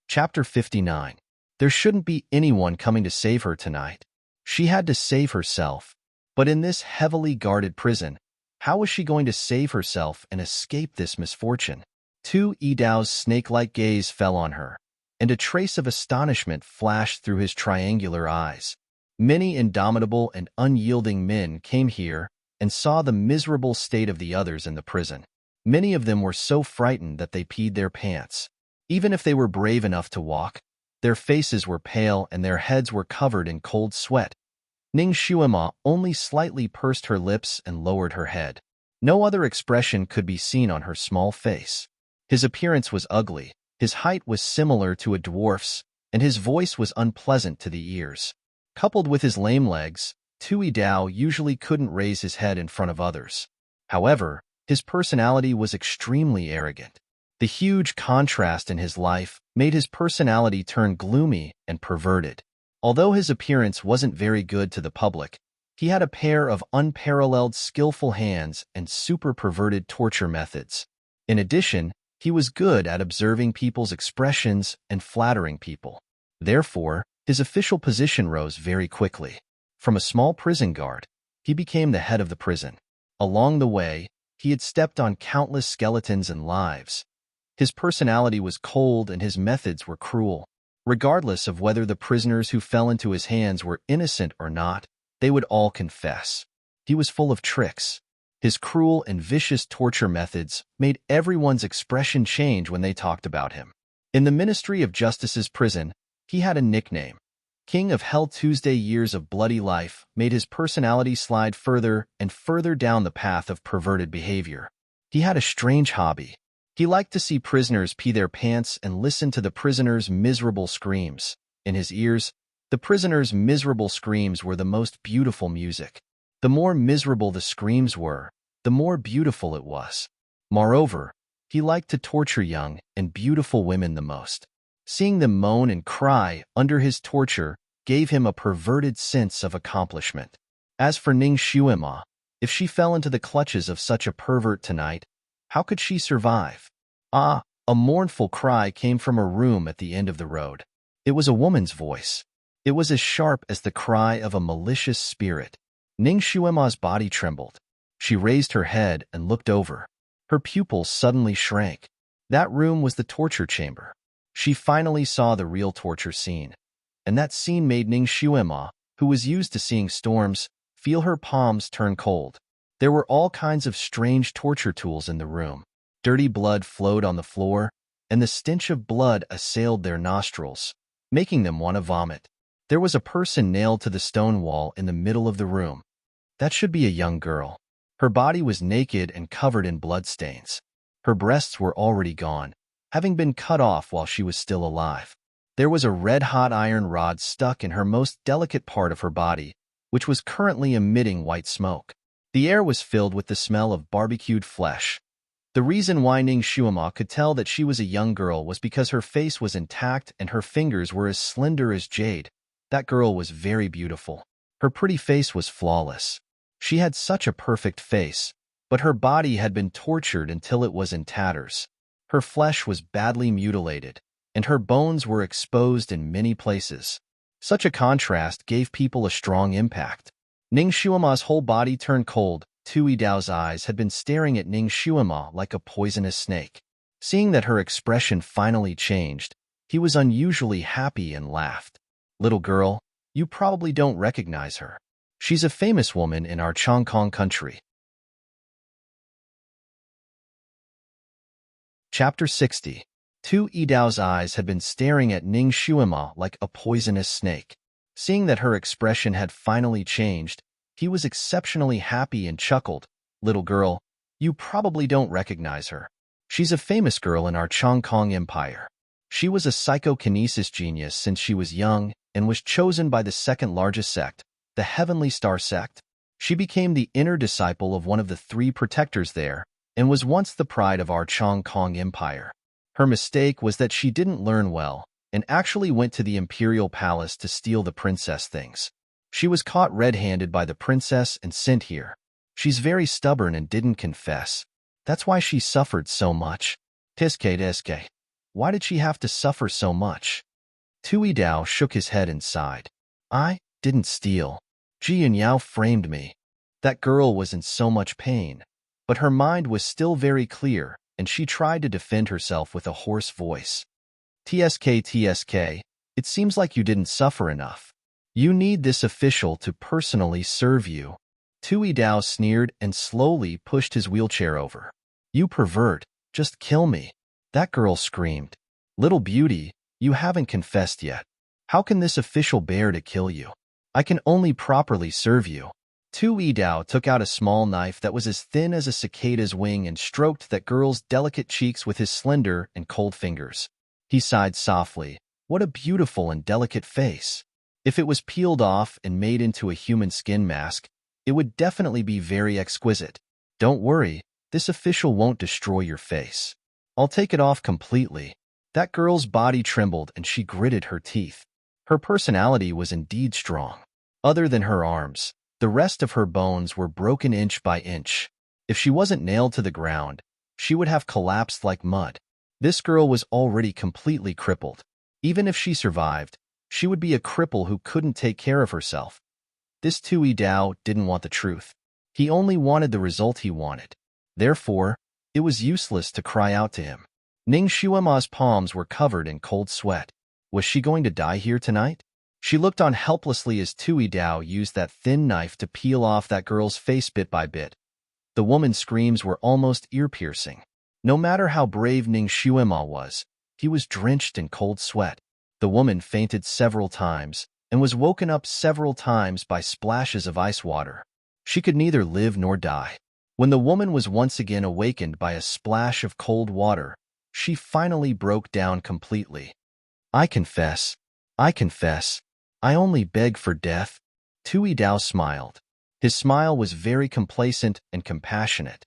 Chapter 59. There shouldn't be anyone coming to save her tonight. She had to save herself. But in this heavily guarded prison, how was she going to save herself and escape this misfortune? Tu Yidao's snake-like gaze fell on her, and a trace of astonishment flashed through his triangular eyes. Many indomitable and unyielding men came here and saw the miserable state of the others in the prison. Many of them were so frightened that they peed their pants. Even if they were brave enough to walk, their faces were pale and their heads were covered in cold sweat. Ning Shuima only slightly pursed her lips and lowered her head. No other expression could be seen on her small face. His appearance was ugly, his height was similar to a dwarf's, and his voice was unpleasant to the ears. Coupled with his lame legs, Tui Dao usually couldn't raise his head in front of others. However, his personality was extremely arrogant. The huge contrast in his life made his personality turn gloomy and perverted. Although his appearance wasn't very good to the public, he had a pair of unparalleled skillful hands and super perverted torture methods. In addition, he was good at observing people's expressions and flattering people. Therefore, his official position rose very quickly. From a small prison guard, he became the head of the prison. Along the way, he had stepped on countless skeletons and lives. His personality was cold and his methods were cruel. Regardless of whether the prisoners who fell into his hands were innocent or not, they would all confess. He was full of tricks. His cruel and vicious torture methods made everyone's expression change when they talked about him. In the Ministry of Justice's prison, he had a nickname. King of Hell. Tuesday years of bloody life made his personality slide further and further down the path of perverted behavior. He had a strange hobby. He liked to see prisoners pee their pants and listen to the prisoners' miserable screams. In his ears, the prisoners' miserable screams were the most beautiful music. The more miserable the screams were, the more beautiful it was. Moreover, he liked to torture young and beautiful women the most. Seeing them moan and cry under his torture gave him a perverted sense of accomplishment. As for Ning Shuima, if she fell into the clutches of such a pervert tonight, how could she survive? Ah, a mournful cry came from a room at the end of the road. It was a woman's voice. It was as sharp as the cry of a malicious spirit. Ning Shuima's body trembled. She raised her head and looked over. Her pupils suddenly shrank. That room was the torture chamber. She finally saw the real torture scene. And that scene made Ning Shuima, who was used to seeing storms, feel her palms turn cold. There were all kinds of strange torture tools in the room. Dirty blood flowed on the floor, and the stench of blood assailed their nostrils, making them want to vomit. There was a person nailed to the stone wall in the middle of the room. That should be a young girl. Her body was naked and covered in bloodstains. Her breasts were already gone, having been cut off while she was still alive. There was a red-hot iron rod stuck in her most delicate part of her body, which was currently emitting white smoke. The air was filled with the smell of barbecued flesh. The reason why Ning Shuima could tell that she was a young girl was because her face was intact and her fingers were as slender as jade. That girl was very beautiful. Her pretty face was flawless. She had such a perfect face, but her body had been tortured until it was in tatters. Her flesh was badly mutilated, and her bones were exposed in many places. Such a contrast gave people a strong impact. Ning Shuima's whole body turned cold. Tui Dao's eyes had been staring at Ning Shuima like a poisonous snake. Seeing that her expression finally changed, he was unusually happy and laughed. Little girl, you probably don't recognize her. She's a famous woman in our Chongkong country. Chapter 60. Tui Dao's eyes had been staring at Ning Shuima like a poisonous snake. Seeing that her expression had finally changed, he was exceptionally happy and chuckled. Little girl, you probably don't recognize her. She's a famous girl in our Chongkong Empire. She was a psychokinesis genius since she was young and was chosen by the second largest sect, the Heavenly Star sect. She became the inner disciple of one of the three protectors there and was once the pride of our Chongkong Empire. Her mistake was that she didn't learn well and actually went to the imperial palace to steal the princess things. She was caught red-handed by the princess and sent here. She's very stubborn and didn't confess. That's why she suffered so much. Tiske. Why did she have to suffer so much? Tui Dao shook his head and sighed. I didn't steal. Ji Yao framed me. That girl was in so much pain. But her mind was still very clear, and she tried to defend herself with a hoarse voice. Tsk, it seems like you didn't suffer enough. You need this official to personally serve you. Tui Dao sneered and slowly pushed his wheelchair over. You pervert, just kill me. That girl screamed. Little beauty, you haven't confessed yet. How can this official bear to kill you? I can only properly serve you. Tu Dao took out a small knife that was as thin as a cicada's wing and stroked that girl's delicate cheeks with his slender and cold fingers. He sighed softly. What a beautiful and delicate face. If it was peeled off and made into a human skin mask, it would definitely be very exquisite. Don't worry, this official won't destroy your face. I'll take it off completely. That girl's body trembled and she gritted her teeth. Her personality was indeed strong. Other than her arms, the rest of her bones were broken inch by inch. If she wasn't nailed to the ground, she would have collapsed like mud. This girl was already completely crippled. Even if she survived, she would be a cripple who couldn't take care of herself. This Tui Dao didn't want the truth. He only wanted the result he wanted. Therefore, it was useless to cry out to him. Ning Xuema's palms were covered in cold sweat. Was she going to die here tonight? She looked on helplessly as Tui Dao used that thin knife to peel off that girl's face bit by bit. The woman's screams were almost ear-piercing. No matter how brave Ning Xuema was, he was drenched in cold sweat. The woman fainted several times and was woken up several times by splashes of ice water. She could neither live nor die. When the woman was once again awakened by a splash of cold water, she finally broke down completely. I confess. I only beg for death. Tui Dao smiled. His smile was very complacent and compassionate.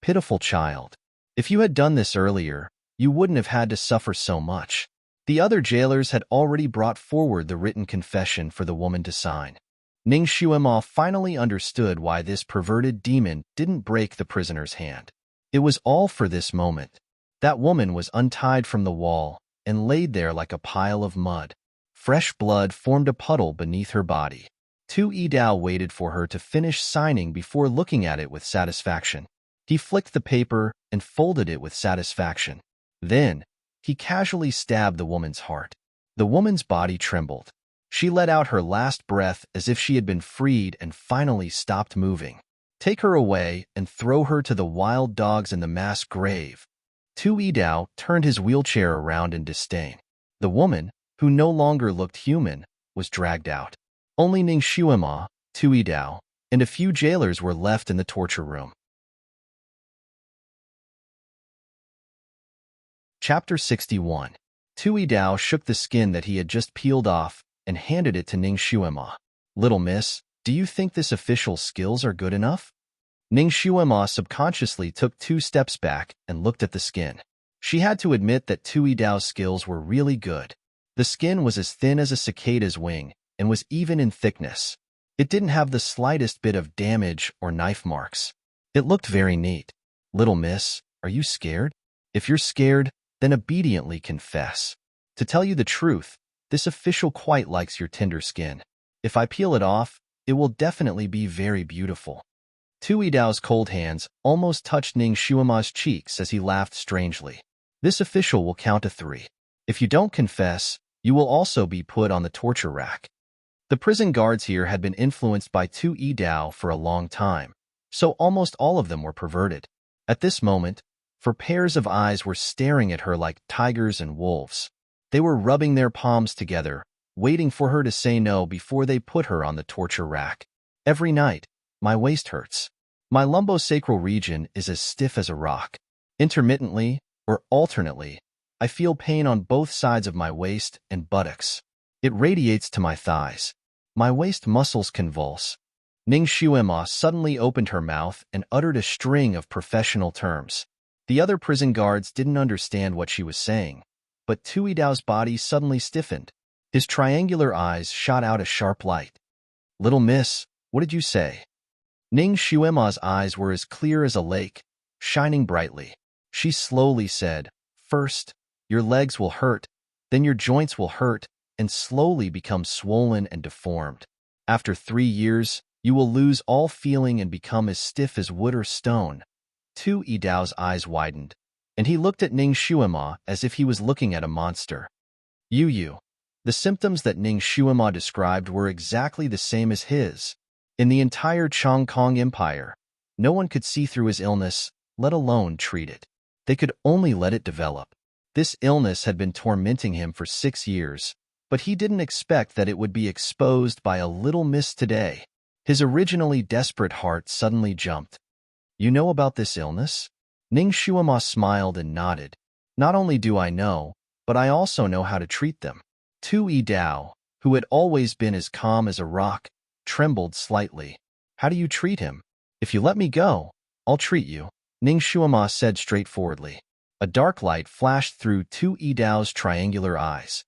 Pitiful child. If you had done this earlier, you wouldn't have had to suffer so much. The other jailers had already brought forward the written confession for the woman to sign. Ning Xuema finally understood why this perverted demon didn't break the prisoner's hand. It was all for this moment. That woman was untied from the wall and laid there like a pile of mud. Fresh blood formed a puddle beneath her body. Tu Dao waited for her to finish signing before looking at it with satisfaction. He flicked the paper and folded it with satisfaction. Then, he casually stabbed the woman's heart. The woman's body trembled. She let out her last breath as if she had been freed and finally stopped moving. Take her away and throw her to the wild dogs in the mass grave. Tu Dao turned his wheelchair around in disdain. The woman, who no longer looked human, was dragged out. Only Ning Xuema, Tui Dao, and a few jailers were left in the torture room. Chapter 61. Tui Dao shook the skin that he had just peeled off and handed it to Ning Xuema. Little miss, do you think this official's skills are good enough? Ning Xuema subconsciously took 2 steps back and looked at the skin. She had to admit that Tui Dao's skills were really good. The skin was as thin as a cicada's wing and was even in thickness. It didn't have the slightest bit of damage or knife marks. It looked very neat. Little miss, are you scared? If you're scared, then obediently confess. To tell you the truth, this official quite likes your tender skin. If I peel it off, it will definitely be very beautiful. Tui Dao's cold hands almost touched Ning Xuema's cheeks as he laughed strangely. This official will count to 3. If you don't confess, you will also be put on the torture rack. The prison guards here had been influenced by Tui Dao for a long time, so almost all of them were perverted. At this moment, 4 pairs of eyes were staring at her like tigers and wolves. They were rubbing their palms together, waiting for her to say no before they put her on the torture rack. Every night, my waist hurts. My lumbosacral region is as stiff as a rock. Intermittently, or alternately, I feel pain on both sides of my waist and buttocks. It radiates to my thighs. My waist muscles convulse. Ning Xuema suddenly opened her mouth and uttered a string of professional terms. The other prison guards didn't understand what she was saying, but Tui Dao's body suddenly stiffened. His triangular eyes shot out a sharp light. Little miss, what did you say? Ning Xuema's eyes were as clear as a lake, shining brightly. She slowly said, First, your legs will hurt, then your joints will hurt, and slowly become swollen and deformed. After 3 years, you will lose all feeling and become as stiff as wood or stone. Tui Dao's eyes widened, and he looked at Ning Xuema as if he was looking at a monster. The symptoms that Ning Xuema described were exactly the same as his. In the entire Chong Kong Empire, no one could see through his illness, let alone treat it. They could only let it develop. This illness had been tormenting him for 6 years, but he didn't expect that it would be exposed by a little miss today. His originally desperate heart suddenly jumped. You know about this illness? Ning Shuima smiled and nodded. Not only do I know, but I also know how to treat them. Tu Dao, who had always been as calm as a rock, trembled slightly. How do you treat him? If you let me go, I'll treat you, Ning Shuima said straightforwardly. A dark light flashed through Tu Dao's triangular eyes.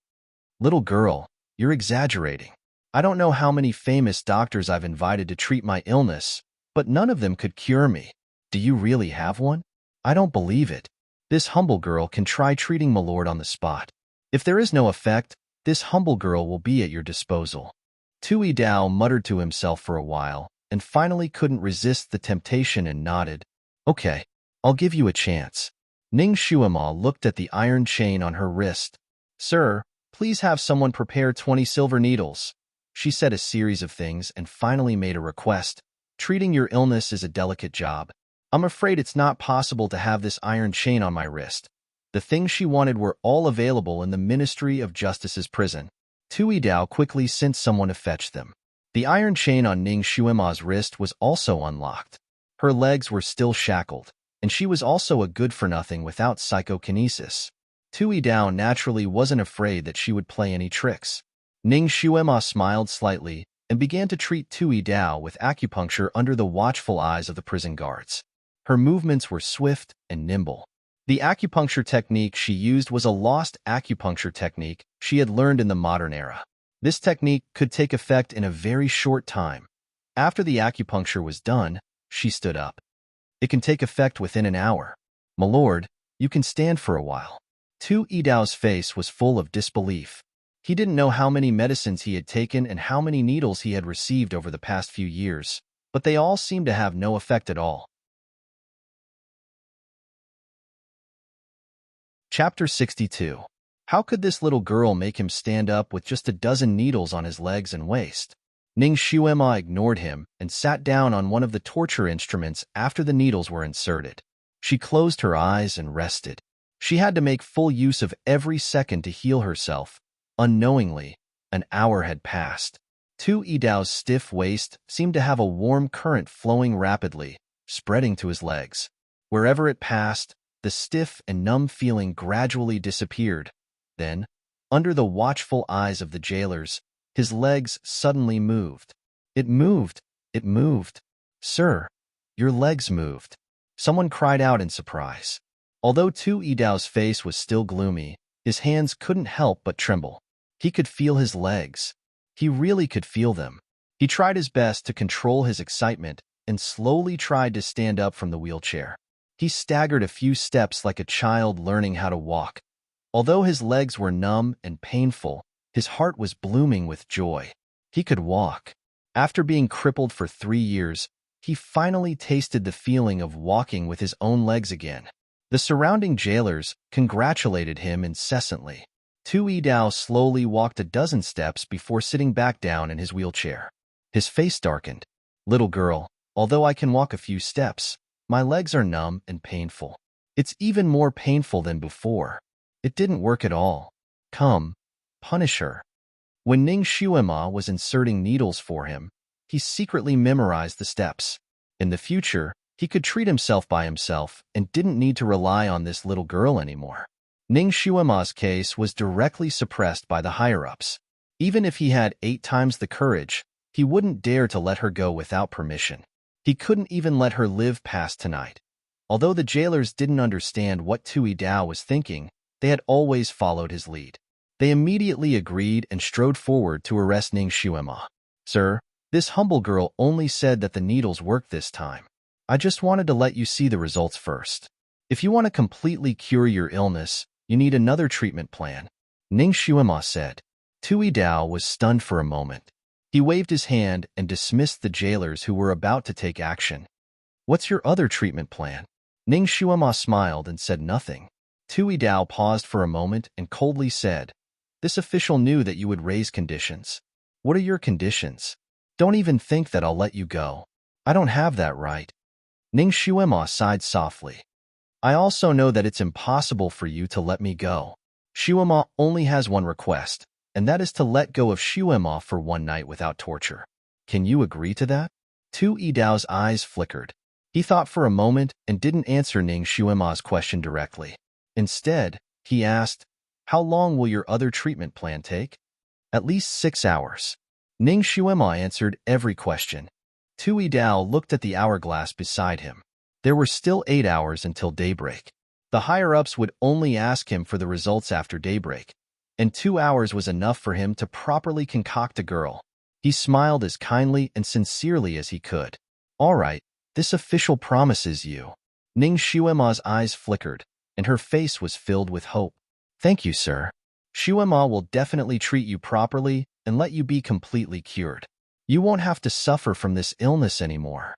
Little girl, you're exaggerating. I don't know how many famous doctors I've invited to treat my illness, but none of them could cure me. Do you really have one? I don't believe it. This humble girl can try treating my lord on the spot. If there is no effect, this humble girl will be at your disposal. Tu Dao muttered to himself for a while, and finally couldn't resist the temptation and nodded. Okay, I'll give you a chance. Ning Shuima looked at the iron chain on her wrist. Sir, please have someone prepare 20 silver needles. She said a series of things and finally made a request. Treating your illness is a delicate job. I'm afraid it's not possible to have this iron chain on my wrist. The things she wanted were all available in the Ministry of Justice's prison. Tu Dao quickly sent someone to fetch them. The iron chain on Ning Shuima's wrist was also unlocked. Her legs were still shackled, and she was also a good-for-nothing without psychokinesis. Tu Dao naturally wasn't afraid that she would play any tricks. Ning Shuima smiled slightly and began to treat Tu Dao with acupuncture under the watchful eyes of the prison guards. Her movements were swift and nimble. The acupuncture technique she used was a lost acupuncture technique she had learned in the modern era. This technique could take effect in a very short time. After the acupuncture was done, she stood up. It can take effect within an hour. My lord, you can stand for a while. Tu Dao's face was full of disbelief. He didn't know how many medicines he had taken and how many needles he had received over the past few years, but they all seemed to have no effect at all. Chapter 62. How could this little girl make him stand up with just a dozen needles on his legs and waist? Ning Shuima ignored him and sat down on one of the torture instruments after the needles were inserted. She closed her eyes and rested. She had to make full use of every second to heal herself. Unknowingly, an hour had passed. Tu Dao's stiff waist seemed to have a warm current flowing rapidly, spreading to his legs. Wherever it passed, the stiff and numb feeling gradually disappeared. Then, under the watchful eyes of the jailers, his legs suddenly moved. It moved. It moved. Sir, your legs moved. Someone cried out in surprise. Although Tu Dao's face was still gloomy, his hands couldn't help but tremble. He could feel his legs. He really could feel them. He tried his best to control his excitement and slowly tried to stand up from the wheelchair. He staggered a few steps like a child learning how to walk. Although his legs were numb and painful, his heart was blooming with joy. He could walk. After being crippled for 3 years, he finally tasted the feeling of walking with his own legs again. The surrounding jailers congratulated him incessantly. Tu Dao slowly walked a dozen steps before sitting back down in his wheelchair. His face darkened. Little girl, although I can walk a few steps, my legs are numb and painful. It's even more painful than before. It didn't work at all. Come, punish her. When Ning Shuima was inserting needles for him, he secretly memorized the steps. In the future, he could treat himself by himself and didn't need to rely on this little girl anymore. Ning Shuima's case was directly suppressed by the higher-ups. Even if he had 8 times the courage, he wouldn't dare to let her go without permission. He couldn't even let her live past tonight. Although the jailers didn't understand what Tu Dao was thinking, they had always followed his lead. They immediately agreed and strode forward to arrest Ning Shuima. Sir, this humble girl only said that the needles worked this time. I just wanted to let you see the results first. If you want to completely cure your illness, you need another treatment plan, Ning Shuima said. Tu Dao was stunned for a moment. He waved his hand and dismissed the jailers who were about to take action. What's your other treatment plan? Ning Shuima smiled and said nothing. Tu Dao paused for a moment and coldly said, This official knew that you would raise conditions. What are your conditions? Don't even think that I'll let you go. I don't have that right. Ning Shuima sighed softly. I also know that it's impossible for you to let me go. Shuema only has one request, and that is to let go of Shuema for one night without torture. Can you agree to that? Tu Yidao's eyes flickered. He thought for a moment and didn't answer Ning Shuema's question directly. Instead, he asked, "How long will your other treatment plan take?" "At least 6 hours." Ning Shuema answered every question. Tu Yidao looked at the hourglass beside him. There were still 8 hours until daybreak. The higher-ups would only ask him for the results after daybreak, and 2 hours was enough for him to properly concoct a girl. He smiled as kindly and sincerely as he could. "All right, this official promises you." Ning Shuema's eyes flickered, and her face was filled with hope. "Thank you, sir. Shuema will definitely treat you properly and let you be completely cured. You won't have to suffer from this illness anymore."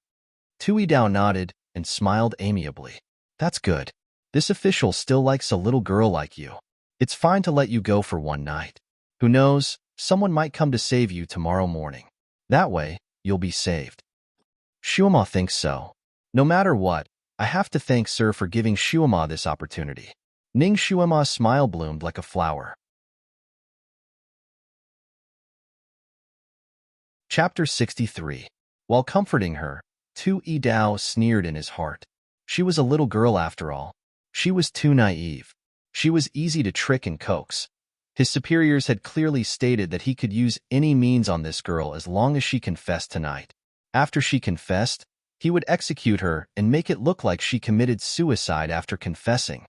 Tui Dao nodded and smiled amiably. "That's good. This official still likes a little girl like you. It's fine to let you go for one night. Who knows, someone might come to save you tomorrow morning. That way, you'll be saved." Shuema thinks so. No matter what, I have to thank Sir for giving Shuema this opportunity. Ning Shuema's smile bloomed like a flower. Chapter 63. While comforting her, Tu Yidao sneered in his heart. She was a little girl after all. She was too naive. She was easy to trick and coax. His superiors had clearly stated that he could use any means on this girl as long as she confessed tonight. After she confessed, he would execute her and make it look like she committed suicide after confessing.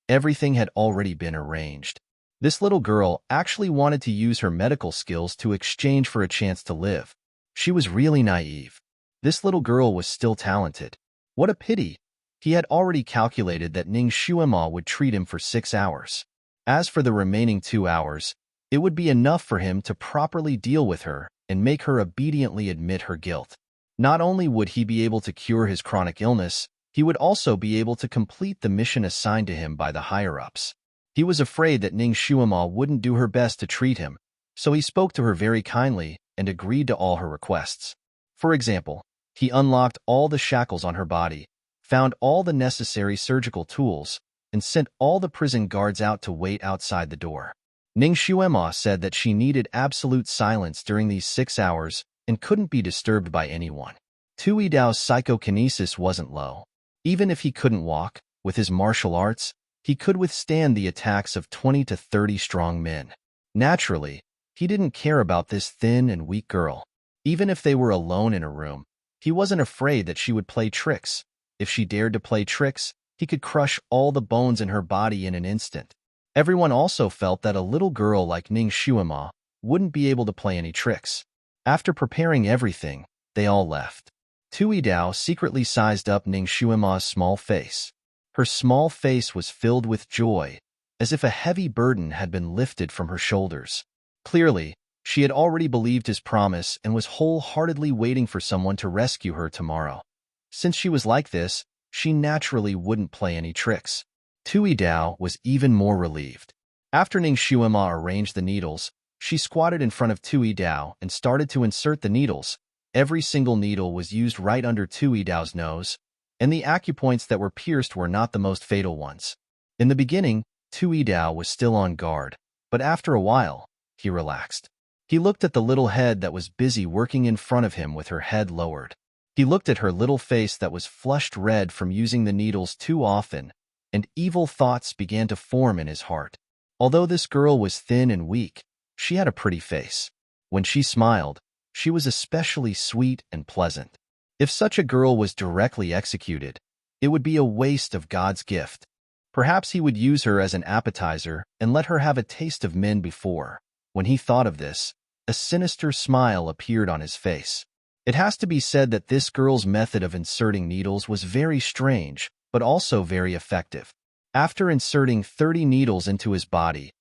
Everything had already been arranged. This little girl actually wanted to use her medical skills to exchange for a chance to live. She was really naive. This little girl was still talented. What a pity. He had already calculated that Ning Shuema would treat him for 6 hours. As for the remaining 2 hours, it would be enough for him to properly deal with her and make her obediently admit her guilt. Not only would he be able to cure his chronic illness, he would also be able to complete the mission assigned to him by the higher-ups. He was afraid that Ning Shuema wouldn't do her best to treat him, so he spoke to her very kindly and agreed to all her requests. For example, he unlocked all the shackles on her body, found all the necessary surgical tools, and sent all the prison guards out to wait outside the door. Ning Shuema said that she needed absolute silence during these 6 hours and couldn't be disturbed by anyone. Tu Yidao's psychokinesis wasn't low. Even if he couldn't walk, with his martial arts, he could withstand the attacks of 20 to 30 strong men. Naturally, he didn't care about this thin and weak girl. Even if they were alone in a room, he wasn't afraid that she would play tricks. If she dared to play tricks, he could crush all the bones in her body in an instant. Everyone also felt that a little girl like Ning Shuema wouldn't be able to play any tricks. After preparing everything, they all left. Tu Yidao secretly sized up Ning Shuema's small face. Her small face was filled with joy, as if a heavy burden had been lifted from her shoulders. Clearly, she had already believed his promise and was wholeheartedly waiting for someone to rescue her tomorrow. Since she was like this, she naturally wouldn't play any tricks. Tu Yidao was even more relieved. After Ning Shuema arranged the needles, she squatted in front of Tu Yidao and started to insert the needles. Every single needle was used right under Tu Yidao's nose, and the acupoints that were pierced were not the most fatal ones. In the beginning, Tu Yidao was still on guard, but after a while, he relaxed. He looked at the little head that was busy working in front of him with her head lowered. He looked at her little face that was flushed red from using the needles too often, and evil thoughts began to form in his heart. Although this girl was thin and weak, she had a pretty face. When she smiled, she was especially sweet and pleasant. If such a girl was directly executed, it would be a waste of God's gift. Perhaps he would use her as an appetizer and let her have a taste of men before. When he thought of this, a sinister smile appeared on his face. It has to be said that this girl's method of inserting needles was very strange, but also very effective. After inserting 30 needles into his body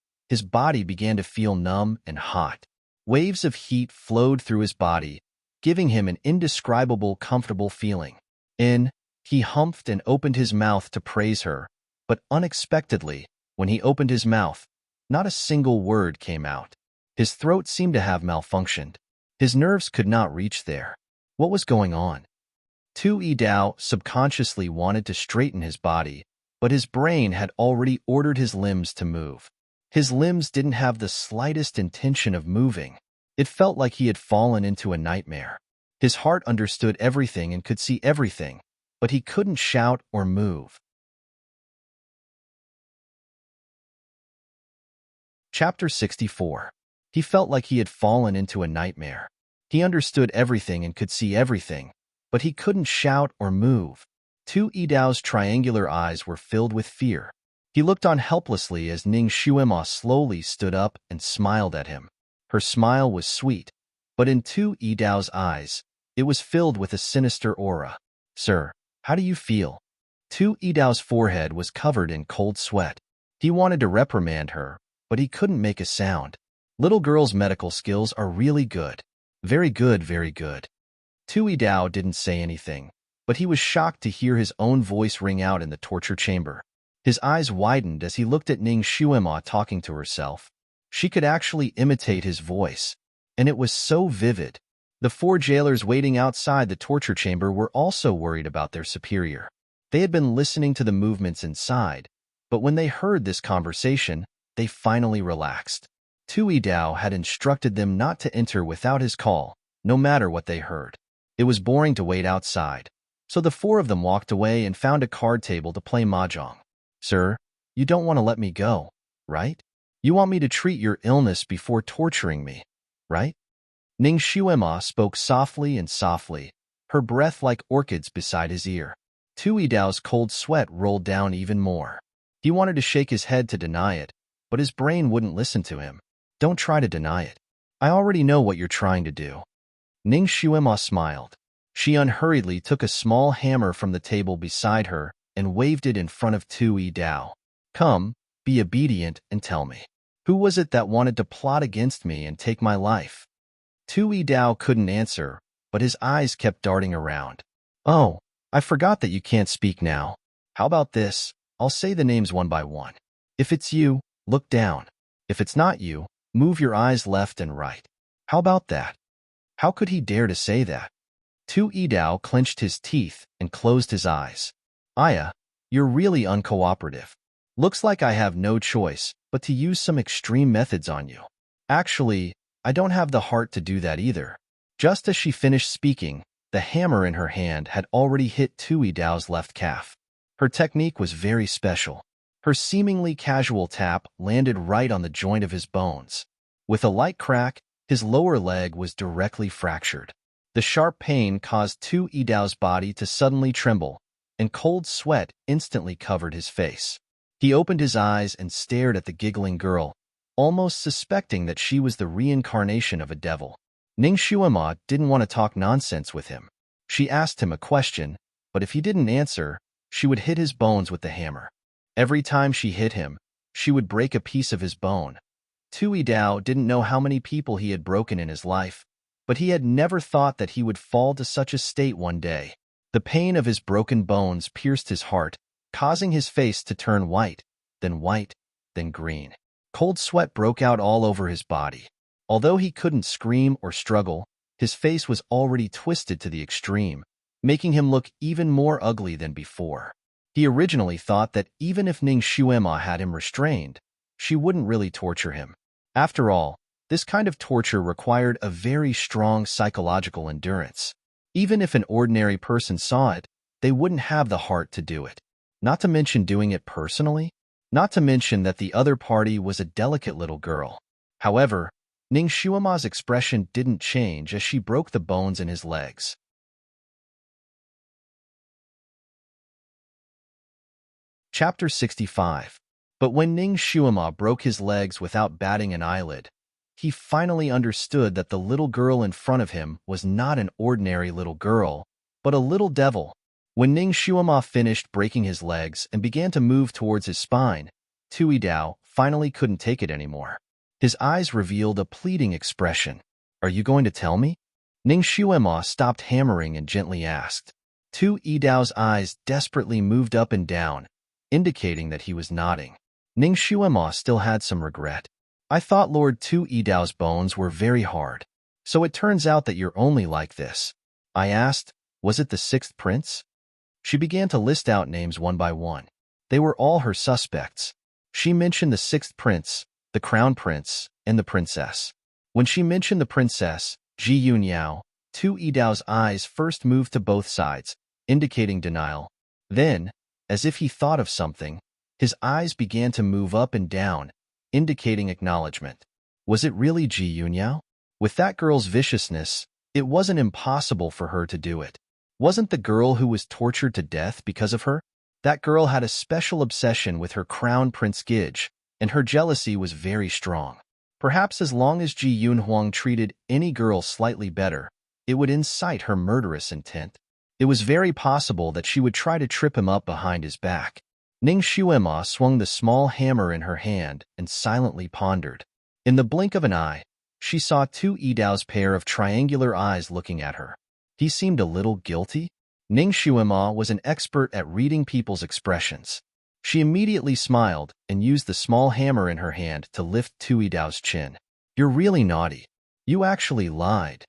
began to feel numb and hot. Waves of heat flowed through his body, giving him an indescribable, comfortable feeling. He humphed and opened his mouth to praise her, but unexpectedly, when he opened his mouth, not a single word came out. His throat seemed to have malfunctioned. His nerves could not reach there. What was going on? Tu Yidao subconsciously wanted to straighten his body, but his brain had already ordered his limbs to move. His limbs didn't have the slightest intention of moving. It felt like he had fallen into a nightmare. His heart understood everything and could see everything, but he couldn't shout or move. Chapter 64. He felt like he had fallen into a nightmare. He understood everything and could see everything, but he couldn't shout or move. Tu Yidao's triangular eyes were filled with fear. He looked on helplessly as Ning Xuema slowly stood up and smiled at him. Her smile was sweet, but in Tu Yidao's eyes, it was filled with a sinister aura. "Sir, how do you feel?" Tu Yidao's forehead was covered in cold sweat. He wanted to reprimand her, but he couldn't make a sound. Little girl's medical skills are really good. Very good, very good. Tu Yidao didn't say anything, but he was shocked to hear his own voice ring out in the torture chamber. His eyes widened as he looked at Ning Xuema talking to herself. She could actually imitate his voice, and it was so vivid. The 4 jailers waiting outside the torture chamber were also worried about their superior. They had been listening to the movements inside, but when they heard this conversation, they finally relaxed. Tu Yidao had instructed them not to enter without his call, no matter what they heard. It was boring to wait outside, so the 4 of them walked away and found a card table to play mahjong. "Sir, you don't want to let me go, right? You want me to treat your illness before torturing me, right?" Ning Xuema spoke softly and softly, her breath like orchids beside his ear. Tu Yidao's cold sweat rolled down even more. He wanted to shake his head to deny it, but his brain wouldn't listen to him. "Don't try to deny it. I already know what you're trying to do." Ning Xuema smiled. She unhurriedly took a small hammer from the table beside her and waved it in front of Tu Yidao. "Come, be obedient and tell me. Who was it that wanted to plot against me and take my life?" Tu Yidao couldn't answer, but his eyes kept darting around. "Oh, I forgot that you can't speak now. How about this? I'll say the names one by one. If it's you, look down. If it's not you, move your eyes left and right. How about that?" How could he dare to say that? Tu Yidao clenched his teeth and closed his eyes. "Aya, you're really uncooperative. Looks like I have no choice but to use some extreme methods on you. Actually, I don't have the heart to do that either." Just as she finished speaking, the hammer in her hand had already hit Tu Yidao's left calf. Her technique was very special. Her seemingly casual tap landed right on the joint of his bones. With a light crack, his lower leg was directly fractured. The sharp pain caused Tu Yidao's body to suddenly tremble, and cold sweat instantly covered his face. He opened his eyes and stared at the giggling girl, almost suspecting that she was the reincarnation of a devil. Ning Xuema didn't want to talk nonsense with him. She asked him a question, but if he didn't answer, she would hit his bones with the hammer. Every time she hit him, she would break a piece of his bone. Tu Yidao didn't know how many people he had broken in his life, but he had never thought that he would fall to such a state one day. The pain of his broken bones pierced his heart, causing his face to turn white, then green. Cold sweat broke out all over his body. Although he couldn't scream or struggle, his face was already twisted to the extreme, making him look even more ugly than before. He originally thought that even if Ning Xuema had him restrained, she wouldn't really torture him. After all, this kind of torture required a very strong psychological endurance. Even if an ordinary person saw it, they wouldn't have the heart to do it. Not to mention doing it personally. Not to mention that the other party was a delicate little girl. However, Ning Xuema's expression didn't change as she broke the bones in his legs. Chapter 65. But when Ning Xuema broke his legs without batting an eyelid, he finally understood that the little girl in front of him was not an ordinary little girl, but a little devil. When Ning Xuema finished breaking his legs and began to move towards his spine, Tu Yidao finally couldn't take it anymore. His eyes revealed a pleading expression. "Are you going to tell me?" Ning Xuema stopped hammering and gently asked. Tu Yidao's eyes desperately moved up and down, indicating that he was nodding. Ning Xuema still had some regret. "I thought Lord Tu Yidao's bones were very hard. So it turns out that you're only like this." I asked, "Was it the 6th prince?" She began to list out names one by one. They were all her suspects. She mentioned the sixth prince, the crown prince, and the princess. When she mentioned the princess, Ji Yunyao, Tu Yidao's eyes first moved to both sides, indicating denial. Then, as if he thought of something, his eyes began to move up and down, indicating acknowledgement. Was it really Ji Yunyao? With that girl's viciousness, it wasn't impossible for her to do it. Wasn't the girl who was tortured to death because of her? That girl had a special obsession with her crown Prince Gij, and her jealousy was very strong. Perhaps as long as Ji Yunhuang treated any girl slightly better, it would incite her murderous intent. It was very possible that she would try to trip him up behind his back. Ning Xuema swung the small hammer in her hand and silently pondered. In the blink of an eye, she saw Tu Yidao's pair of triangular eyes looking at her. He seemed a little guilty. Ning Xuema was an expert at reading people's expressions. She immediately smiled and used the small hammer in her hand to lift Tu Yidao's chin. You're really naughty. You actually lied.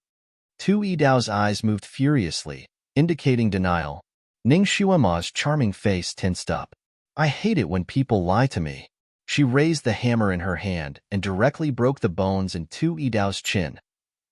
Tu Yidao's eyes moved furiously, indicating denial. Ning Xuema's charming face tensed up. I hate it when people lie to me. She raised the hammer in her hand and directly broke the bones in Tu Yidao's chin.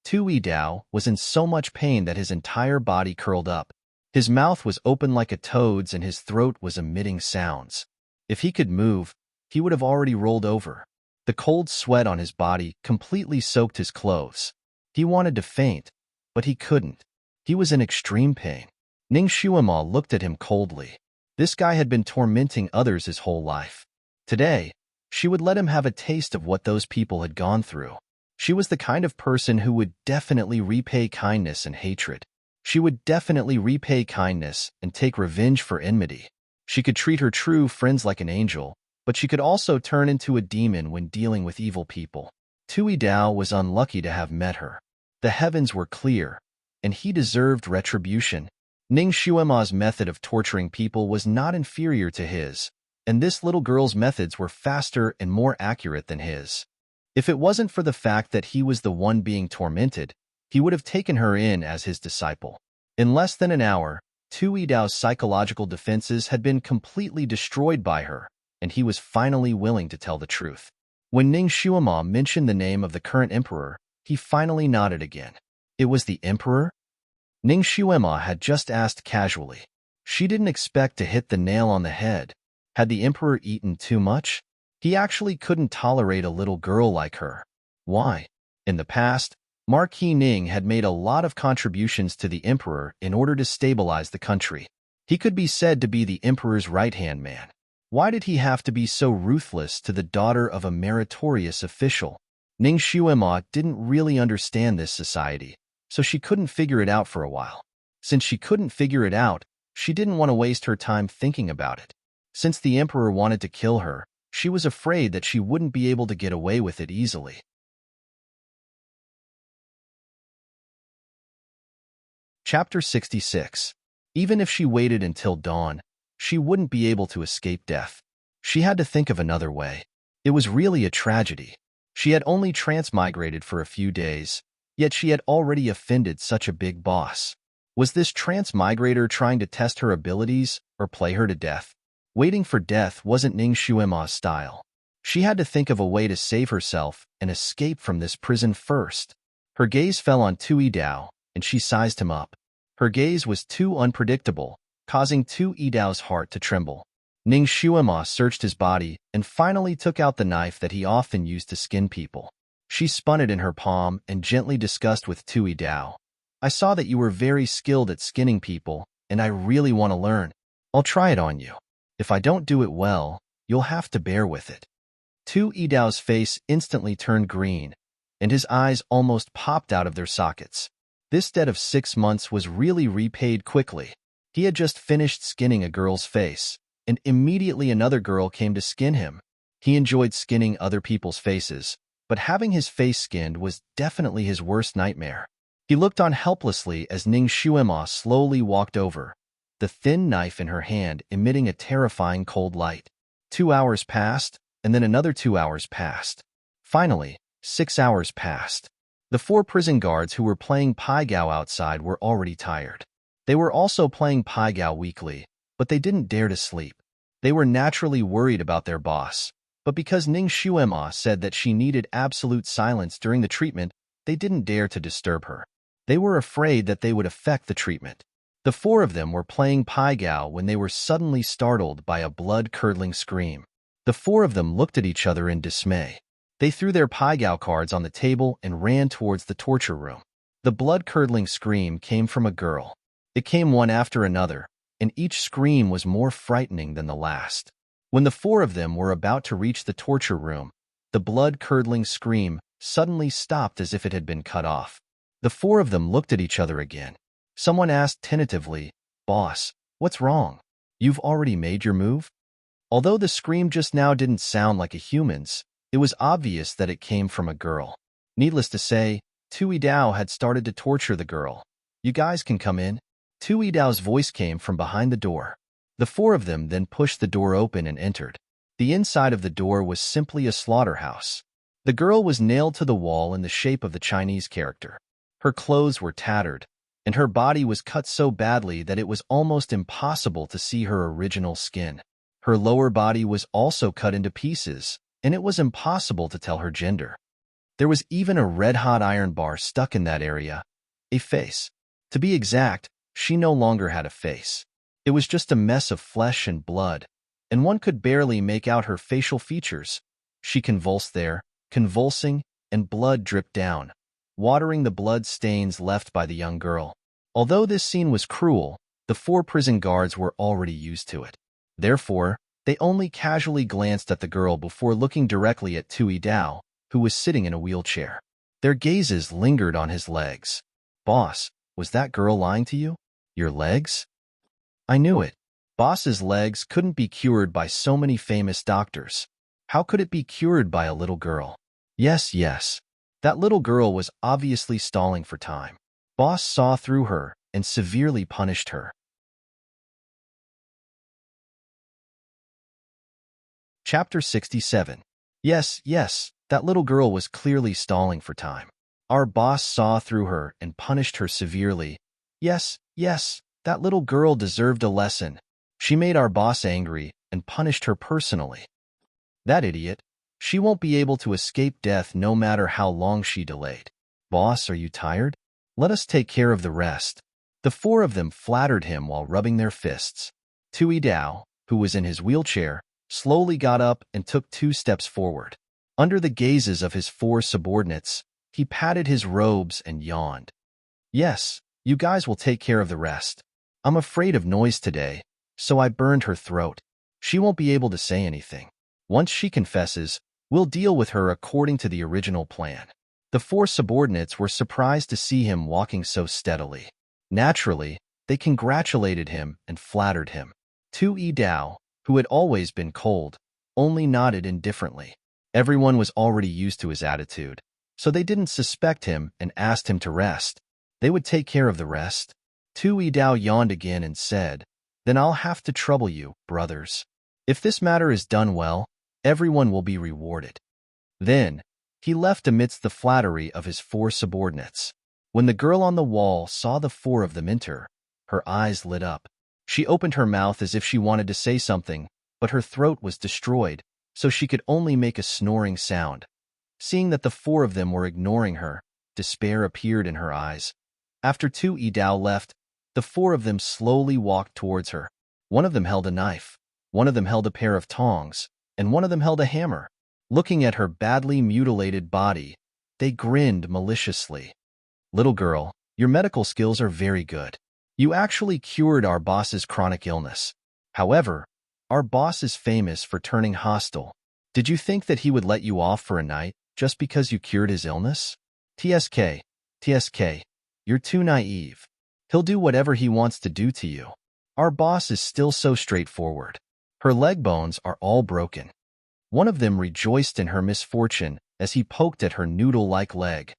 Tu Yidao was in so much pain that his entire body curled up. His mouth was open like a toad's and his throat was emitting sounds. If he could move, he would have already rolled over. The cold sweat on his body completely soaked his clothes. He wanted to faint, but he couldn't. He was in extreme pain. Ning Xuema looked at him coldly. This guy had been tormenting others his whole life. Today, she would let him have a taste of what those people had gone through. She was the kind of person who would definitely repay kindness and hatred. She would definitely repay kindness and take revenge for enmity. She could treat her true friends like an angel, but she could also turn into a demon when dealing with evil people. Tu Yidao was unlucky to have met her. The heavens were clear, and he deserved retribution. Ning Xuema's method of torturing people was not inferior to his, and this little girl's methods were faster and more accurate than his. If it wasn't for the fact that he was the one being tormented, he would have taken her in as his disciple. In less than an hour, Tu Yidao's psychological defenses had been completely destroyed by her, and he was finally willing to tell the truth. When Ning Xuema mentioned the name of the current emperor, he finally nodded again. It was the emperor? Ning Xuema had just asked casually. She didn't expect to hit the nail on the head. Had the emperor eaten too much? He actually couldn't tolerate a little girl like her. Why? In the past, Marquis Ning had made a lot of contributions to the emperor in order to stabilize the country. He could be said to be the emperor's right-hand man. Why did he have to be so ruthless to the daughter of a meritorious official? Ning Xuema didn't really understand this society, so she couldn't figure it out for a while. Since she couldn't figure it out, she didn't want to waste her time thinking about it. Since the emperor wanted to kill her, she was afraid that she wouldn't be able to get away with it easily. Chapter 66. Even if she waited until dawn, she wouldn't be able to escape death. She had to think of another way. It was really a tragedy. She had only transmigrated for a few days, yet she had already offended such a big boss. Was this transmigrator trying to test her abilities or play her to death? Waiting for death wasn't Ning Xuema's style. She had to think of a way to save herself and escape from this prison first. Her gaze fell on Tu Yidao, and she sized him up. Her gaze was too unpredictable, causing Tu Yidao's heart to tremble. Ning Xuema searched his body and finally took out the knife that he often used to skin people. She spun it in her palm and gently discussed with Tu Yidao. I saw that you were very skilled at skinning people, and I really want to learn. I'll try it on you. If I don't do it well, you'll have to bear with it. Tu Yidao's face instantly turned green, and his eyes almost popped out of their sockets. This debt of 6 months was really repaid quickly. He had just finished skinning a girl's face, and immediately another girl came to skin him. He enjoyed skinning other people's faces, but having his face skinned was definitely his worst nightmare. He looked on helplessly as Ning Xuema slowly walked over, the thin knife in her hand emitting a terrifying cold light. 2 hours passed, and then another 2 hours passed. Finally, 6 hours passed. The 4 prison guards who were playing Pai Gao outside were already tired. They were also playing Pai Gao weekly, but they didn't dare to sleep. They were naturally worried about their boss, but because Ning Xuema said that she needed absolute silence during the treatment, they didn't dare to disturb her. They were afraid that they would affect the treatment. The four of them were playing Pai Gao when they were suddenly startled by a blood-curdling scream. The four of them looked at each other in dismay. They threw their Pai Gao cards on the table and ran towards the torture room. The blood-curdling scream came from a girl. It came one after another, and each scream was more frightening than the last. When the four of them were about to reach the torture room, the blood-curdling scream suddenly stopped as if it had been cut off. The four of them looked at each other again. Someone asked tentatively, "Boss, what's wrong? You've already made your move?" Although the scream just now didn't sound like a human's, it was obvious that it came from a girl. Needless to say, Tui Dao had started to torture the girl. "You guys can come in." Tui Dao's voice came from behind the door. The four of them then pushed the door open and entered. The inside of the door was simply a slaughterhouse. The girl was nailed to the wall in the shape of the Chinese character. Her clothes were tattered, and her body was cut so badly that it was almost impossible to see her original skin. Her lower body was also cut into pieces, and it was impossible to tell her gender. There was even a red-hot iron bar stuck in that area. A face. To be exact, she no longer had a face. It was just a mess of flesh and blood, and one could barely make out her facial features. She convulsed there, convulsing, and blood dripped down, watering the blood stains left by the young girl. Although this scene was cruel, the four prison guards were already used to it. Therefore, they only casually glanced at the girl before looking directly at Tui Dao, who was sitting in a wheelchair. Their gazes lingered on his legs. "Boss, was that girl lying to you? Your legs?" "I knew it. Boss's legs couldn't be cured by so many famous doctors. How could it be cured by a little girl?" Yes. That little girl was obviously stalling for time. Boss saw through her and severely punished her. Chapter 67. Yes, that little girl was clearly stalling for time. Our boss saw through her and punished her severely. Yes, that little girl deserved a lesson. She made our boss angry and punished her personally. That idiot. She won't be able to escape death no matter how long she delayed. Boss, are you tired? Let us take care of the rest. The four of them flattered him while rubbing their fists. Tui Dao, who was in his wheelchair, slowly got up and took 2 steps forward. Under the gazes of his 4 subordinates, he patted his robes and yawned. Yes, you guys will take care of the rest. I'm afraid of noise today, so I burned her throat. She won't be able to say anything. Once she confesses, we'll deal with her according to the original plan. The 4 subordinates were surprised to see him walking so steadily. Naturally, they congratulated him and flattered him. Tui Dao, who had always been cold, only nodded indifferently. Everyone was already used to his attitude, so they didn't suspect him and asked him to rest. They would take care of the rest. Tui Dao yawned again and said, "Then I'll have to trouble you, brothers. If this matter is done well, everyone will be rewarded." Then, he left amidst the flattery of his 4 subordinates. When the girl on the wall saw the 4 of them enter, her eyes lit up. She opened her mouth as if she wanted to say something, but her throat was destroyed, so she could only make a snoring sound. Seeing that the 4 of them were ignoring her, despair appeared in her eyes. After Tui Dao left, the 4 of them slowly walked towards her. One of them held a knife, one of them held a pair of tongs, and one of them held a hammer. Looking at her badly mutilated body, they grinned maliciously. "Little girl, your medical skills are very good. You actually cured our boss's chronic illness. However, our boss is famous for turning hostile. Did you think that he would let you off for a night just because you cured his illness? TSK, you're too naive. He'll do whatever he wants to do to you. Our boss is still so straightforward. Her leg bones are all broken." One of them rejoiced in her misfortune as he poked at her noodle-like leg.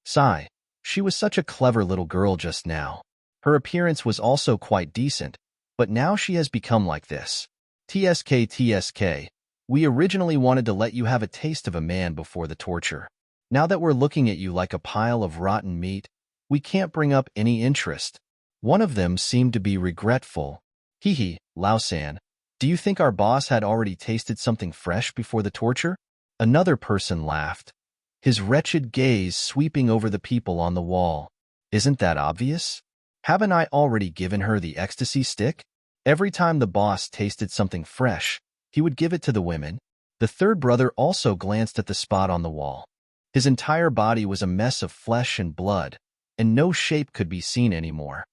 Sigh, she was such a clever little girl just now. Her appearance was also quite decent, but now she has become like this. TSK, we originally wanted to let you have a taste of a man before the torture. Now that we're looking at you like a pile of rotten meat, we can't bring up any interest. One of them seemed to be regretful. Lao San, Do you think our boss had already tasted something fresh before the torture? Another person laughed, his wretched gaze sweeping over the people on the wall. Isn't that obvious? Haven't I already given her the ecstasy stick? Every time the boss tasted something fresh, he would give it to the women. The third brother also glanced at the spot on the wall. His entire body was a mess of flesh and blood, and no shape could be seen anymore.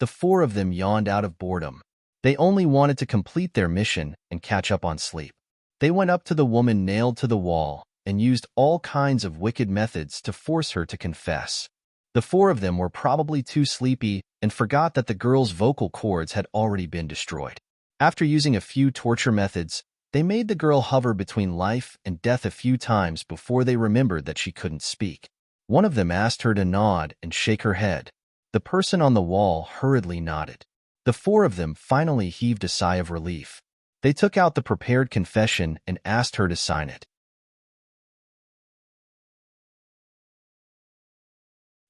The four of them yawned out of boredom. They only wanted to complete their mission and catch up on sleep. They went up to the woman nailed to the wall and used all kinds of wicked methods to force her to confess. The four of them were probably too sleepy and forgot that the girl's vocal cords had already been destroyed. After using a few torture methods, they made the girl hover between life and death a few times before they remembered that she couldn't speak. One of them asked her to nod and shake her head. The person on the wall hurriedly nodded. The four of them finally heaved a sigh of relief. They took out the prepared confession and asked her to sign it.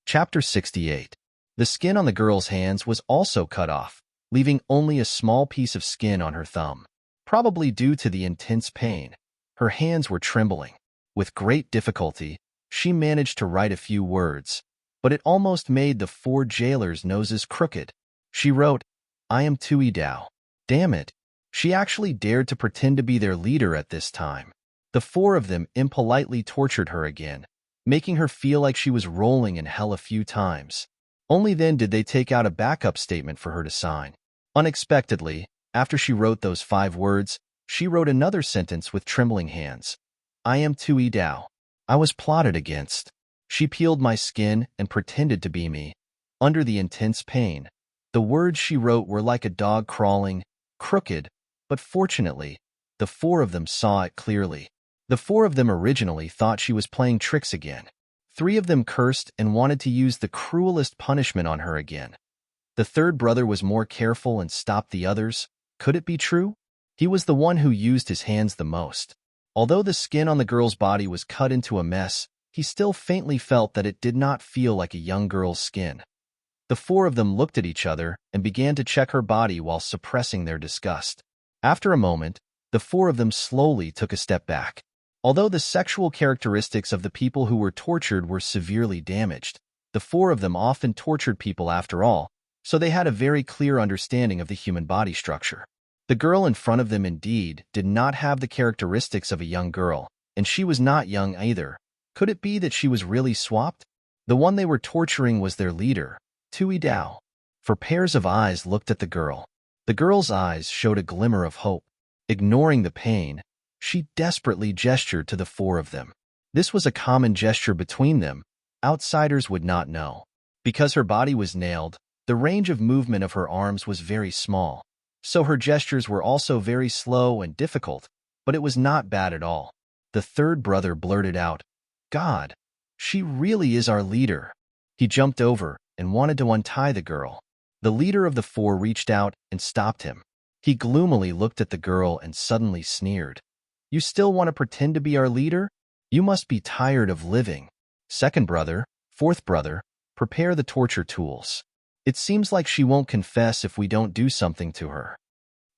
Chapter 68. The skin on the girl's hands was also cut off, leaving only a small piece of skin on her thumb. Probably due to the intense pain, her hands were trembling. With great difficulty, she managed to write a few words, but it almost made the four jailers' noses crooked. She wrote, "I am Tui Dao." Damn it. She actually dared to pretend to be their leader at this time. The four of them impolitely tortured her again, making her feel like she was rolling in hell a few times. Only then did they take out a backup statement for her to sign. Unexpectedly, after she wrote those 5 words, she wrote another sentence with trembling hands. "I am Tui Dao. I was plotted against." She peeled my skin and pretended to be me. Under the intense pain, the words she wrote were like a dog crawling, crooked, but fortunately, the four of them saw it clearly. The four of them originally thought she was playing tricks again. 3 of them cursed and wanted to use the cruelest punishment on her again. The third brother was more careful and stopped the others. Could it be true? He was the one who used his hands the most. Although the skin on the girl's body was cut into a mess, he still faintly felt that it did not feel like a young girl's skin. The four of them looked at each other and began to check her body while suppressing their disgust. After a moment, the four of them slowly took a step back. Although the sexual characteristics of the people who were tortured were severely damaged, the four of them often tortured people after all, so they had a very clear understanding of the human body structure. The girl in front of them indeed did not have the characteristics of a young girl, and she was not young either. Could it be that she was really swapped? The one they were torturing was their leader, Tui Dao. For pairs of eyes looked at the girl. The girl's eyes showed a glimmer of hope. Ignoring the pain, she desperately gestured to the four of them. This was a common gesture between them. Outsiders would not know. Because her body was nailed, the range of movement of her arms was very small. So her gestures were also very slow and difficult, but it was not bad at all. The third brother blurted out, "God, she really is our leader." He jumped over and wanted to untie the girl. The leader of the four reached out and stopped him. He gloomily looked at the girl and suddenly sneered. "You still want to pretend to be our leader? You must be tired of living. Second brother, fourth brother, prepare the torture tools. It seems like she won't confess if we don't do something to her."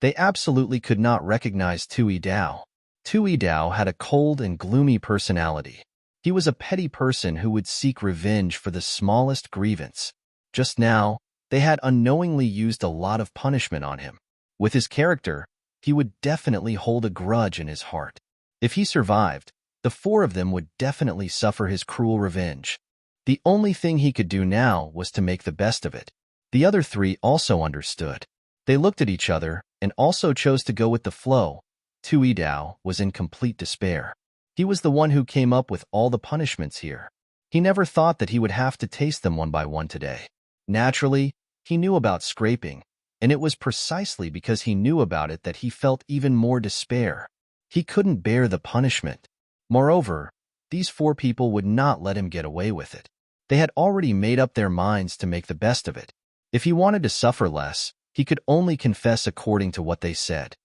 They absolutely could not recognize Tui Dao. Tui Dao had a cold and gloomy personality. He was a petty person who would seek revenge for the smallest grievance. Just now, they had unknowingly used a lot of punishment on him. With his character, he would definitely hold a grudge in his heart. If he survived, the four of them would definitely suffer his cruel revenge. The only thing he could do now was to make the best of it. The other 3 also understood. They looked at each other and also chose to go with the flow. Tui Dao was in complete despair. He was the one who came up with all the punishments here. He never thought that he would have to taste them one by one today. Naturally, he knew about scraping, and it was precisely because he knew about it that he felt even more despair. He couldn't bear the punishment. Moreover, these 4 people would not let him get away with it. They had already made up their minds to make the best of it. If he wanted to suffer less, he could only confess according to what they said.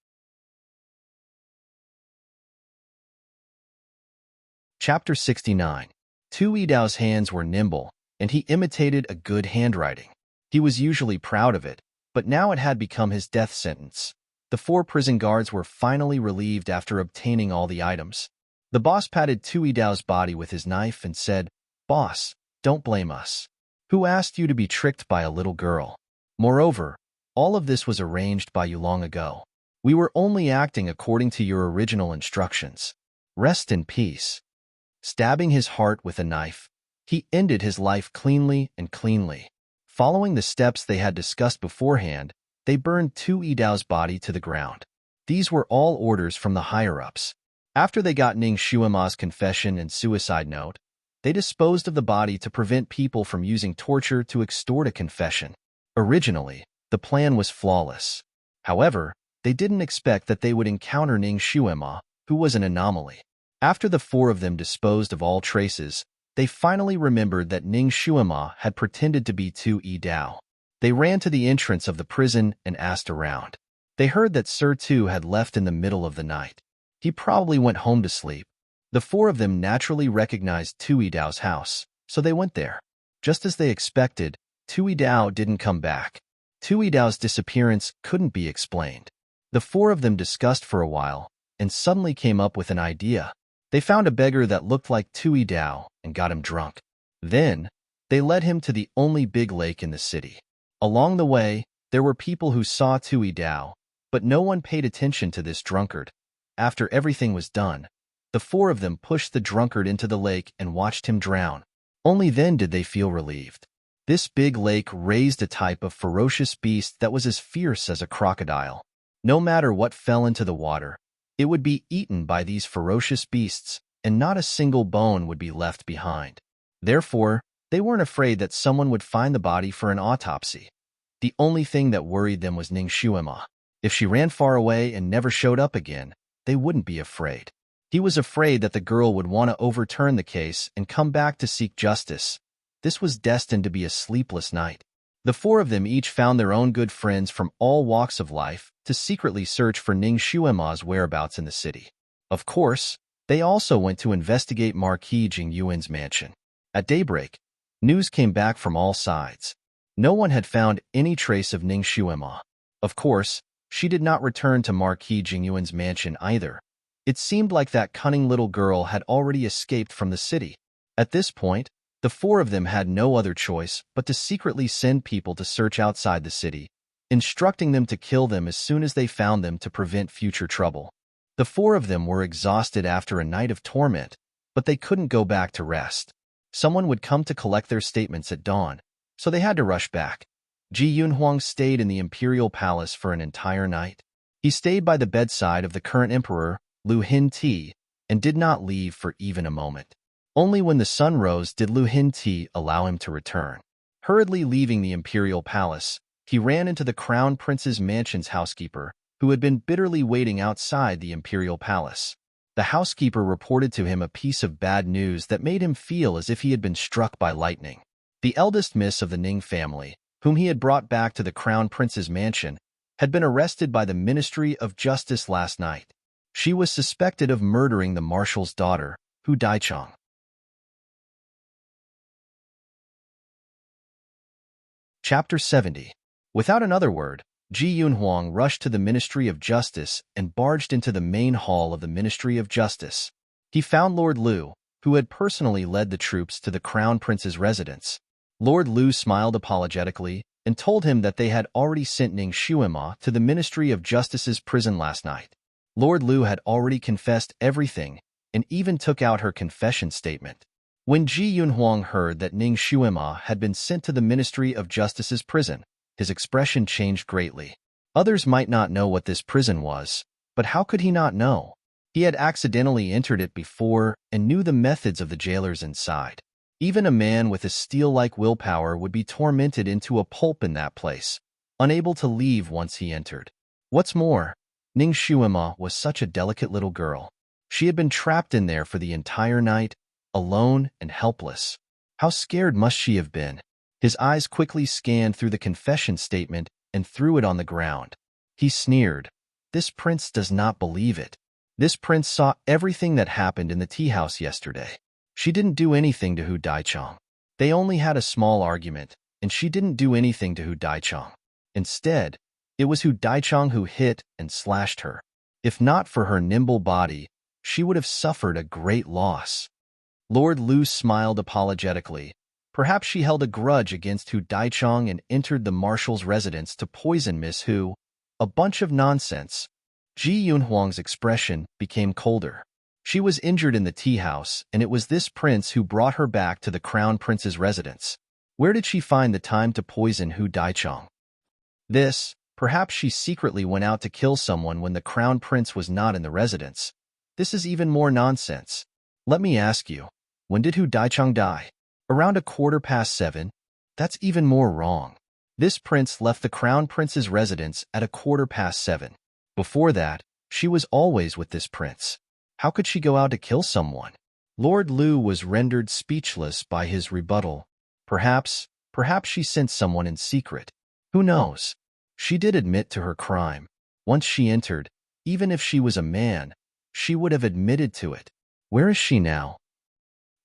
Chapter 69. Tui Dao's hands were nimble, and he imitated a good handwriting. He was usually proud of it, but now it had become his death sentence. the 4 prison guards were finally relieved after obtaining all the items. The boss patted Tui Dao's body with his knife and said, "Boss, don't blame us. Who asked you to be tricked by a little girl? Moreover, all of this was arranged by you long ago. We were only acting according to your original instructions. Rest in peace." Stabbing his heart with a knife, he ended his life cleanly and cleanly. Following the steps they had discussed beforehand, they burned Tui Dao's body to the ground. These were all orders from the higher-ups. After they got Ning Shuima's confession and suicide note, they disposed of the body to prevent people from using torture to extort a confession. Originally, the plan was flawless. However, they didn't expect that they would encounter Ning Shuima, who was an anomaly. After the 4 of them disposed of all traces, they finally remembered that Ning Shuima had pretended to be Tui Dao. They ran to the entrance of the prison and asked around. They heard that Sir Tu had left in the middle of the night. He probably went home to sleep. The 4 of them naturally recognized Tui Dao's house, so they went there. Just as they expected, Tui Dao didn't come back. Tui Dao's disappearance couldn't be explained. The 4 of them discussed for a while and suddenly came up with an idea. They found a beggar that looked like Tui Dao and got him drunk. Then, they led him to the only big lake in the city. Along the way, there were people who saw Tui Dao, but no one paid attention to this drunkard. After everything was done, the 4 of them pushed the drunkard into the lake and watched him drown. Only then did they feel relieved. This big lake raised a type of ferocious beast that was as fierce as a crocodile. No matter what fell into the water, it would be eaten by these ferocious beasts, and not a single bone would be left behind. Therefore, they weren't afraid that someone would find the body for an autopsy. The only thing that worried them was Ning Shuima. If she ran far away and never showed up again, they wouldn't be afraid. He was afraid that the girl would want to overturn the case and come back to seek justice. This was destined to be a sleepless night. The 4 of them each found their own good friends from all walks of life to secretly search for Ning Shuima's whereabouts in the city. Of course, they also went to investigate Marquis Jing Yuan's mansion. At daybreak, news came back from all sides. No one had found any trace of Ning Shuima. Of course, she did not return to Marquis Jing Yuan's mansion either. It seemed like that cunning little girl had already escaped from the city. At this point, the 4 of them had no other choice but to secretly send people to search outside the city, instructing them to kill them as soon as they found them to prevent future trouble. The 4 of them were exhausted after a night of torment, but they couldn't go back to rest. Someone would come to collect their statements at dawn, so they had to rush back. Ji Yunhuang stayed in the imperial palace for an entire night. He stayed by the bedside of the current emperor, Lu Hin-ti, and did not leave for even a moment. Only when the sun rose did Lu Hin-ti allow him to return. Hurriedly leaving the imperial palace, he ran into the crown prince's mansion's housekeeper, who had been bitterly waiting outside the imperial palace. The housekeeper reported to him a piece of bad news that made him feel as if he had been struck by lightning. The eldest miss of the Ning family, whom he had brought back to the crown prince's mansion, had been arrested by the Ministry of Justice last night. She was suspected of murdering the marshal's daughter, Hu Daichang. Chapter 70. Without another word, Ji Yunhuang rushed to the Ministry of Justice and barged into the main hall of the Ministry of Justice. He found Lord Lu, who had personally led the troops to the Crown Prince's residence. Lord Lu smiled apologetically and told him that they had already sent Ning Shuima to the Ministry of Justice's prison last night. Lord Lu had already confessed everything and even took out her confession statement. When Ji Yunhuang heard that Ning Shuima had been sent to the Ministry of Justice's prison, his expression changed greatly. Others might not know what this prison was, but how could he not know? He had accidentally entered it before and knew the methods of the jailers inside. Even a man with a steel-like willpower would be tormented into a pulp in that place, unable to leave once he entered. What's more, Ning Shuima was such a delicate little girl. She had been trapped in there for the entire night, alone and helpless. How scared must she have been? His eyes quickly scanned through the confession statement and threw it on the ground. He sneered. This prince does not believe it. This prince saw everything that happened in the tea house yesterday. She didn't do anything to Hu Daichang. They only had a small argument, and she didn't do anything to Hu Daichang. Instead, It was Hu Daichang who hit and slashed her. If not for her nimble body, she would have suffered a great loss. Lord Lu smiled apologetically. Perhaps she held a grudge against Hu Daichang and entered the marshal's residence to poison Miss Hu. A bunch of nonsense. Ji Yunhuang's expression became colder. She was injured in the tea house, and it was this prince who brought her back to the crown prince's residence. Where did she find the time to poison Hu Daichang? Perhaps she secretly went out to kill someone when the crown prince was not in the residence. This is even more nonsense. Let me ask you, when did Hu Daichang die? Around 7:15? That's even more wrong. This prince left the crown prince's residence at 7:15. Before that, she was always with this prince. How could she go out to kill someone? Lord Lu was rendered speechless by his rebuttal. Perhaps she sent someone in secret. Who knows? She did admit to her crime. Once she entered, even if she was a man, she would have admitted to it. Where is she now?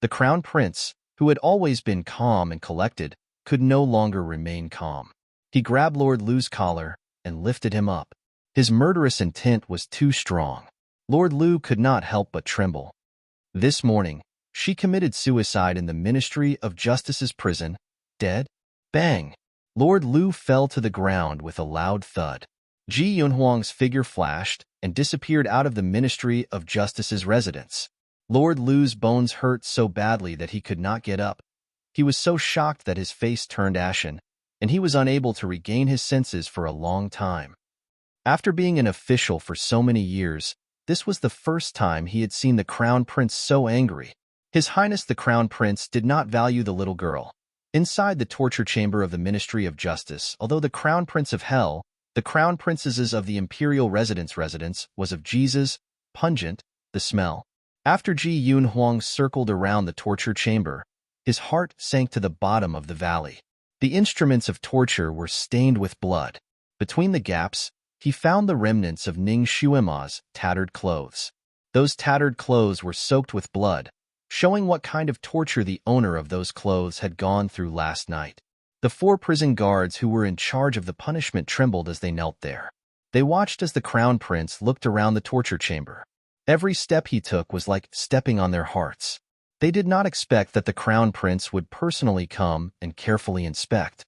The crown prince, who had always been calm and collected, could no longer remain calm. He grabbed Lord Lu's collar and lifted him up. His murderous intent was too strong. Lord Lu could not help but tremble. This morning, she committed suicide in the Ministry of Justice's prison. Dead? Bang! Lord Lu fell to the ground with a loud thud. Ji Yunhuang's figure flashed and disappeared out of the Ministry of Justice's residence. Lord Lu's bones hurt so badly that he could not get up. He was so shocked that his face turned ashen, and he was unable to regain his senses for a long time. After being an official for so many years, this was the first time he had seen the Crown Prince so angry. His Highness the Crown Prince did not value the little girl. Inside the torture chamber of the Ministry of Justice, although the Crown Prince of Hell, the Crown Princesses of the Imperial residence was of Jesus, pungent, the smell. After Ji Yunhuang circled around the torture chamber, his heart sank to the bottom of the valley. The instruments of torture were stained with blood. Between the gaps, he found the remnants of Ning Xuema's tattered clothes. Those tattered clothes were soaked with blood, showing what kind of torture the owner of those clothes had gone through last night. The 4 prison guards who were in charge of the punishment trembled as they knelt there. They watched as the Crown Prince looked around the torture chamber. Every step he took was like stepping on their hearts. They did not expect that the Crown Prince would personally come and carefully inspect.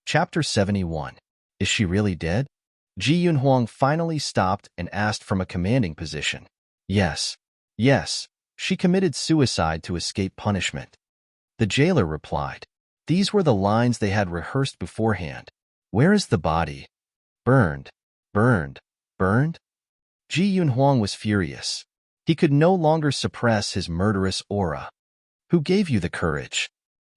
Chapter 71. Is she really dead? Ji Yunhuang finally stopped and asked from a commanding position. Yes, she committed suicide to escape punishment. The jailer replied. These were the lines they had rehearsed beforehand. Where is the body? Burned. Ji Yunhuang was furious. He could no longer suppress his murderous aura. Who gave you the courage?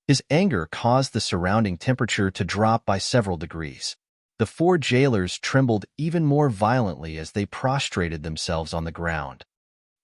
His anger caused the surrounding temperature to drop by several degrees. The 4 jailers trembled even more violently as they prostrated themselves on the ground.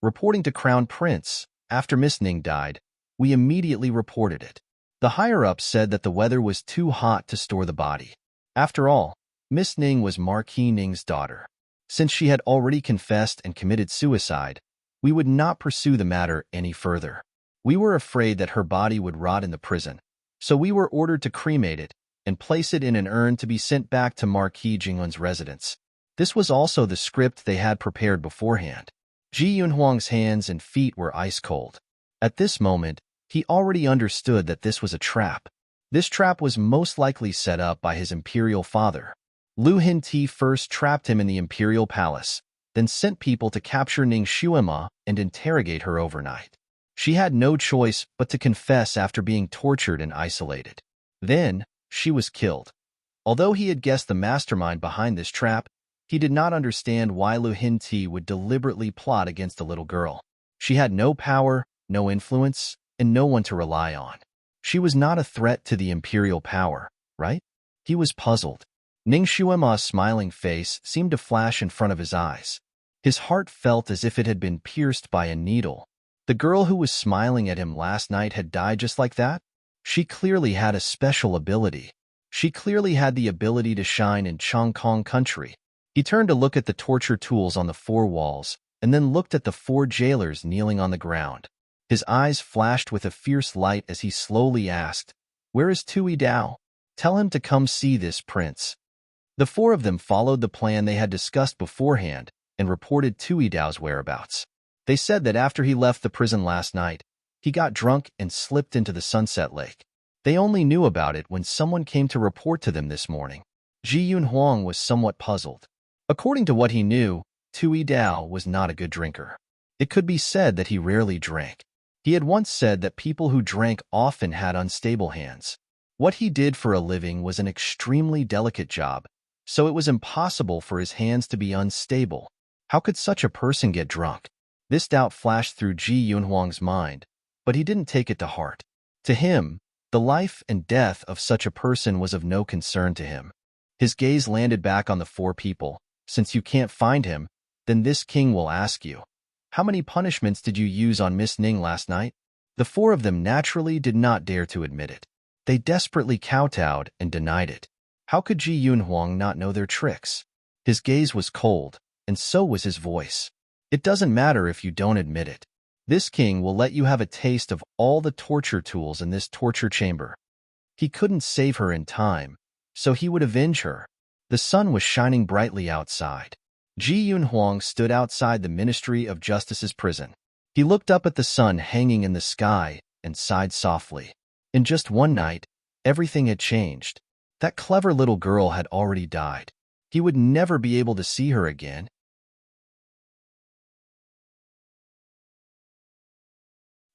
Reporting to Crown Prince, after Miss Ning died, we immediately reported it. The higher-ups said that the weather was too hot to store the body. After all, Miss Ning was Marquis Ning's daughter. Since she had already confessed and committed suicide, we would not pursue the matter any further. We were afraid that her body would rot in the prison, so we were ordered to cremate it and place it in an urn to be sent back to Marquis Jingyun's residence. This was also the script they had prepared beforehand. Ji Yunhuang's hands and feet were ice-cold. At this moment, he already understood that this was a trap. This trap was most likely set up by his imperial father. Lu Hinti first trapped him in the imperial palace, then sent people to capture Ning Xuema and interrogate her overnight. She had no choice but to confess after being tortured and isolated. Then, she was killed. Although he had guessed the mastermind behind this trap, he did not understand why Lu Hinti would deliberately plot against the little girl. She had no power, no influence, and no one to rely on. She was not a threat to the imperial power, right? He was puzzled. Ning Xuema's smiling face seemed to flash in front of his eyes. His heart felt as if it had been pierced by a needle. The girl who was smiling at him last night had died just like that? She clearly had a special ability. She clearly had the ability to shine in Chongkong country. He turned to look at the torture tools on the 4 walls, and then looked at the 4 jailers kneeling on the ground. His eyes flashed with a fierce light as he slowly asked, Where is Tui Dao? Tell him to come see this prince. The four of them followed the plan they had discussed beforehand and reported Tui Dao's whereabouts. They said that after he left the prison last night, he got drunk and slipped into the Sunset Lake. They only knew about it when someone came to report to them this morning. Ji Yun Huang was somewhat puzzled. According to what he knew, Tui Dao was not a good drinker. It could be said that he rarely drank. He had once said that people who drank often had unstable hands. What he did for a living was an extremely delicate job, so it was impossible for his hands to be unstable. How could such a person get drunk? This doubt flashed through Ji Yun Huang's mind, but he didn't take it to heart. To him, the life and death of such a person was of no concern to him. His gaze landed back on the four people. Since you can't find him, then this king will ask you, how many punishments did you use on Miss Ning last night? The four of them naturally did not dare to admit it. They desperately kowtowed and denied it. How could Ji Yun Huang not know their tricks? His gaze was cold, and so was his voice. It doesn't matter if you don't admit it. This king will let you have a taste of all the torture tools in this torture chamber. He couldn't save her in time, so he would avenge her. The sun was shining brightly outside. Ji Yun Huang stood outside the Ministry of Justice's prison. He looked up at the sun hanging in the sky and sighed softly. In just one night, everything had changed. That clever little girl had already died. He would never be able to see her again.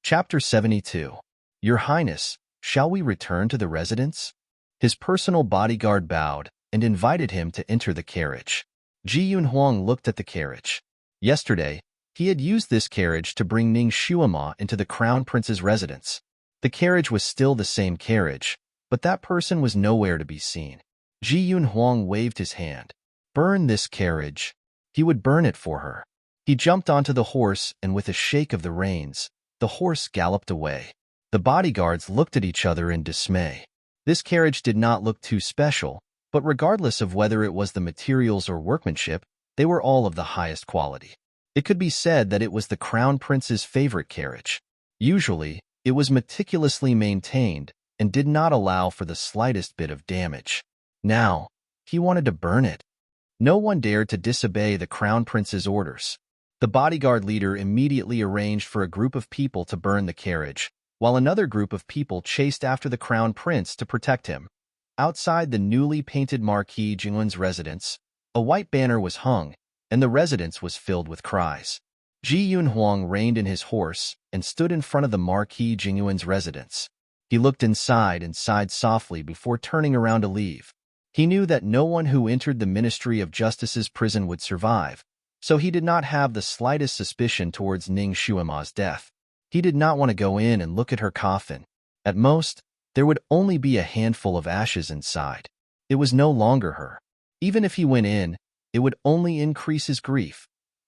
Chapter 72. Your Highness, shall we return to the residence? His personal bodyguard bowed and invited him to enter the carriage. Ji Yun Huang looked at the carriage. Yesterday, he had used this carriage to bring Ning Shuima into the Crown Prince's residence. The carriage was still the same carriage, but that person was nowhere to be seen. Ji Yun Huang waved his hand. Burn this carriage. He would burn it for her. He jumped onto the horse, and with a shake of the reins, the horse galloped away. The bodyguards looked at each other in dismay. This carriage did not look too special, but regardless of whether it was the materials or workmanship, they were all of the highest quality. It could be said that it was the Crown Prince's favorite carriage. Usually, it was meticulously maintained and did not allow for the slightest bit of damage. Now, he wanted to burn it. No one dared to disobey the Crown Prince's orders. The bodyguard leader immediately arranged for a group of people to burn the carriage, while another group of people chased after the Crown Prince to protect him. Outside the newly painted Marquis Jingyuan's residence, a white banner was hung, and the residence was filled with cries. Ji Yun Huang reined in his horse and stood in front of the Marquis Jingyuan's residence. He looked inside and sighed softly before turning around to leave. He knew that no one who entered the Ministry of Justice's prison would survive, so he did not have the slightest suspicion towards Ning Shuima's death. He did not want to go in and look at her coffin. At most, there would only be a handful of ashes inside. It was no longer her. Even if he went in, it would only increase his grief.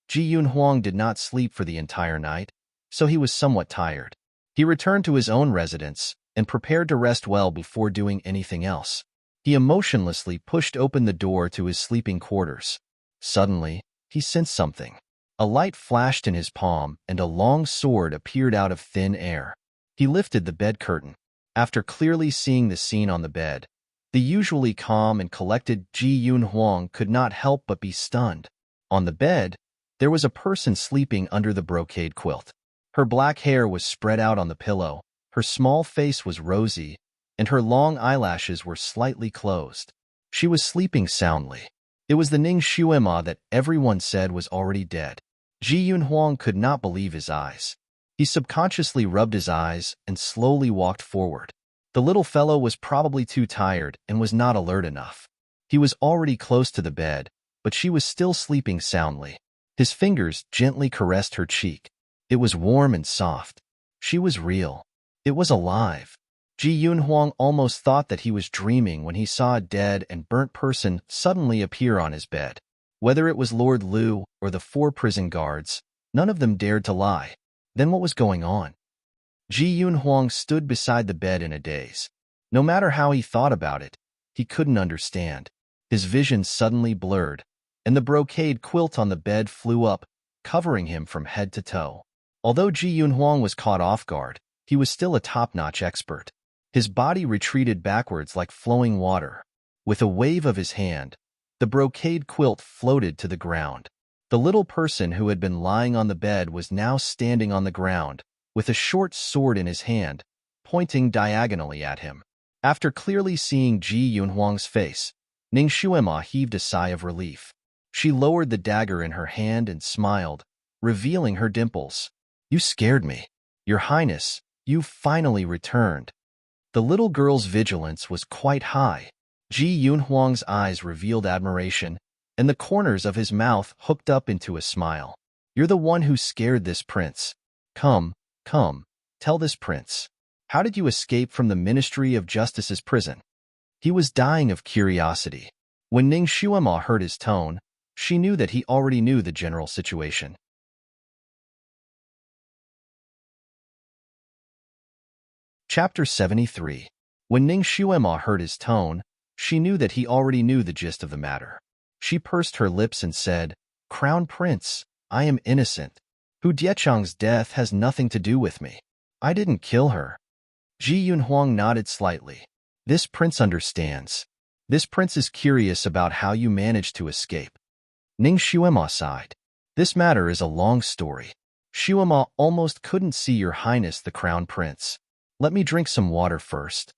Ji Yun Huang did not sleep for the entire night, so he was somewhat tired. He returned to his own residence and prepared to rest well before doing anything else. He emotionlessly pushed open the door to his sleeping quarters. Suddenly, he sensed something. A light flashed in his palm and a long sword appeared out of thin air. He lifted the bed curtain. After clearly seeing the scene on the bed, the usually calm and collected Ji Yun Huang could not help but be stunned. On the bed, there was a person sleeping under the brocade quilt. Her black hair was spread out on the pillow, her small face was rosy, and her long eyelashes were slightly closed. She was sleeping soundly. It was the Ning Shuima that everyone said was already dead. Ji Yun Huang could not believe his eyes. He subconsciously rubbed his eyes and slowly walked forward. The little fellow was probably too tired and was not alert enough. He was already close to the bed, but she was still sleeping soundly. His fingers gently caressed her cheek. It was warm and soft. She was real. It was alive. Ji Yun Huang almost thought that he was dreaming when he saw a dead and burnt person suddenly appear on his bed. Whether it was Lord Liu or the 4 prison guards, none of them dared to lie. Then what was going on? Ji Yun Huang stood beside the bed in a daze. No matter how he thought about it, he couldn't understand. His vision suddenly blurred, and the brocade quilt on the bed flew up, covering him from head to toe. Although Ji Yun Huang was caught off guard, he was still a top-notch expert. His body retreated backwards like flowing water. With a wave of his hand, the brocade quilt floated to the ground. The little person who had been lying on the bed was now standing on the ground, with a short sword in his hand, pointing diagonally at him. After clearly seeing Ji Yunhuang's face, Ning Xuema heaved a sigh of relief. She lowered the dagger in her hand and smiled, revealing her dimples. "You scared me. Your Highness, you finally returned." The little girl's vigilance was quite high. Ji Yunhuang's eyes revealed admiration, and the corners of his mouth hooked up into a smile. "You're the one who scared this prince. Come, tell this prince. How did you escape from the Ministry of Justice's prison?" He was dying of curiosity. When Ning Xuema heard his tone, she knew that he already knew the general situation. Chapter 73. When Ning Xuema heard his tone, she knew that he already knew the gist of the matter. She pursed her lips and said, "Crown Prince, I am innocent. Hu Diechang's death has nothing to do with me. I didn't kill her." Ji Yunhuang nodded slightly. "This prince understands. This prince is curious about how you managed to escape." Ning Xuema sighed. "This matter is a long story. Xuema almost couldn't see Your Highness the Crown Prince. Let me drink some water first."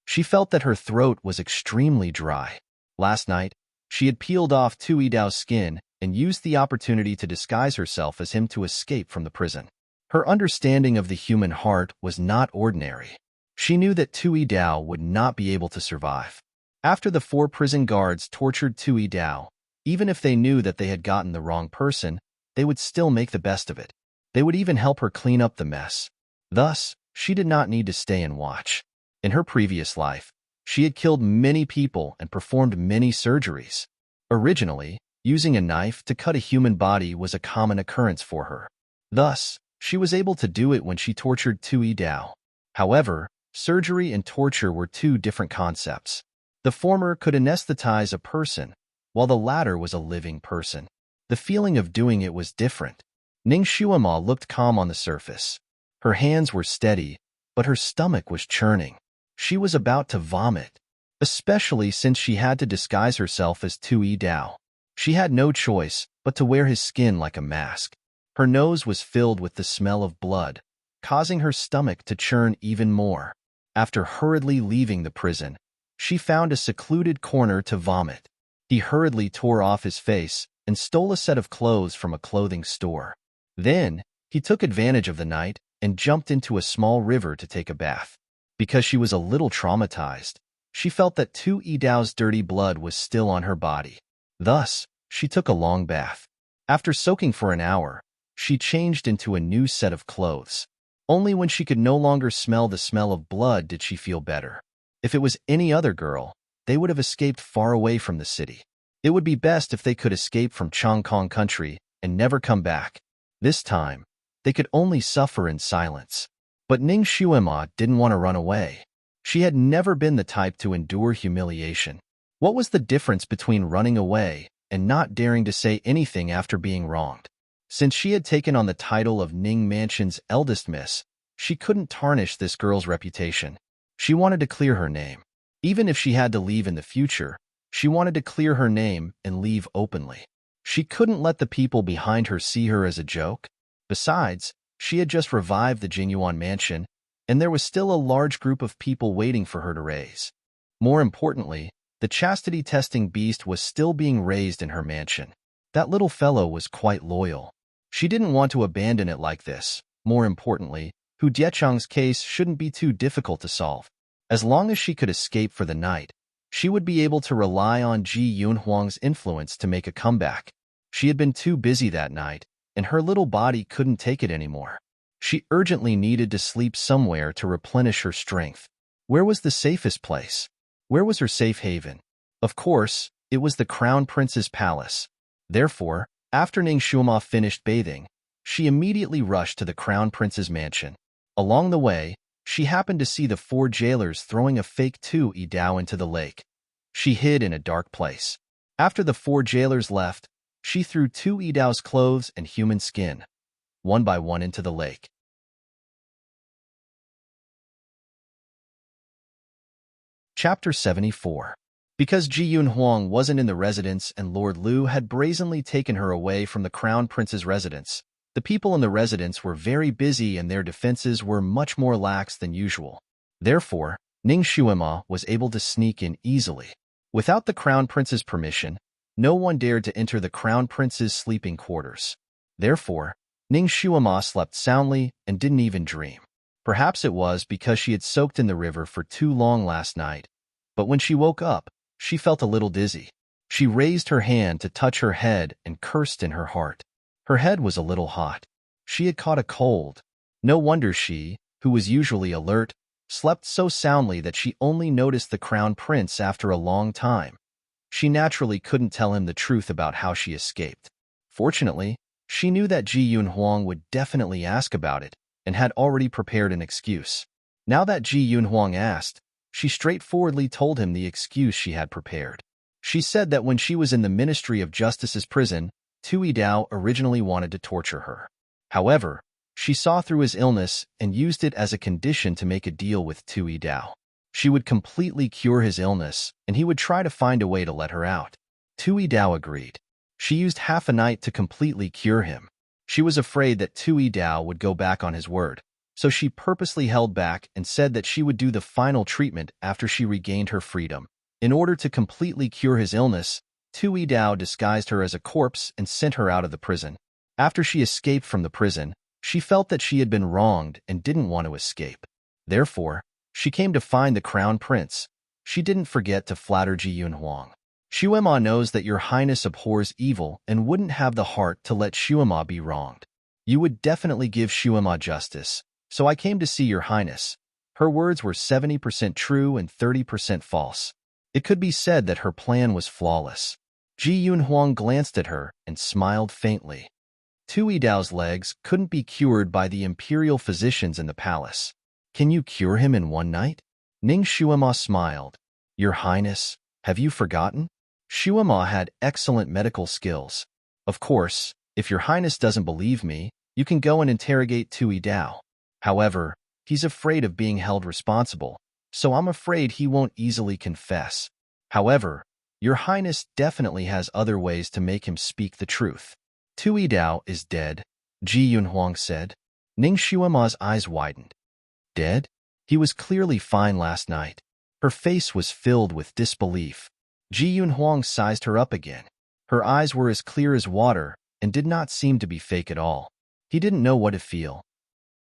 She felt that her throat was extremely dry. Last night, she had peeled off Tu Yidao's skin and used the opportunity to disguise herself as him to escape from the prison. Her understanding of the human heart was not ordinary. She knew that Tu Yidao would not be able to survive. After the 4 prison guards tortured Tu Yidao, even if they knew that they had gotten the wrong person, they would still make the best of it. They would even help her clean up the mess. Thus, she did not need to stay and watch. In her previous life, she had killed many people and performed many surgeries. Originally, using a knife to cut a human body was a common occurrence for her. Thus, she was able to do it when she tortured Tu Yidao. However, surgery and torture were 2 different concepts. The former could anesthetize a person, while the latter was a living person. The feeling of doing it was different. Ning Xuema looked calm on the surface. Her hands were steady, but her stomach was churning. She was about to vomit, especially since she had to disguise herself as Tu Yidao. She had no choice but to wear his skin like a mask. Her nose was filled with the smell of blood, causing her stomach to churn even more. After hurriedly leaving the prison, she found a secluded corner to vomit. He hurriedly tore off his face and stole a set of clothes from a clothing store. Then, he took advantage of the night and jumped into a small river to take a bath. Because she was a little traumatized, she felt that Tu Yidao's dirty blood was still on her body. Thus, she took a long bath. After soaking for an hour, she changed into a new set of clothes. Only when she could no longer smell the smell of blood did she feel better. If it was any other girl, they would have escaped far away from the city. It would be best if they could escape from Chongkong country and never come back. This time, they could only suffer in silence. But Ning Xuema didn't want to run away. She had never been the type to endure humiliation. What was the difference between running away and not daring to say anything after being wronged? Since she had taken on the title of Ning Mansion's eldest miss, she couldn't tarnish this girl's reputation. She wanted to clear her name. Even if she had to leave in the future, she wanted to clear her name and leave openly. She couldn't let the people behind her see her as a joke. Besides, she had just revived the Jingyuan mansion, and there was still a large group of people waiting for her to raise. More importantly, the chastity testing beast was still being raised in her mansion. That little fellow was quite loyal. She didn't want to abandon it like this. More importantly, Hu Diechang's case shouldn't be too difficult to solve. As long as she could escape for the night, she would be able to rely on Ji Yunhuang's influence to make a comeback. She had been too busy that night, and her little body couldn't take it anymore. She urgently needed to sleep somewhere to replenish her strength. Where was the safest place? Where was her safe haven? Of course, it was the Crown Prince's palace. Therefore, after Ning Xuema finished bathing, she immediately rushed to the Crown Prince's mansion. Along the way, she happened to see the 4 jailers throwing a fake Tu Yidao into the lake. She hid in a dark place. After the 4 jailers left, she threw Tu Yidao's clothes and human skin, one by one, into the lake. Chapter 74. Because Ji Yun Huang wasn't in the residence and Lord Liu had brazenly taken her away from the Crown Prince's residence, the people in the residence were very busy and their defenses were much more lax than usual. Therefore, Ning Xuema was able to sneak in easily. Without the Crown Prince's permission, no one dared to enter the Crown Prince's sleeping quarters. Therefore, Ning Xuema slept soundly and didn't even dream. Perhaps it was because she had soaked in the river for too long last night, but when she woke up, she felt a little dizzy. She raised her hand to touch her head and cursed in her heart. Her head was a little hot. She had caught a cold. No wonder she, who was usually alert, slept so soundly that she only noticed the Crown Prince after a long time. She naturally couldn't tell him the truth about how she escaped. Fortunately, she knew that Ji Yun Huang would definitely ask about it and had already prepared an excuse. Now that Ji Yun Huang asked, she straightforwardly told him the excuse she had prepared. She said that when she was in the Ministry of Justice's prison, Tui Dao originally wanted to torture her. However, she saw through his illness and used it as a condition to make a deal with Tui Dao. She would completely cure his illness, and he would try to find a way to let her out. Tui Dao agreed. She used half a night to completely cure him. She was afraid that Tui Dao would go back on his word, so she purposely held back and said that she would do the final treatment after she regained her freedom. In order to completely cure his illness, Tui Dao disguised her as a corpse and sent her out of the prison. After she escaped from the prison, she felt that she had been wronged and didn't want to escape. Therefore, she came to find the Crown Prince. She didn't forget to flatter Ji Yun Huang. Xuema knows that your highness abhors evil and wouldn't have the heart to let Xuema be wronged. You would definitely give Xuema justice, so I came to see your highness. Her words were 70% true and 30% false. It could be said that her plan was flawless. Ji Yun Huang glanced at her and smiled faintly. Tui Dao's legs couldn't be cured by the imperial physicians in the palace. Can you cure him in one night? Ning Xuema smiled. Your highness, have you forgotten? Xuema had excellent medical skills. Of course, if your highness doesn't believe me, you can go and interrogate Tui Dao. However, he's afraid of being held responsible, so I'm afraid he won't easily confess. However, your highness definitely has other ways to make him speak the truth. Tui Dao is dead, Ji Yun Huang said. Ning Xuema's eyes widened. Dead? He was clearly fine last night. Her face was filled with disbelief. Ji Yun Huang sized her up again. Her eyes were as clear as water and did not seem to be fake at all. He didn't know what to feel.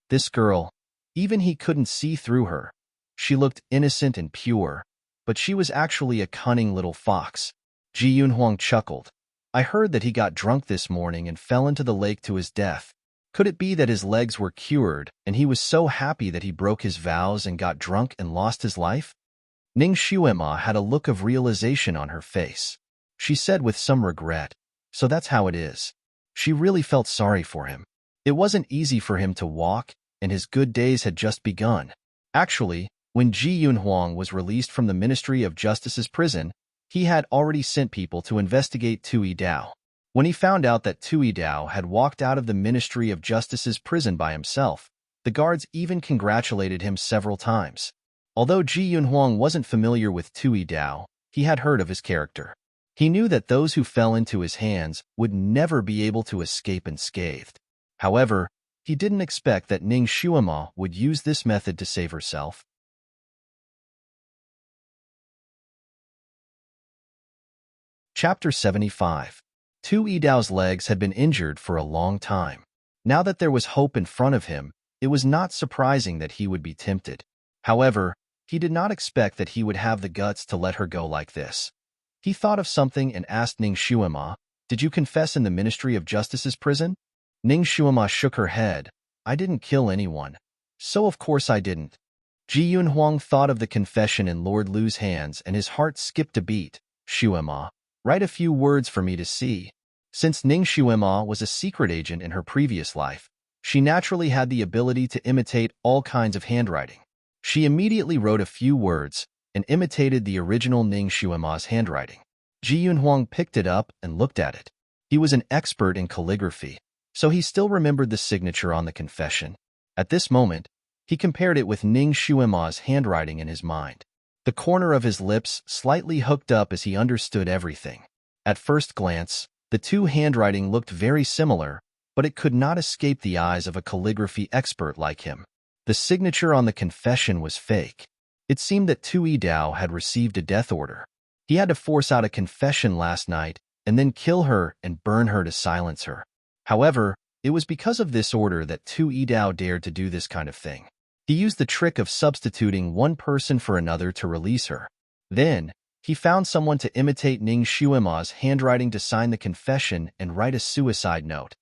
This girl, even he couldn't see through her. She looked innocent and pure, but she was actually a cunning little fox. Ji Yun Huang chuckled. I heard that he got drunk this morning and fell into the lake to his death. Could it be that his legs were cured and he was so happy that he broke his vows and got drunk and lost his life? Ning Xuema had a look of realization on her face. She said with some regret, so that's how it is. She really felt sorry for him. It wasn't easy for him to walk, and his good days had just begun. Actually, when Ji Yun Huang was released from the Ministry of Justice's prison, he had already sent people to investigate Tui Dao. When he found out that Tui Dao had walked out of the Ministry of Justice's prison by himself, the guards even congratulated him several times. Although Ji Yun Huang wasn't familiar with Tui Dao, he had heard of his character. He knew that those who fell into his hands would never be able to escape unscathed. However, he didn't expect that Ning Xuema would use this method to save herself. Chapter 75. Tui Dao's legs had been injured for a long time. Now that there was hope in front of him, it was not surprising that he would be tempted. However, he did not expect that he would have the guts to let her go like this. He thought of something and asked Ning Xuema, "Did you confess in the Ministry of Justice's prison?" Ning Xuema shook her head. "I didn't kill anyone. So of course I didn't." Ji Yun Huang thought of the confession in Lord Liu's hands and his heart skipped a beat. "Xuema, write a few words for me to see." Since Ning Xuema was a secret agent in her previous life, she naturally had the ability to imitate all kinds of handwriting. She immediately wrote a few words and imitated the original Ning Xuema's handwriting. Ji Yun Huang picked it up and looked at it. He was an expert in calligraphy, so he still remembered the signature on the confession. At this moment, he compared it with Ning Xuema's handwriting in his mind. The corner of his lips slightly hooked up as he understood everything. At first glance, the two handwriting looked very similar, but it could not escape the eyes of a calligraphy expert like him. The signature on the confession was fake. It seemed that Tu Yidao had received a death order. He had to force out a confession last night and then kill her and burn her to silence her. However, it was because of this order that Tu Yidao dared to do this kind of thing. He used the trick of substituting one person for another to release her. Then, he found someone to imitate Ning Xuema's handwriting to sign the confession and write a suicide note.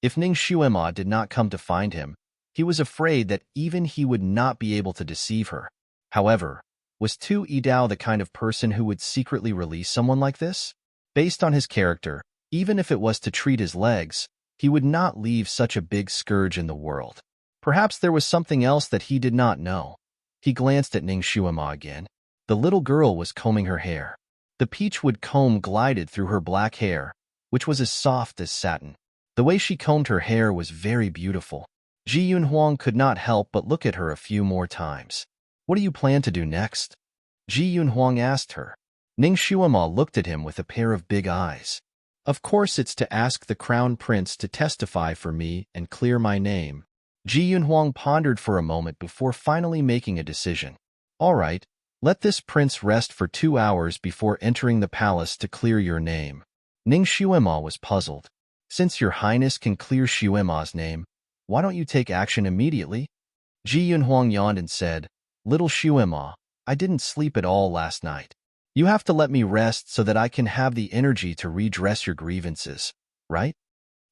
If Ning Xuema did not come to find him, he was afraid that even he would not be able to deceive her. However, was Tu Yidao the kind of person who would secretly release someone like this? Based on his character, even if it was to treat his legs, he would not leave such a big scourge in the world. Perhaps there was something else that he did not know. He glanced at Ning Xuema again. The little girl was combing her hair. The peachwood comb glided through her black hair, which was as soft as satin. The way she combed her hair was very beautiful. Ji Yunhuang could not help but look at her a few more times. What do you plan to do next? Ji Yunhuang asked her. Ning Xuema looked at him with a pair of big eyes. Of course it's to ask the crown prince to testify for me and clear my name. Ji Yunhuang pondered for a moment before finally making a decision. All right, let this prince rest for 2 hours before entering the palace to clear your name. Ning Xuema was puzzled. Since your highness can clear Xuema's name, why don't you take action immediately? Ji Yunhuang yawned and said, Little Xuema, I didn't sleep at all last night. You have to let me rest so that I can have the energy to redress your grievances, right?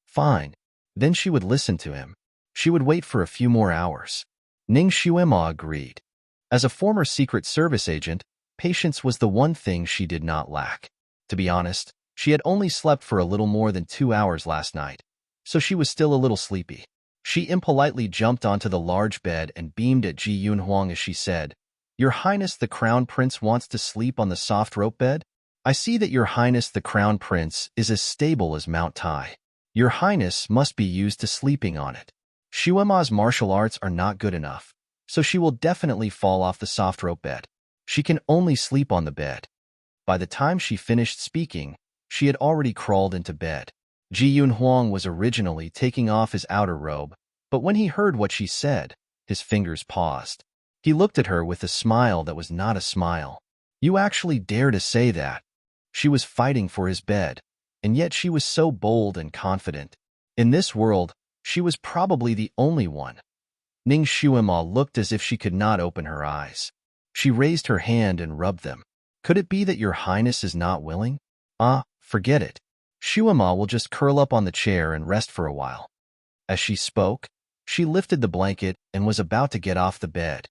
Fine. Then she would listen to him. She would wait for a few more hours. Ning Xuema agreed. As a former Secret Service agent, patience was the one thing she did not lack. To be honest, she had only slept for a little more than 2 hours last night, so she was still a little sleepy. She impolitely jumped onto the large bed and beamed at Ji Yunhuang as she said, Your Highness the Crown Prince wants to sleep on the soft rope bed? I see that Your Highness the Crown Prince is as stable as Mount Tai. Your Highness must be used to sleeping on it. Xuema's martial arts are not good enough, so she will definitely fall off the soft rope bed. She can only sleep on the bed. By the time she finished speaking, she had already crawled into bed. Ji Yunhuang was originally taking off his outer robe, but when he heard what she said, his fingers paused. He looked at her with a smile that was not a smile. You actually dare to say that? She was fighting for his bed, and yet she was so bold and confident. In this world, she was probably the only one. Ning Xuema looked as if she could not open her eyes. She raised her hand and rubbed them. Could it be that Your Highness is not willing? Forget it. Xuema will just curl up on the chair and rest for a while. As she spoke, she lifted the blanket and was about to get off the bed.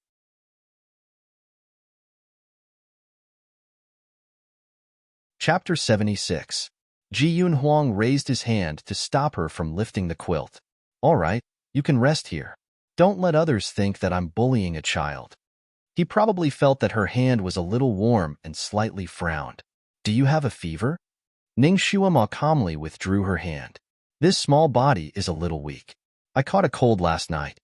Chapter 76. Ji Yunhuang raised his hand to stop her from lifting the quilt. All right, you can rest here. Don't let others think that I'm bullying a child. He probably felt that her hand was a little warm and slightly frowned. Do you have a fever? Ning Xuema calmly withdrew her hand. This small body is a little weak. I caught a cold last night.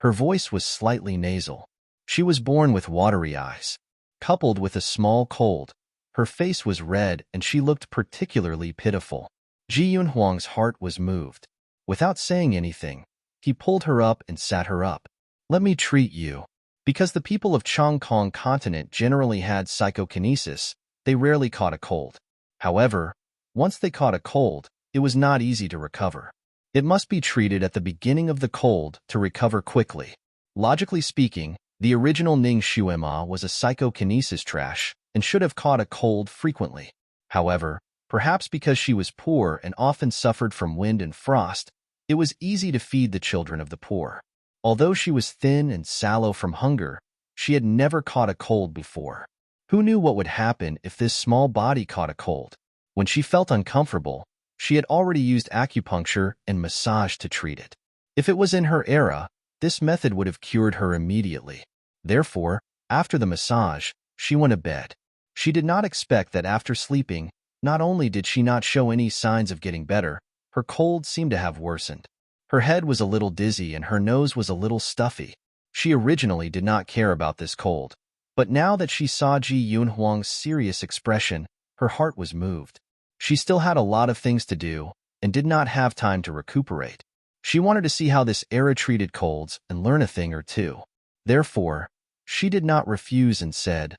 Her voice was slightly nasal. She was born with watery eyes. Coupled with a small cold, her face was red and she looked particularly pitiful. Ji Yunhuang's heart was moved. Without saying anything, he pulled her up and sat her up. Let me treat you. Because the people of Chongkong continent generally had psychokinesis, they rarely caught a cold. However, once they caught a cold, it was not easy to recover. It must be treated at the beginning of the cold to recover quickly. Logically speaking, the original Ning Xuema was a psychokinesis trash and should have caught a cold frequently. However, perhaps because she was poor and often suffered from wind and frost, it was easy to feed the children of the poor. Although she was thin and sallow from hunger, she had never caught a cold before. Who knew what would happen if this small body caught a cold? When she felt uncomfortable, she had already used acupuncture and massage to treat it. If it was in her era, this method would have cured her immediately. Therefore, after the massage, she went to bed. She did not expect that after sleeping, not only did she not show any signs of getting better, her cold seemed to have worsened. Her head was a little dizzy and her nose was a little stuffy. She originally did not care about this cold, But now that she saw Ji Yunhuang's serious expression, her heart was moved. She still had a lot of things to do and did not have time to recuperate. She wanted to see how this era treated colds and learn a thing or two. Therefore, she did not refuse and said,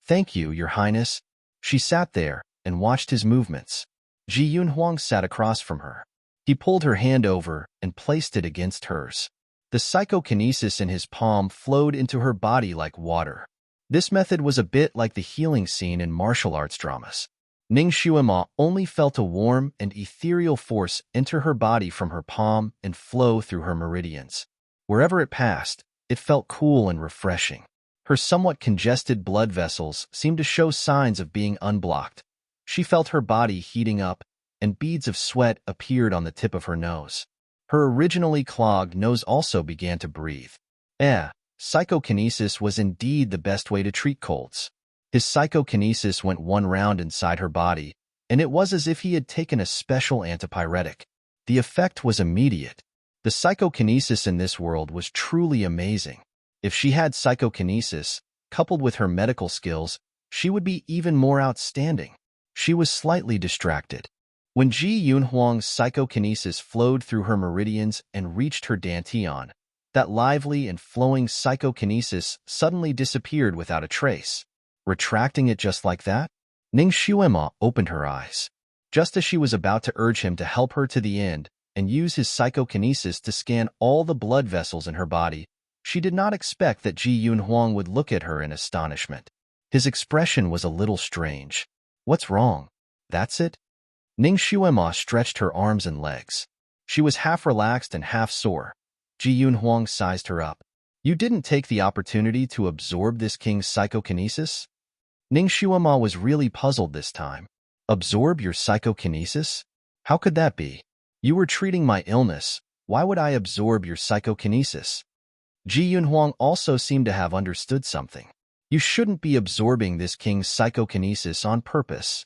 "Thank you, Your Highness." She sat there and watched his movements. Ji Yunhuang sat across from her. He pulled her hand over and placed it against hers. The psychokinesis in his palm flowed into her body like water. This method was a bit like the healing scene in martial arts dramas. Ning Xuema only felt a warm and ethereal force enter her body from her palm and flow through her meridians. Wherever it passed, it felt cool and refreshing. Her somewhat congested blood vessels seemed to show signs of being unblocked. She felt her body heating up, and beads of sweat appeared on the tip of her nose. Her originally clogged nose also began to breathe. Psychokinesis was indeed the best way to treat colds. His psychokinesis went one round inside her body, and it was as if he had taken a special antipyretic. The effect was immediate. The psychokinesis in this world was truly amazing. If she had psychokinesis, coupled with her medical skills, she would be even more outstanding. She was slightly distracted. When Ji Yunhuang's psychokinesis flowed through her meridians and reached her dantian, that lively and flowing psychokinesis suddenly disappeared without a trace. Retracting it just like that? Ning Xuema opened her eyes. Just as she was about to urge him to help her to the end and use his psychokinesis to scan all the blood vessels in her body, she did not expect that Ji Yunhuang would look at her in astonishment. His expression was a little strange. "What's wrong? That's it?" Ning Xuema stretched her arms and legs. She was half relaxed and half sore. Ji Yunhuang sized her up. "You didn't take the opportunity to absorb this king's psychokinesis?" Ning Xuema was really puzzled this time. "Absorb your psychokinesis? How could that be? You were treating my illness. Why would I absorb your psychokinesis?" Ji Yunhuang also seemed to have understood something. "You shouldn't be absorbing this king's psychokinesis on purpose."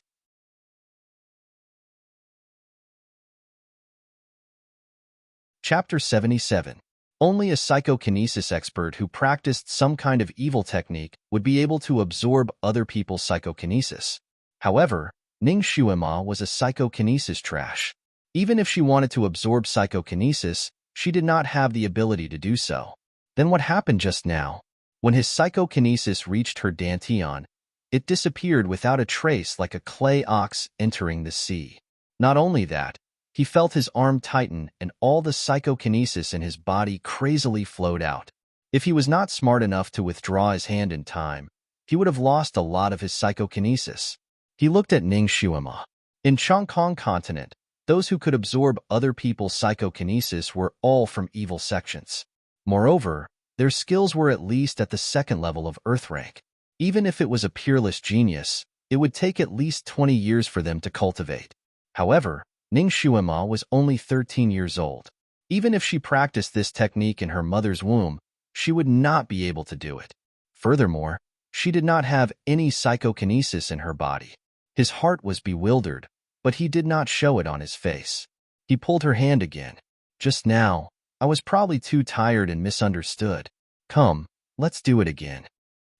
Chapter 77. Only a psychokinesis expert who practiced some kind of evil technique would be able to absorb other people's psychokinesis. However, Ning Xuema was a psychokinesis trash. Even if she wanted to absorb psychokinesis, she did not have the ability to do so. Then what happened just now? When his psychokinesis reached her dantian, it disappeared without a trace like a clay ox entering the sea. Not only that, he felt his arm tighten and all the psychokinesis in his body crazily flowed out. If he was not smart enough to withdraw his hand in time, he would have lost a lot of his psychokinesis. He looked at Ning Xuema. In Chongkong continent, those who could absorb other people's psychokinesis were all from evil sections. Moreover, their skills were at least at the second level of Earth rank. Even if it was a peerless genius, it would take at least 20 years for them to cultivate. However, Ning Xuema was only 13 years old. Even if she practiced this technique in her mother's womb, she would not be able to do it. Furthermore, she did not have any psychokinesis in her body. His heart was bewildered, but he did not show it on his face. He pulled her hand again. "Just now, I was probably too tired and misunderstood. Come, let's do it again."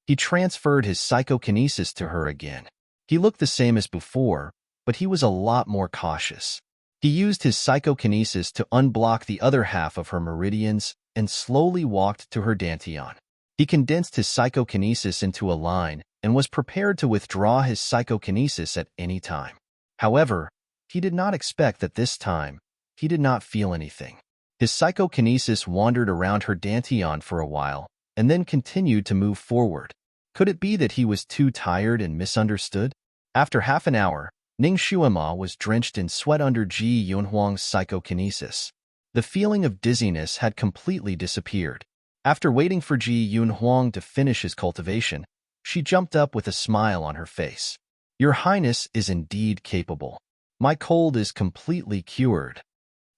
He transferred his psychokinesis to her again. He looked the same as before, but he was a lot more cautious. He used his psychokinesis to unblock the other half of her meridians and slowly walked to her dantian. He condensed his psychokinesis into a line and was prepared to withdraw his psychokinesis at any time. However, he did not expect that this time, he did not feel anything. His psychokinesis wandered around her dantian for a while and then continued to move forward. Could it be that he was too tired and misunderstood? After half an hour, Ning Xuema was drenched in sweat under Ji Yunhuang's psychokinesis. The feeling of dizziness had completely disappeared. After waiting for Ji Yunhuang to finish his cultivation, she jumped up with a smile on her face. "Your Highness is indeed capable. My cold is completely cured."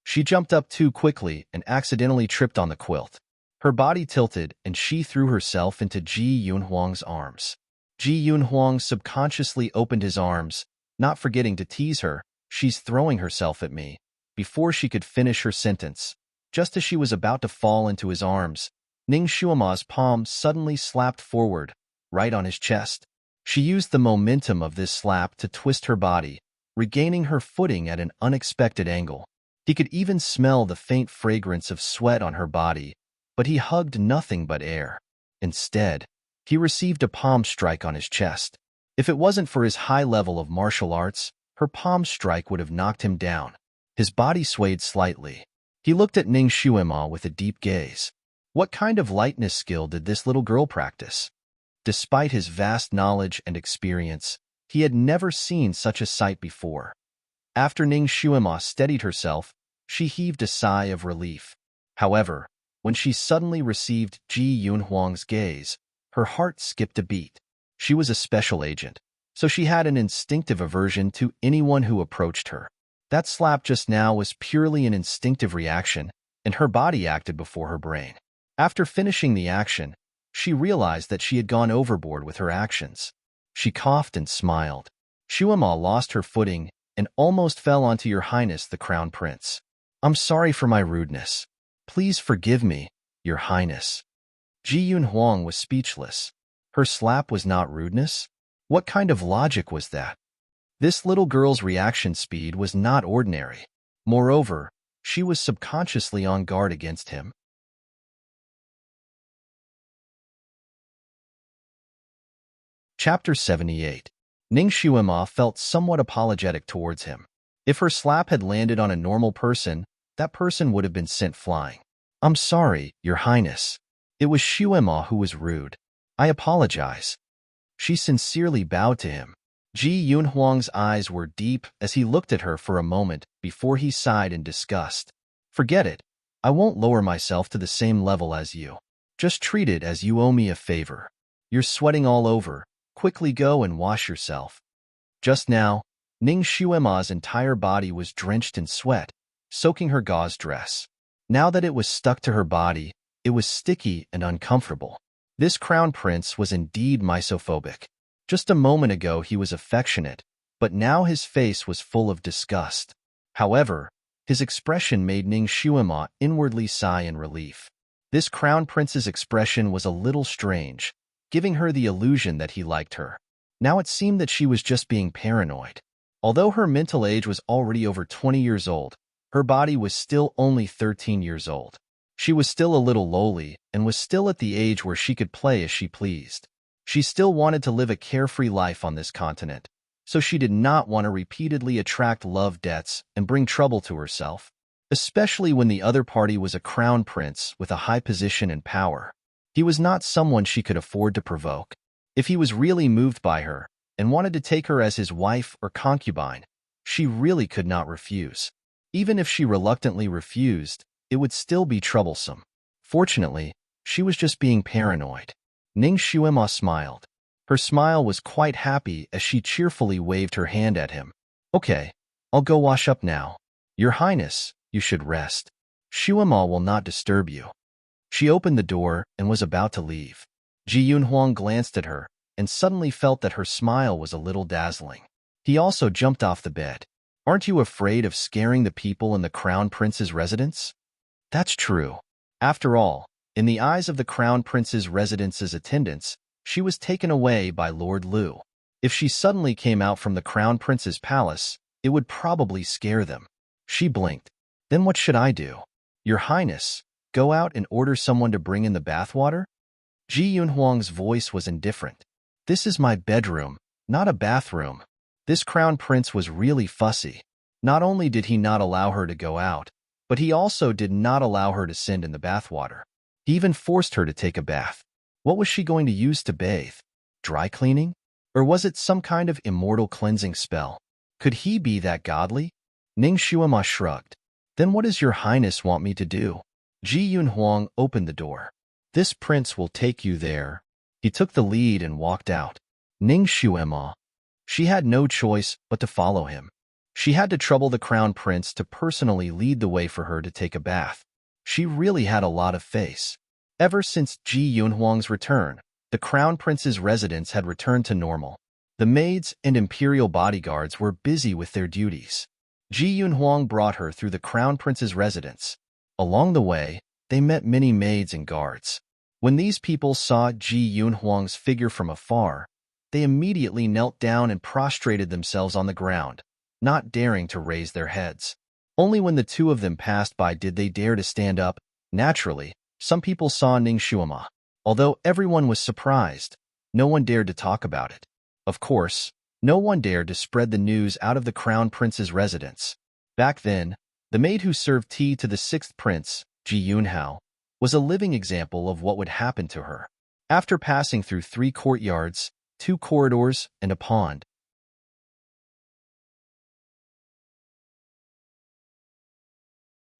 She jumped up too quickly and accidentally tripped on the quilt. Her body tilted and she threw herself into Ji Yunhuang's arms. Ji Yunhuang subconsciously opened his arms, not forgetting to tease her, "She's throwing herself at me," before she could finish her sentence. Just as she was about to fall into his arms, Ning Xuema's palm suddenly slapped forward, right on his chest. She used the momentum of this slap to twist her body, regaining her footing at an unexpected angle. He could even smell the faint fragrance of sweat on her body, but he hugged nothing but air. Instead, he received a palm strike on his chest. If it wasn't for his high level of martial arts, her palm strike would have knocked him down. His body swayed slightly. He looked at Ning Xuema with a deep gaze. What kind of lightness skill did this little girl practice? Despite his vast knowledge and experience, he had never seen such a sight before. After Ning Xuema steadied herself, she heaved a sigh of relief. However, when she suddenly received Ji Yunhuang's gaze, her heart skipped a beat. She was a special agent, so she had an instinctive aversion to anyone who approached her. That slap just now was purely an instinctive reaction, and her body acted before her brain. After finishing the action, she realized that she had gone overboard with her actions. She coughed and smiled. Xuema lost her footing and almost fell onto Your Highness the Crown Prince. I'm sorry for my rudeness. Please forgive me, Your Highness. Ji Yunhuang was speechless. Her slap was not rudeness? What kind of logic was that? This little girl's reaction speed was not ordinary. Moreover, she was subconsciously on guard against him. Chapter 78. Ning Xuema felt somewhat apologetic towards him. If her slap had landed on a normal person, that person would have been sent flying. I'm sorry, Your Highness. It was Xuema who was rude. I apologize. She sincerely bowed to him. Ji Yunhuang's eyes were deep as he looked at her for a moment before he sighed in disgust. Forget it. I won't lower myself to the same level as you. Just treat it as you owe me a favor. You're sweating all over. Quickly go and wash yourself. Just now, Ning Xuema's entire body was drenched in sweat, soaking her gauze dress. Now that it was stuck to her body, it was sticky and uncomfortable. This crown prince was indeed misophobic. Just a moment ago he was affectionate, but now his face was full of disgust. However, his expression made Ning Xuema inwardly sigh in relief. This crown prince's expression was a little strange, giving her the illusion that he liked her. Now it seemed that she was just being paranoid. Although her mental age was already over 20 years old, her body was still only 13 years old. She was still a little lowly and was still at the age where she could play as she pleased. She still wanted to live a carefree life on this continent, so she did not want to repeatedly attract love debts and bring trouble to herself, especially when the other party was a crown prince with a high position and power. He was not someone she could afford to provoke. If he was really moved by her and wanted to take her as his wife or concubine, she really could not refuse. Even if she reluctantly refused, it would still be troublesome. Fortunately, she was just being paranoid. Ning Xuema smiled. Her smile was quite happy as she cheerfully waved her hand at him. Okay, I'll go wash up now. Your Highness, you should rest. Xuema will not disturb you. She opened the door and was about to leave. Ji Yunhuang glanced at her and suddenly felt that her smile was a little dazzling. He also jumped off the bed. Aren't you afraid of scaring the people in the Crown Prince's residence? That's true. After all, in the eyes of the Crown Prince's residence's attendants, she was taken away by Lord Liu. If she suddenly came out from the Crown Prince's palace, it would probably scare them. She blinked. Then what should I do? Your Highness, go out and order someone to bring in the bathwater? Ji Yunhuang's voice was indifferent. This is my bedroom, not a bathroom. This crown prince was really fussy. Not only did he not allow her to go out, but he also did not allow her to send in the bathwater. He even forced her to take a bath. What was she going to use to bathe? Dry cleaning? Or was it some kind of immortal cleansing spell? Could he be that godly? Ning Xuema shrugged. Then what does your highness want me to do? Ji Yunhuang opened the door. This prince will take you there. He took the lead and walked out. Ning Xuema. She had no choice but to follow him. She had to trouble the crown prince to personally lead the way for her to take a bath. She really had a lot of face. Ever since Ji Yunhuang's return, the crown prince's residence had returned to normal. The maids and imperial bodyguards were busy with their duties. Ji Yunhuang brought her through the crown prince's residence. Along the way, they met many maids and guards. When these people saw Ji Yunhuang's figure from afar, they immediately knelt down and prostrated themselves on the ground, not daring to raise their heads. Only when the two of them passed by did they dare to stand up. Naturally, some people saw Ning Shuima. Although everyone was surprised, no one dared to talk about it. Of course, no one dared to spread the news out of the crown prince's residence. Back then, the maid who served tea to the sixth prince, Ji Yunhao, was a living example of what would happen to her. After passing through 3 courtyards, 2 corridors, and a pond.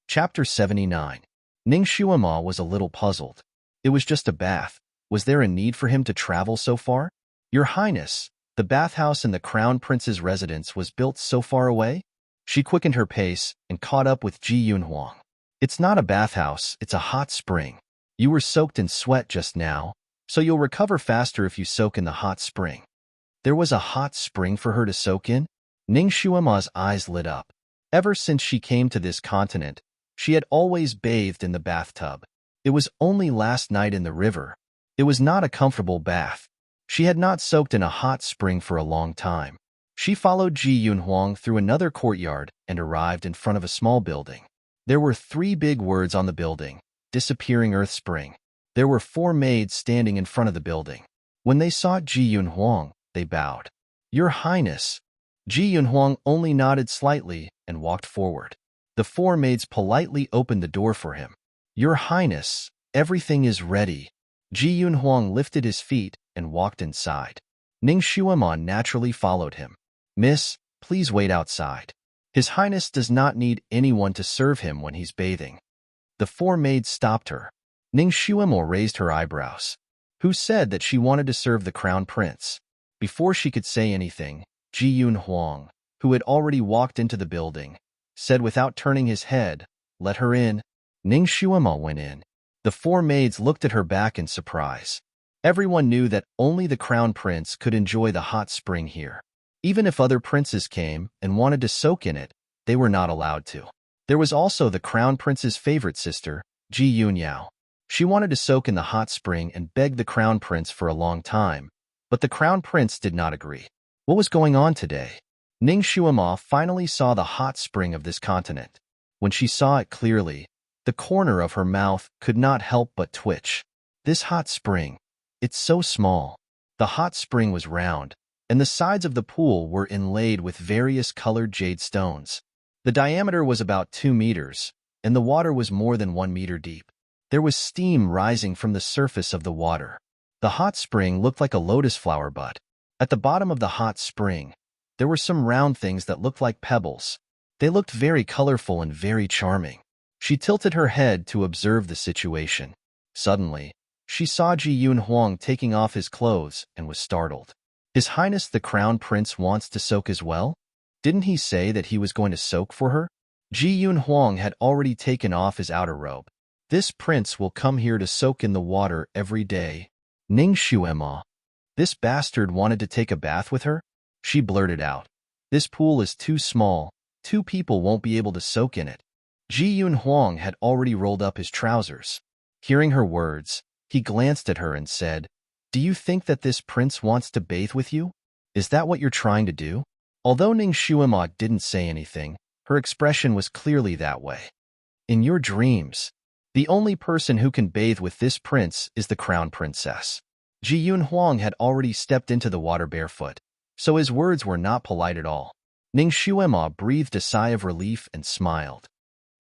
Chapter 79. Ning Shuima was a little puzzled. It was just a bath. Was there a need for him to travel so far? Your Highness, the bathhouse in the Crown Prince's residence was built so far away? She quickened her pace and caught up with Ji Yunhuang. It's not a bathhouse, it's a hot spring. You were soaked in sweat just now, so you'll recover faster if you soak in the hot spring. There was a hot spring for her to soak in? Ning Shuima's eyes lit up. Ever since she came to this continent, she had always bathed in the bathtub. It was only last night in the river. It was not a comfortable bath. She had not soaked in a hot spring for a long time. She followed Ji Yunhuang through another courtyard and arrived in front of a small building. There were 3 big words on the building: Disappearing Earth Spring. There were 4 maids standing in front of the building. When they saw Ji Yunhuang, they bowed. Your Highness. Ji Yunhuang only nodded slightly and walked forward. The 4 maids politely opened the door for him. Your Highness, everything is ready. Ji Yunhuang lifted his feet and walked inside. Ning Shuima naturally followed him. Miss, please wait outside. His Highness does not need anyone to serve him when he's bathing. The 4 maids stopped her. Ning Shuima raised her eyebrows. Who said that she wanted to serve the crown prince? Before she could say anything, Ji Yunhuang, who had already walked into the building, said without turning his head, "Let her in." Ning Shuima went in. The 4 maids looked at her back in surprise. Everyone knew that only the crown prince could enjoy the hot spring here. Even if other princes came and wanted to soak in it, they were not allowed to. There was also the crown prince's favorite sister, Ji Yunyao. She wanted to soak in the hot spring and begged the crown prince for a long time, but the crown prince did not agree. What was going on today? Ning Shuima finally saw the hot spring of this continent. When she saw it clearly, the corner of her mouth could not help but twitch. This hot spring, it's so small. The hot spring was round, and the sides of the pool were inlaid with various colored jade stones. The diameter was about 2 meters, and the water was more than 1 meter deep. There was steam rising from the surface of the water. The hot spring looked like a lotus flower bud. At the bottom of the hot spring, there were some round things that looked like pebbles. They looked very colorful and very charming. She tilted her head to observe the situation. Suddenly, she saw Ji Yunhuang taking off his clothes and was startled. His Highness the Crown Prince wants to soak as well? Didn't he say that he was going to soak for her? Ji Yunhuang had already taken off his outer robe. This prince will come here to soak in the water every day. Ning Shuima. This bastard wanted to take a bath with her? She blurted out. This pool is too small. 2 people won't be able to soak in it. Ji Yunhuang had already rolled up his trousers. Hearing her words, he glanced at her and said, "Do you think that this prince wants to bathe with you? Is that what you're trying to do?" Although Ning Shuima didn't say anything, her expression was clearly that way. In your dreams, the only person who can bathe with this prince is the crown princess. Ji Yunhuang had already stepped into the water barefoot, so his words were not polite at all. Ning Shuima breathed a sigh of relief and smiled.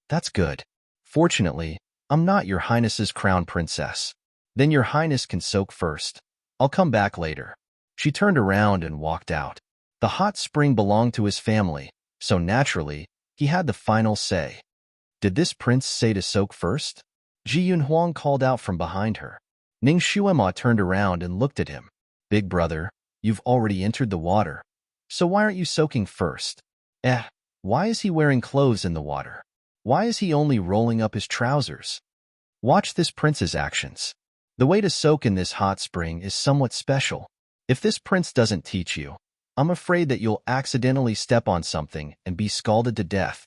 That's good. Fortunately, I'm not your Highness's crown princess. Then your Highness can soak first. I'll come back later. She turned around and walked out. The hot spring belonged to his family, so naturally, he had the final say. Did this prince say to soak first? Ji Yunhuang called out from behind her. Ning Shuima turned around and looked at him. Big brother, you've already entered the water. So why aren't you soaking first? Why is he wearing clothes in the water? Why is he only rolling up his trousers? Watch this prince's actions. The way to soak in this hot spring is somewhat special. If this prince doesn't teach you, I'm afraid that you'll accidentally step on something and be scalded to death.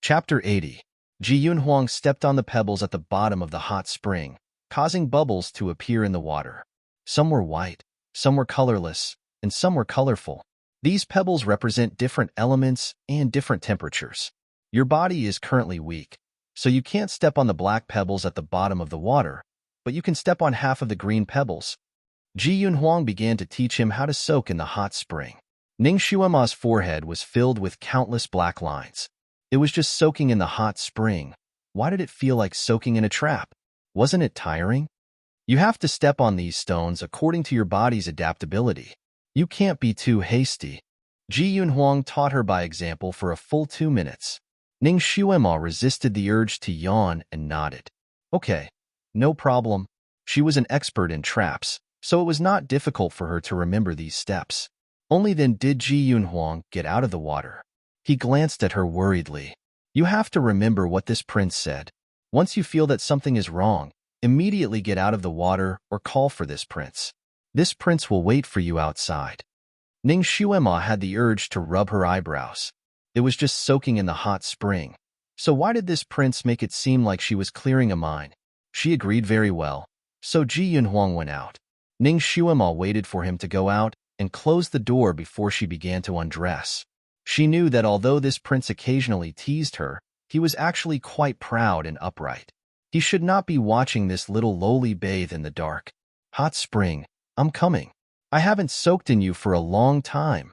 Chapter 80. Ji Yunhuang stepped on the pebbles at the bottom of the hot spring, causing bubbles to appear in the water. Some were white, some were colorless, and some were colorful. These pebbles represent different elements and different temperatures. Your body is currently weak, so you can't step on the black pebbles at the bottom of the water, but you can step on half of the green pebbles. Ji Yunhuang began to teach him how to soak in the hot spring. Ning Xuema's forehead was filled with countless black lines. It was just soaking in the hot spring. Why did it feel like soaking in a trap? Wasn't it tiring? You have to step on these stones according to your body's adaptability. You can't be too hasty. Ji Yunhuang taught her by example for a full 2 minutes. Ning Xuema resisted the urge to yawn and nodded. Okay, no problem. She was an expert in traps, so it was not difficult for her to remember these steps. Only then did Ji Yunhuang get out of the water. He glanced at her worriedly. You have to remember what this prince said. Once you feel that something is wrong, immediately get out of the water or call for this prince. This prince will wait for you outside. Ning Xuema had the urge to rub her eyebrows. It was just soaking in the hot spring. So why did this prince make it seem like she was clearing a mind? She agreed very well. So Ji Yunhuang went out. Ning Xuema waited for him to go out and closed the door before she began to undress. She knew that although this prince occasionally teased her, he was actually quite proud and upright. He should not be watching this little lowly bathe in the dark. Hot spring, I'm coming. I haven't soaked in you for a long time.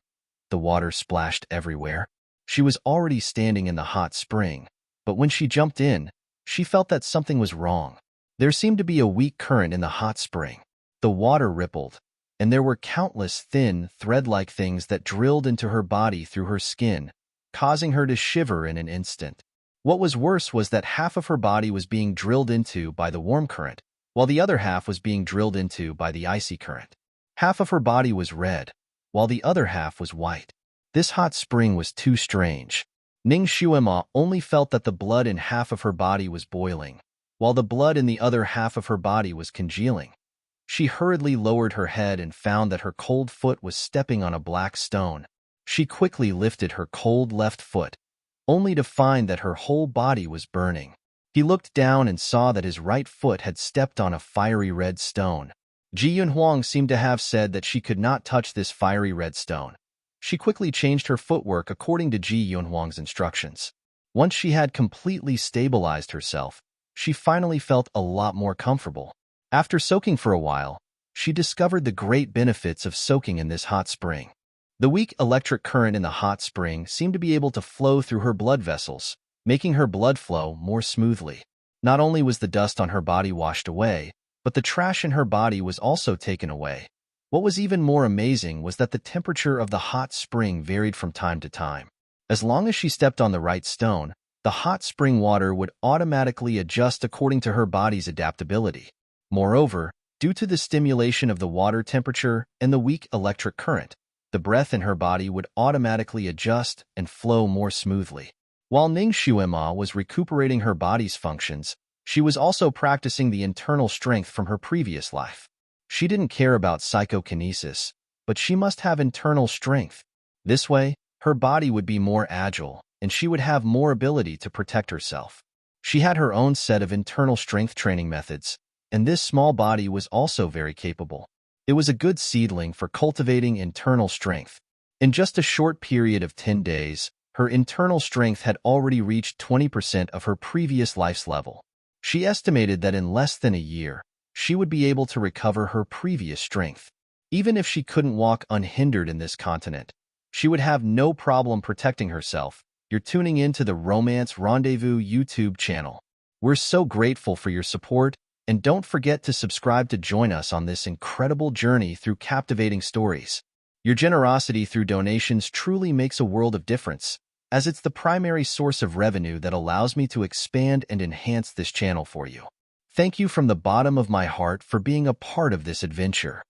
The water splashed everywhere. She was already standing in the hot spring, but when she jumped in, she felt that something was wrong. There seemed to be a weak current in the hot spring. The water rippled, and there were countless thin, thread-like things that drilled into her body through her skin, causing her to shiver in an instant. What was worse was that half of her body was being drilled into by the warm current, while the other half was being drilled into by the icy current. Half of her body was red, while the other half was white. This hot spring was too strange. Ning Xuema only felt that the blood in half of her body was boiling, while the blood in the other half of her body was congealing. She hurriedly lowered her head and found that her cold foot was stepping on a black stone. She quickly lifted her cold left foot, only to find that her whole body was burning. He looked down and saw that his right foot had stepped on a fiery red stone. Ji Yunhuang seemed to have said that she could not touch this fiery red stone. She quickly changed her footwork according to Ji Yunhuang's instructions. Once she had completely stabilized herself, she finally felt a lot more comfortable. After soaking for a while, she discovered the great benefits of soaking in this hot spring. The weak electric current in the hot spring seemed to be able to flow through her blood vessels, making her blood flow more smoothly. Not only was the dust on her body washed away, but the trash in her body was also taken away. What was even more amazing was that the temperature of the hot spring varied from time to time. As long as she stepped on the right stone, the hot spring water would automatically adjust according to her body's adaptability. Moreover, due to the stimulation of the water temperature and the weak electric current, the breath in her body would automatically adjust and flow more smoothly. While Ning Xuema was recuperating her body's functions, she was also practicing the internal strength from her previous life. She didn't care about psychokinesis, but she must have internal strength. This way, her body would be more agile, and she would have more ability to protect herself. She had her own set of internal strength training methods, and this small body was also very capable. It was a good seedling for cultivating internal strength. In just a short period of 10 days, her internal strength had already reached 20% of her previous life's level. She estimated that in less than a year, she would be able to recover her previous strength. Even if she couldn't walk unhindered in this continent, she would have no problem protecting herself. You're tuning in to the Romance Rendezvous YouTube channel. We're so grateful for your support, and don't forget to subscribe to join us on this incredible journey through captivating stories. Your generosity through donations truly makes a world of difference, as it's the primary source of revenue that allows me to expand and enhance this channel for you. Thank you from the bottom of my heart for being a part of this adventure.